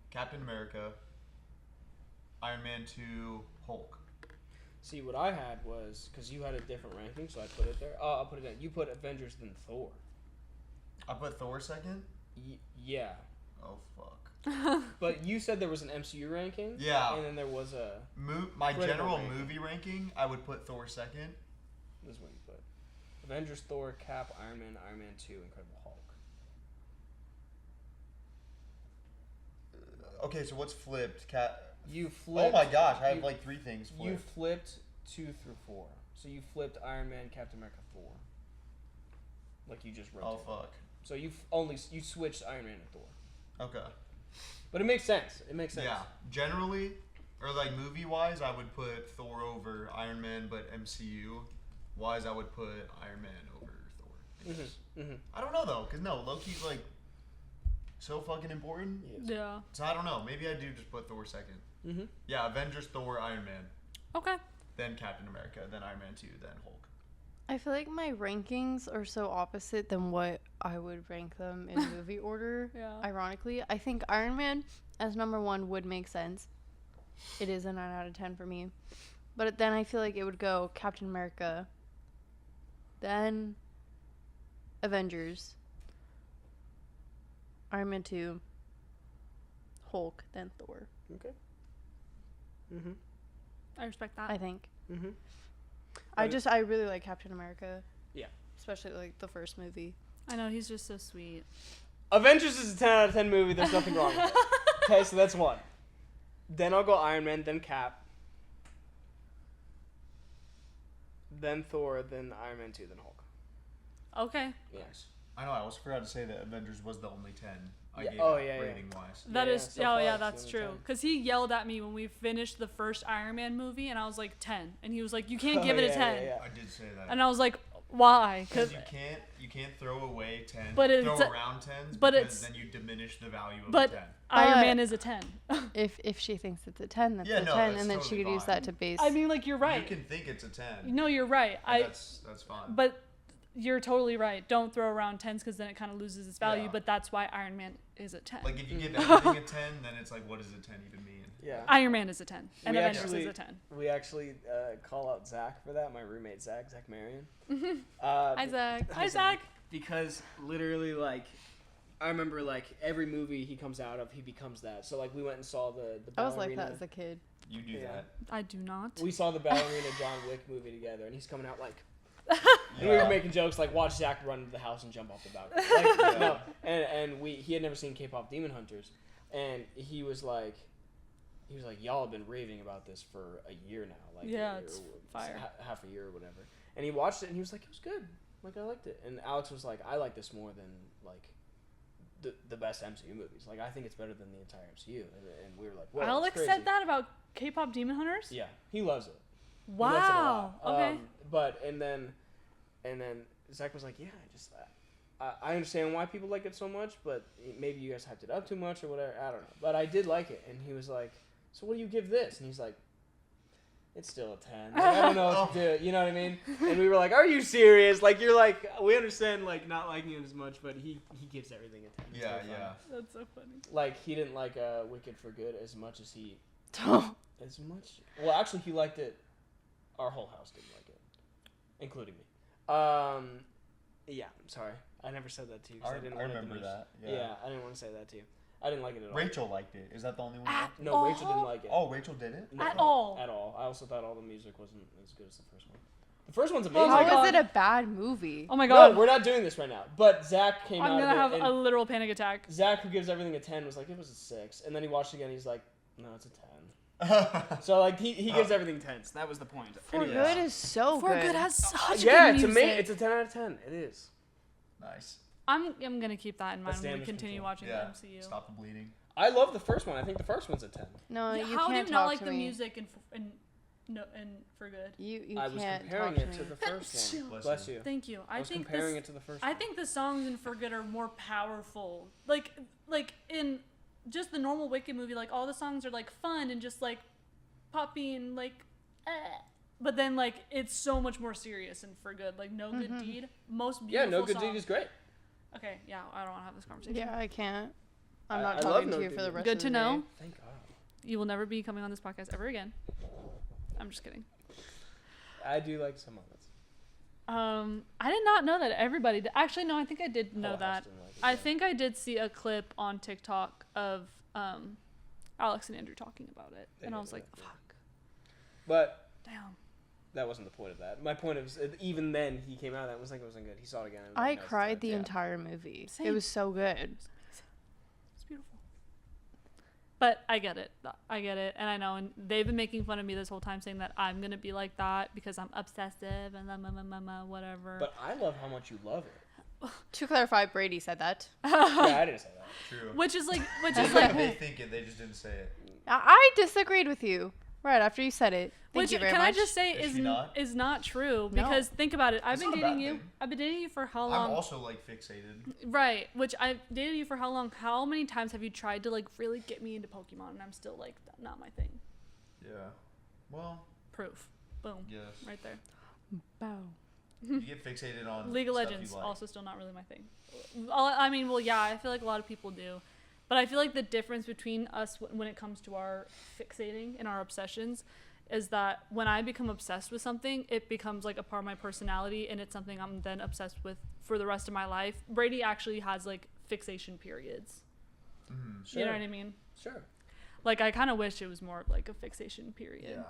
Captain America, Iron Man 2, Hulk. See, what I had was because you had a different ranking, so I put it there. I'll put it in. You put Avengers then Thor. I put Thor second? Yeah, Oh, fuck. but you said there was an MCU ranking. Yeah. And then there was a. My Critical general ranking. movie ranking, I would put Thor second. This is what you put. Avengers, Thor, Cap, Iron Man 2, Incredible Hulk. Okay, so what's flipped? You flipped. Oh my gosh, I have you- like 3 things flipped. You flipped 2 through 4. So you flipped Iron Man, Captain America, Thor. Like you just Oh, rotated. fuck. So you switched Iron Man and Thor. Okay. But it makes sense. It makes sense. Yeah. Generally, or like movie-wise, I would put Thor over Iron Man, but MCU-wise, I would put Iron Man over Thor. I guess. Mm-hmm. I don't know, though, because no, Loki's like so fucking important. Yes. Yeah. So I don't know. Maybe I do just put Thor second. Mm-hmm. Yeah, Avengers, Thor, Iron Man. Okay. then Captain America, then Iron Man 2, then Hulk. I feel like my rankings are so opposite than what I would rank them in movie order. Yeah. Ironically, I think Iron Man as number 1 would make sense. It is a 9 out of 10 for me. But then I feel like it would go Captain America, then Avengers, Iron Man 2, Hulk, then Thor. Okay. Mhm. I respect that. I think. Mhm. I really like Captain America. Yeah. Especially like the first movie. I know, he's just so sweet. Avengers is a 10 out of 10 movie. There's nothing wrong with it. Okay, so that's 1. Then I'll go Iron Man, then Cap, then Thor, then Iron Man 2, then Hulk. Okay. Yes. I know. I also forgot to say that Avengers was the only 10 I Yeah. gave Oh, out yeah, yeah. rating wise. That Yeah, is, so oh far yeah, it's that's only true. 10. Because he yelled at me when we finished the first Iron Man movie, and I was like 10, and he was like, "You can't Oh, give it a yeah, 10," yeah, yeah. I did say that. and I was like, "Why?" Because Because you can't throw away 10, But it's throw a- around 10s, but because it's- then you diminish the value of but a 10. Iron But- Man is a 10. If she thinks it's a 10, that's Yeah, a no, 10, that's and then she totally could use fine. that to base. I mean, like, you're right. You can think it's a 10. No, you're right. and that's fine. But you're totally right. Don't throw around 10s because then it kind of loses its value. Yeah. But that's why Iron Man is a 10. Like if you give everything a 10, then it's like, what does a 10 even mean? Yeah. Iron Man is a 10, and We Avengers actually- is a 10. We actually call out Zach for that. My roommate Zach Marion. Isaac. Isaac. Because literally, like, I remember like every movie he comes out of, he becomes that. So like we went and saw the I was like ballerina. that as a kid. You do Yeah. that. I do not. We saw the ballerina John Wick movie together, and he's coming out like. And we were making jokes like, watch Zach run into the house and jump off the balcony. Like, no, and he had never seen K-pop Demon Hunters, and he was like, y'all have been raving about this for a year now, like Yeah, a year, it's or fire. half a year or whatever. And he watched it and he was like, it was good, like I liked it. And Alex was like, I like this more than like the best MCU movies. Like I think it's better than the entire MCU. And we were like, whoa, Alex that's said crazy. that about K-pop Demon Hunters? Yeah, he loves it. He Wow. likes it a lot. Okay. But and then Zach was like, yeah, I understand why people like it so much, but maybe you guys hyped it up too much or whatever. I don't know. But I did like it, and he was like, so what do you give this? And he's like, it's still a 10. Like, I don't know what to do. You know what I mean? And we were like, are you serious? Like you're like, we understand like not liking it as much, but he gives everything a 10. It's Yeah, very funny. yeah. That's so funny. Like he didn't like Wicked for Good as much as he Oh, as much. Well, actually, he liked it. Our whole house didn't like it, including me. Yeah, I'm sorry. I never said that to you. 'Cause I didn't want it to remember be- that. Yeah. I didn't want to say that to you. I didn't like it at all. Rachel liked it. Is that the only one? At No, Rachel didn't all? like it. Oh, Rachel did it? No, At all? At all. I also thought all the music wasn't as good as the first one. The first one's Oh amazing. my how God. is it a bad movie? Oh my No, god. we're not doing this right now. But Zach came I'm out gonna have of it, a and literal panic attack. Zach, who gives everything a 10, was like, it was a 6. And then he watched it again. He's like, no, it's a 10. So like he gives everything 10s. That was the point. For Anyways. Good is so For good. Good has such Yeah, good it's music. amazing. It's a 10 out of 10. It is. Nice. I'm gonna keep that in mind That's when we damage continue control. watching Yeah. the MCU. Stop the bleeding. I love the first one. I think the first one's a 10. No, Yeah, you how do can't you not talk like to the me. music and For Good? You I was can't comparing talk it to to me. the first one. Bless Bless you. you. Thank you. I was think comparing this, it to the first I one. think the songs in For Good are more powerful. Like in just the normal Wicked movie, like all the songs are like fun and just like poppy and like, but then like it's so much more serious and For Good. Like No Good Deed, most Yeah, beautiful No Good song. Deed is great. Okay, yeah, I don't want to have this conversation. Yeah, I can't. I'm I not love talking No to you Good for the Deed. rest Good of to the know. day. Thank God. You will never be coming on this podcast ever again. I'm just kidding. I do like some of it. I did not know that everybody did. Actually, no, I think I did know Whole house that. didn't like it, I yeah. think I did see a clip on TikTok of Alex and Andrew talking about it, They and I did was like, that, yeah. "Fuck, But damn." that wasn't the point of that. My point is, even then, he came out of that and was like, it wasn't good. He saw it again. And was I like, "No, it's cried good." the Yeah. entire movie. Same. It was so good. It's beautiful. But I get it. I get it, and I know. And they've been making fun of me this whole time, saying that I'm gonna be like that because I'm obsessive and whatever. But I love how much you love it. To clarify, Brady said that. Yeah, I didn't say that. True. which is like, They think it. They just didn't say it. I disagreed with you right after you said it. Thank which you very can much. I just say Is is she not? is not true No. because think about it. I've It's been not a dating bad you. thing. I've been dating you for how I'm long? also like fixated. Right, which I've dated you for how long? How many times have you tried to like really get me into Pokemon and I'm still like not my thing? Yeah. Well, Proof. Boom. Yes. Right there. Bow. You get fixated on League of stuff Legends you like. also still not really my thing. I mean, well, yeah, I feel like a lot of people do, but I feel like the difference between us when it comes to our fixating and our obsessions is that when I become obsessed with something, it becomes like a part of my personality, and it's something I'm then obsessed with for the rest of my life. Brady actually has like fixation periods. Mm-hmm. You know what I mean? Sure. Like, I kind of wish it was more of like a fixation period. Yeah.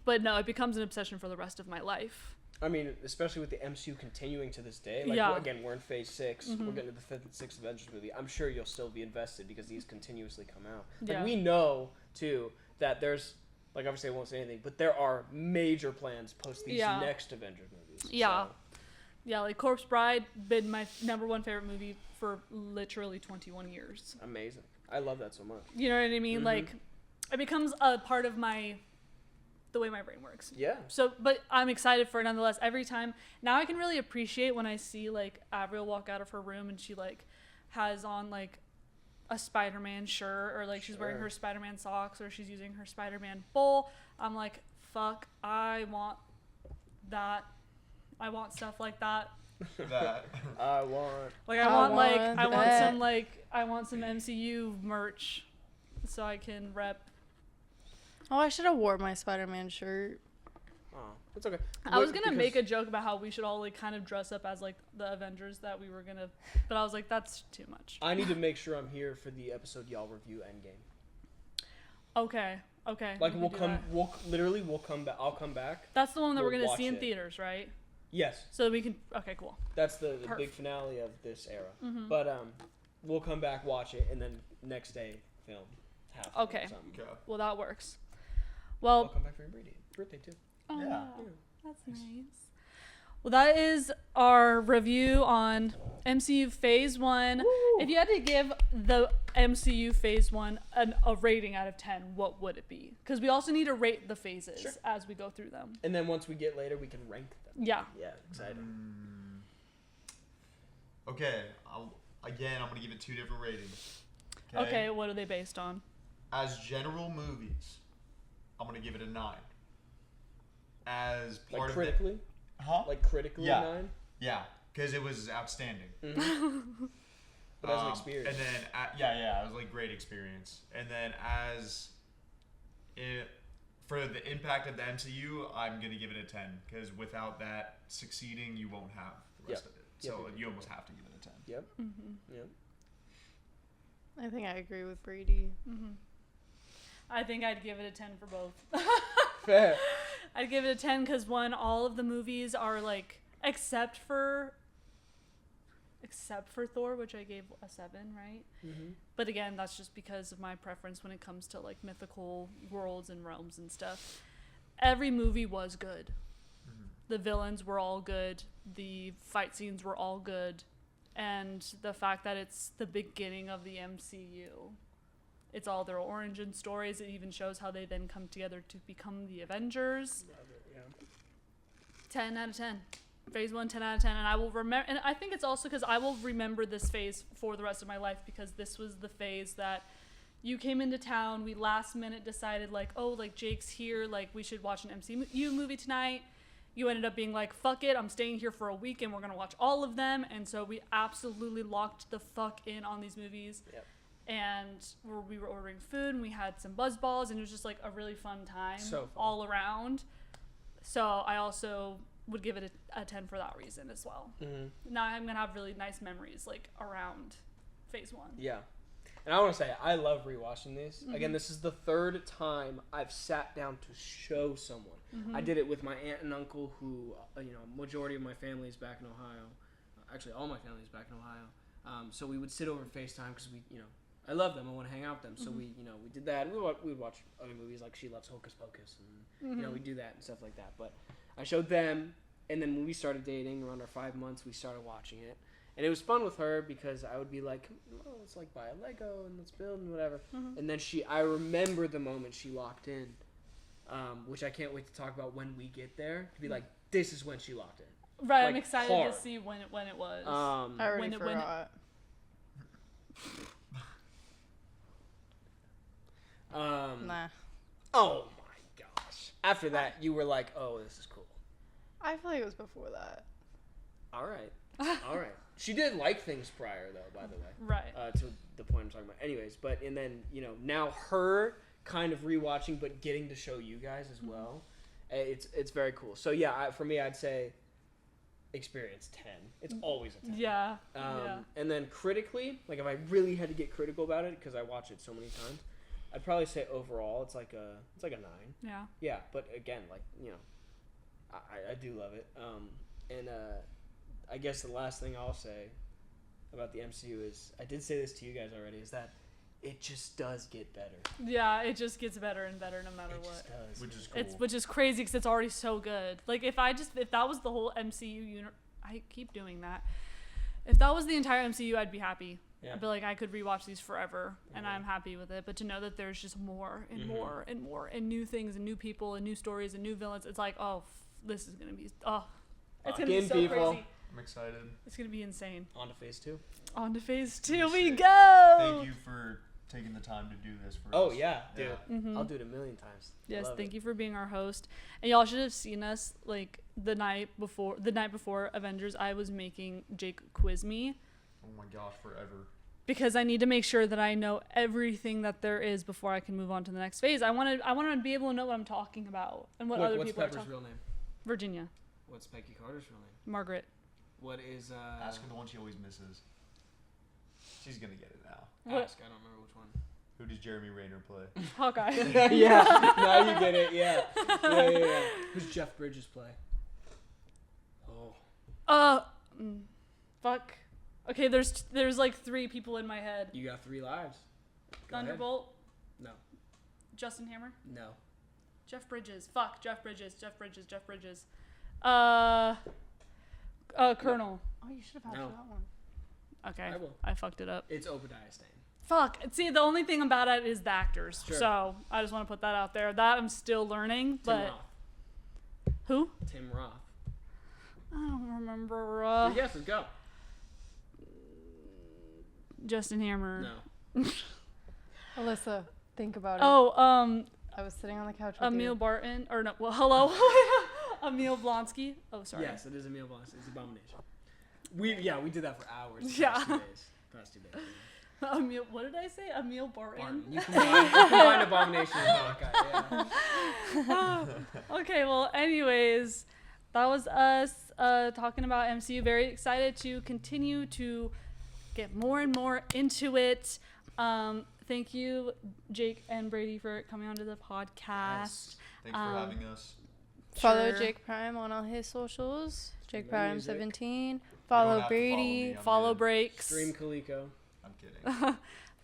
But no, it becomes an obsession for the rest of my life. I mean, especially with the MCU continuing to this day. Like, Yeah. again, we're in Phase 6. We're getting to the 5th and 6th Avengers movie. I'm sure you'll still be invested because these continuously come out. Like, Yeah. we know, too, that there's, like, obviously I won't say anything, but there are major plans post these Yeah. next Avengers movies. Yeah. So, Yeah, like Corpse Bride been my #1 favorite movie for literally 21 years. amazing. I love that so much. You know what I mean? Mhm. Like, it becomes a part of the way my brain works. Yeah. So, but I'm excited for it nonetheless. Every time now, I can really appreciate when I see like AVRYAL walk out of her room and she like has on like a Spider-Man shirt, or like she's wearing Sure. her Spider-Man socks, or she's using her Spider-Man bowl. I'm like, fuck, I want that. I want stuff like that. That. I want. Like, I I want want that. some I want some MCU merch so I can rep. Oh, I should have wore my Spider-Man shirt. Oh, it's okay. I was gonna make a joke about how we should all like kind of dress up as like the Avengers that we were gonna, but I was like, that's too much. I need to make sure I'm here for the episode y'all review Endgame. Okay. Like, we we'll can do come. that. We'll come back. I'll come back. That's the one that we're we'll gonna watch see in it. theaters, right? Yes. So we can. Okay, cool. That's the big Perf. finale of this era. Mhm. But we'll come back, watch it, and then next day film. Half Okay. or something. Okay. Well, that works. I'll Well, come back for your birthday too. oh, Yeah. wow. That's nice. Well, that is our review on MCU Phase 1. Woo! If you had to give the MCU Phase 1 a rating out of 10, what would it be? Because we also need to rate the phases Sure. as we go through them. And then once we get later, we can rank them. Yeah. Yeah, exciting. Okay. I'm gonna give it 2 different ratings. Okay, what are they based on? As general movies, I'm gonna give it a 9. As part Like of critically, it, huh? like critically Yeah. 9. Yeah, because it was outstanding. But as an experience. And then, it was like great experience. And then for the impact of the MCU, I'm gonna give it a 10 because without that succeeding, you won't have the rest Yep. of it. So Yep. you almost have to give it a 10. Yep. Mm-hmm. Yep. I think I agree with Brady. Mm-hmm. I think I'd give it a 10 for both. Fair. I'd give it a 10 because, one, all of the movies are like, except for Thor, which I gave a 7, right? Mm-hmm. But again, that's just because of my preference when it comes to like mythical worlds and realms and stuff. Every movie was good. The villains were all good. The fight scenes were all good. And the fact that it's the beginning of the MCU. It's all their origin stories. It even shows how they then come together to become the Avengers. Yeah. 10 out of 10. Phase 1, 10 out of 10. And I will remember, and I think it's also because I will remember this phase for the rest of my life, because this was the phase that you came into town, we last minute decided like, oh, like Jake's here, like we should watch an MCU movie tonight. You ended up being like, fuck it, I'm staying here for a week and we're gonna watch all of them. And so we absolutely locked the fuck in on these movies. Yep. And we were ordering food and we had some buzz balls and it was just like a really fun time So fun. all around. So I also would give it a 10 for that reason as well. Mm-hmm. Now I'm gonna have really nice memories like around phase 1. Yeah. And I want to say, I love rewatching these. Again, this is the 3rd time I've sat down to show someone. I did it with my aunt and uncle who, majority of my family is back in Ohio. Actually, all my family is back in Ohio. So we would sit over FaceTime because I love them. I want to hang out with them. So we did that. We would watch other movies like She Loves Hocus Pocus. And, we do that and stuff like that. But I showed them. And then when we started dating, around our 5 months, we started watching it. And it was fun with her because I would be like, oh, let's like buy a Lego and let's build and whatever. And then I remember the moment she walked in, which I can't wait to talk about when we get there. To be like, this is when she walked in. Right, Like, I'm excited hard. to see when it was. I already when it- forgot. Nah. Nah. Oh my gosh. after that, you were like, oh, this is cool. I feel like it was before that. All right. All right. She did like things prior, though, by the way. Right. To the point I'm talking about. Anyways, and then, now her kind of rewatching, but getting to show you guys as well. It's very cool. So, yeah, for me, I'd say experience 10. It's always a 10. Yeah. And then critically, like if I really had to get critical about it, because I watch it so many times, I'd probably say overall it's like a 9. Yeah. Yeah, but again, I do love it. And I guess the last thing I'll say about the MCU is, I did say this to you guys already, is that it just does get better. Yeah, it just gets better and better no matter what. Just does. Which is cool. Which is crazy because it's already so good. Like if that was the whole MCU I keep doing that. If that was the entire MCU, I'd be happy. Yeah. I'd be like, I could rewatch these forever, and I'm happy with it. But to know that there's just more and more and more and new things and new people and new stories and new villains, it's like, this is gonna be it's gonna be so people. crazy. I'm excited. It's gonna be insane. On to phase 2. On to phase 2 Yes, we sir. go. Thank you for taking the time to do this for us. Oh, yeah, dude. Mhm. I'll do it a million times. Yes, thank you for being our host. And y'all should have seen us like the night before Avengers. I was making Jake quiz me Oh my gosh, forever. because I need to make sure that I know everything that there is before I can move on to the next phase. I want to be able to know what I'm talking about and what other What's people are Pepper's talking. real name? Virginia, What's Peggy Carter's real name? Margaret. What is Ask her the one she always misses. She's gonna get it now. What? Ask, I don't remember which one. Who does Jeremy Rayner play? Hawkeye. Yeah, now you get it. Yeah. Who's Jeff Bridges play? Oh, Fuck. Okay, there's like 3 people in my head. you got 3 lives. Go ahead. Thunderbolt. No. Justin Hammer. No. Jeff Bridges. Fuck. Jeff Bridges. Colonel. Oh, you should have asked No. for that one. Okay. I will. I fucked it up. It's Obadiah Stane. Fuck. See, the only thing about it is the actors. Sure. So I just want to put that out there. That I'm still learning. Tim But Roth. who? Tim Roth. I don't remember. 3 guesses, go. Justin Hammer. No. Alyssa, think about it. Oh, I was sitting on the couch with Emil you. Barton. Or no. Well, hello. Emil Blonsky. Oh, sorry. Yes, it is Emil Blanc. It's Abomination. We did that for hours. The Yeah. Past 2 days. Emil. What did I say? Emil Barton. Barton. You combine Abomination and Hawkeye. Yeah. Okay, well, anyways, that was us talking about MCU. Very excited to continue to get more and more into it. Thank you, Jake and Brady, for coming onto the podcast. Yes. Thanks for having us. Follow Sure. Jake Prime on all his socials. Jake No Prime music. 17. You don't Follow have to follow Brady. me. I'm Follow good. Breaks. Stream Coleco. I'm kidding.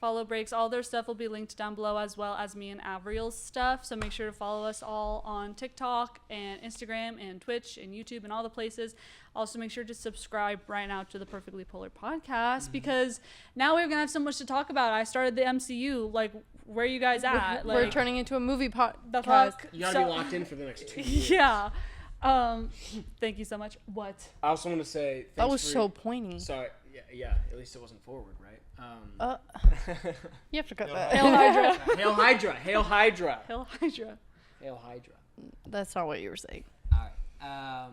Follow Breaks. All their stuff will be linked down below, as well as me and AVRYAL's stuff. So make sure to follow us all on TikTok and Instagram and Twitch and YouTube and all the places. Also make sure to subscribe right now to the Perfectly Polar podcast because now we're gonna have so much to talk about. I started the MCU. Like, where are you guys at? We're Like, turning into a movie the podcast. fuck. You gotta be locked in for the next 2 years. Yeah. Thank you so much. What? I also want to say That thanks was for- so pointy. Sorry. Yeah. At least it wasn't forward, right? You have to cut Hail that. Hail Hydra. Hail Hydra. Hail Hydra. Hail Hydra. Hail Hydra. That's not what you were saying. All right.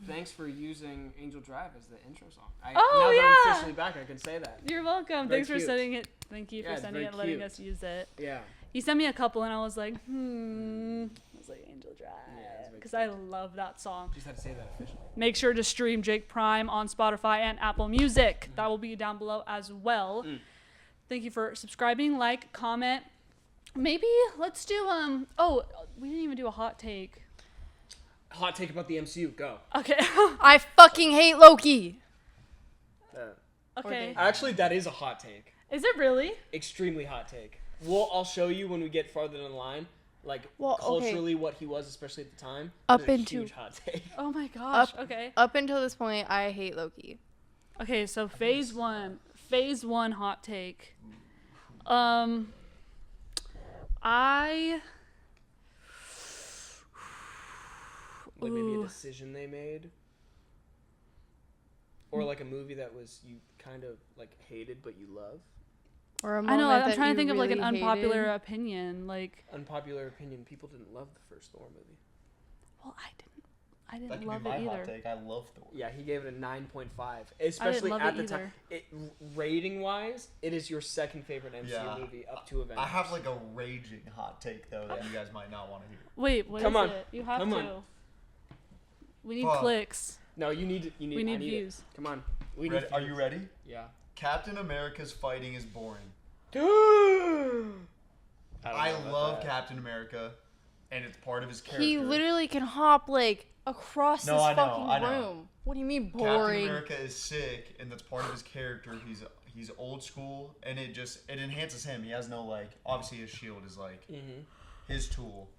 Thanks for using Angel Drive as the intro song. Oh, now that I'm yeah. officially back, I can say that. You're welcome. Very Thanks for cute. sending it. Thank you Yeah, for it's sending very it, letting cute. us use it. Yeah. He sent me a couple, and I was like, I was like, Angel Drive. it's very Because I love that song. Just had to say that officially. Make sure to stream Jake Prime on Spotify and Apple Music. That will be down below as well. Thank you for subscribing, like, comment. Maybe let's do, we didn't even do a hot take. Hot take about the MCU. Go. Okay. I fucking hate Loki. Okay. Actually, that is a hot take. Is it really? Extremely hot take. I'll show you when we get farther down the line, like Well, okay. culturally what he was, especially at the time. Up It is a into- huge hot take. Oh my gosh. Up- Okay. Up until this point, I hate Loki. Okay, so phase one hot take. Like maybe a Ooh. decision they made, or like a movie that was you kind of like hated but you love. Or a I moment know. I'm that trying to you think of like an really unpopular hated? opinion. Like, Unpopular opinion: people didn't love the first Thor movie. well, I That didn't could love be my it hot either. take. I love Thor. Yeah, he gave it a 9.5. Especially love at it the time. Rating wise, it is your second favorite MCU movie up to Avengers. I have like a raging hot take though that you guys might not want to hear. Wait, what Come is on. it? You have Come to. on. We need Fuck. clicks. No, you need. We I need need views. It. Come on. We Ready? need. Are you ready? Yeah. Captain America's fighting is boring. I love Captain America, and it's part of his character. He literally can hop like across No, this I know, fucking I know. room. What do you mean Captain boring? America is sick, and that's part of his character. He's old school, and it enhances him. He has no like. Obviously, his shield is like his tool.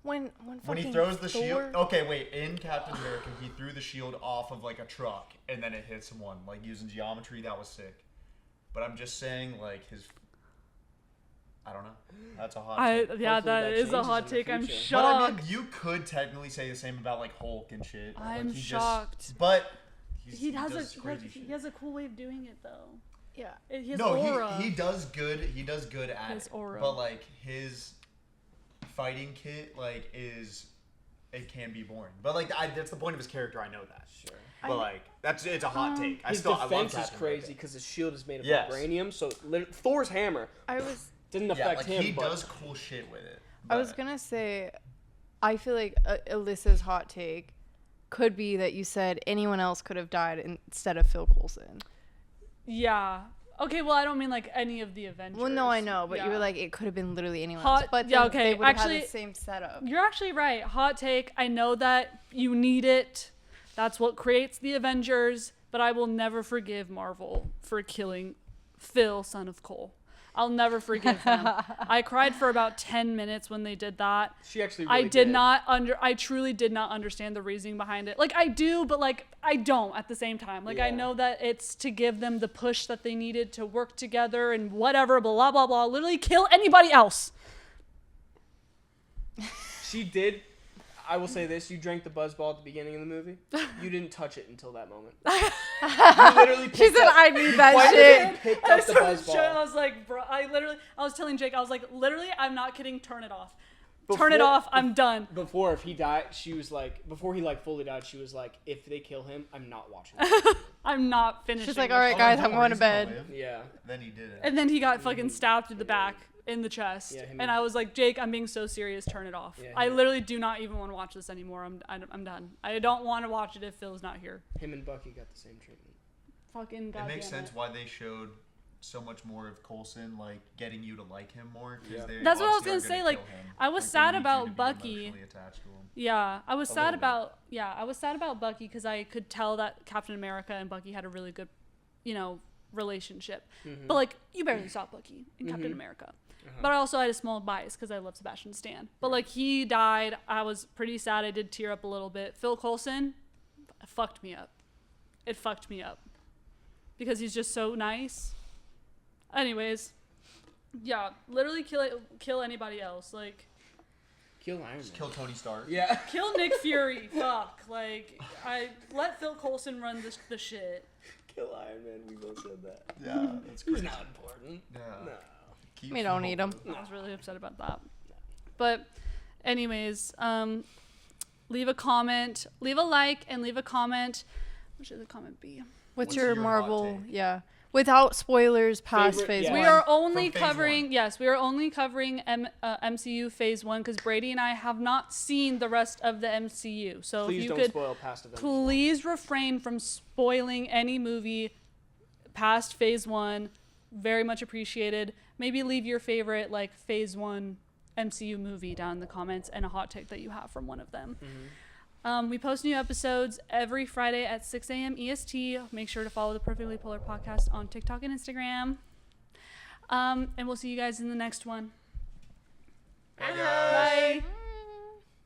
When When he throws the shield. Okay, wait. In Captain America, he threw the shield off of like a truck, and then it hit someone like using geometry. That was sick. But I'm just saying, like his. I don't know. That's a hot take. Yeah, Hopefully that that is a changes hot in the take. I'm future. But I shocked. mean, you could technically say the same about like Hulk and shit. I'm like, shocked. But He does crazy shit. he has a cool way of doing it though. Yeah. His No, aura. he does good. He does good at His it. aura. But like his fighting kit, like it can be boring. But like that's the point of his character. I know that. Sure. But like it's a hot take. His I love defense is Captain crazy America. because his shield is made of Yes. vibranium. So Thor's hammer I was didn't Yeah, affect like him. he but does cool shit with it. I was but- gonna say, I feel like Alyssa's hot take could be that you said anyone else could have died instead of Phil Coulson. Yeah. Okay, well, I don't mean like any of the Avengers. Well, no, I know, but you Yeah. were like it could have been literally anyone Hot- else. But yeah, then okay, they would have actually- had the same setup. You're actually right. Hot take. I know that you need it. That's what creates the Avengers. But I will never forgive Marvel for killing Phil, son of Cole. I'll never forgive them. I cried for about 10 minutes when they did that. she actually really I truly did not understand the reasoning behind it. Like I do, but like I don't at the same time. Like I Yeah. know that it's to give them the push that they needed to work together and whatever, blah blah blah. Literally kill anybody else. She did. I will say this: you drank the buzzball at the beginning of the movie. You didn't touch it until that moment. You literally She picked said, up, "I need that Why shit." did you pick I up the was buzzball? like, bro, I was telling Jake, I was like, literally, I'm not kidding. Turn it off. Turn it off. I'm done. Before, if he died, she was like, before he like fully died, she was like, if they kill him, I'm not watching this. I'm not finishing. She's like, this "All right, shit." guys, no, I'm going to he's gonna bed." live. Yeah. Then he did it. And then he got fucking stabbed in the back, in the chest. Yeah, him and and- I was like, Jake, I'm being so serious. Turn it off. Yeah, I him- literally do not even want to watch this anymore. I'm done. I don't want to watch it if Phil's not here. Him and Bucky got the same treatment. Fucking It goddamn makes sense why they showed so much more of Coulson, like getting you to like him more. 'Cause Yeah. they That's what I was obviously are gonna say, kill like, him. I was Like, they sad need you about to be Bucky. emotionally attached to him. Yeah, I was A sad little bit. about Bucky because I could tell that Captain America and Bucky had a really good, relationship. But like, you barely saw Bucky in Captain America. But I also had a small bias because I love Sebastian Stan. But like, he died. I was pretty sad. I did tear up a little bit. Phil Coulson fucked me up. It fucked me up because he's just so nice. Anyways, yeah, literally kill anybody else. Like, Kill Iron Man. Just kill Tony Stark. Yeah. kill Nick Fury. Fuck. Like, I let Phil Coulson run the shit. Kill Iron Man. We both said that. Yeah, that's He's crazy. not important. Yeah. No. Keep We don't need him. I was really upset about that. But anyways, leave a comment, leave a like, and leave a comment. What should the comment be? What's What's your your hot Marvel? take? Yeah, without spoilers past Favorite- phase yeah. one. We are only From phase covering, one. yes, we are only covering MCU phase 1 because Brady and I have not seen the rest of the MCU. So Please if you don't could spoil past Avengers. please refrain from spoiling any movie past phase 1. Very much appreciated. Maybe leave your favorite like phase 1 MCU movie down in the comments and a hot take that you have from one of them. We post new episodes every Friday at 6 a.m. EST. Make sure to follow the Perfectly Polar podcast on TikTok and Instagram. And we'll see you guys in the next one. Bye, guys. Bye.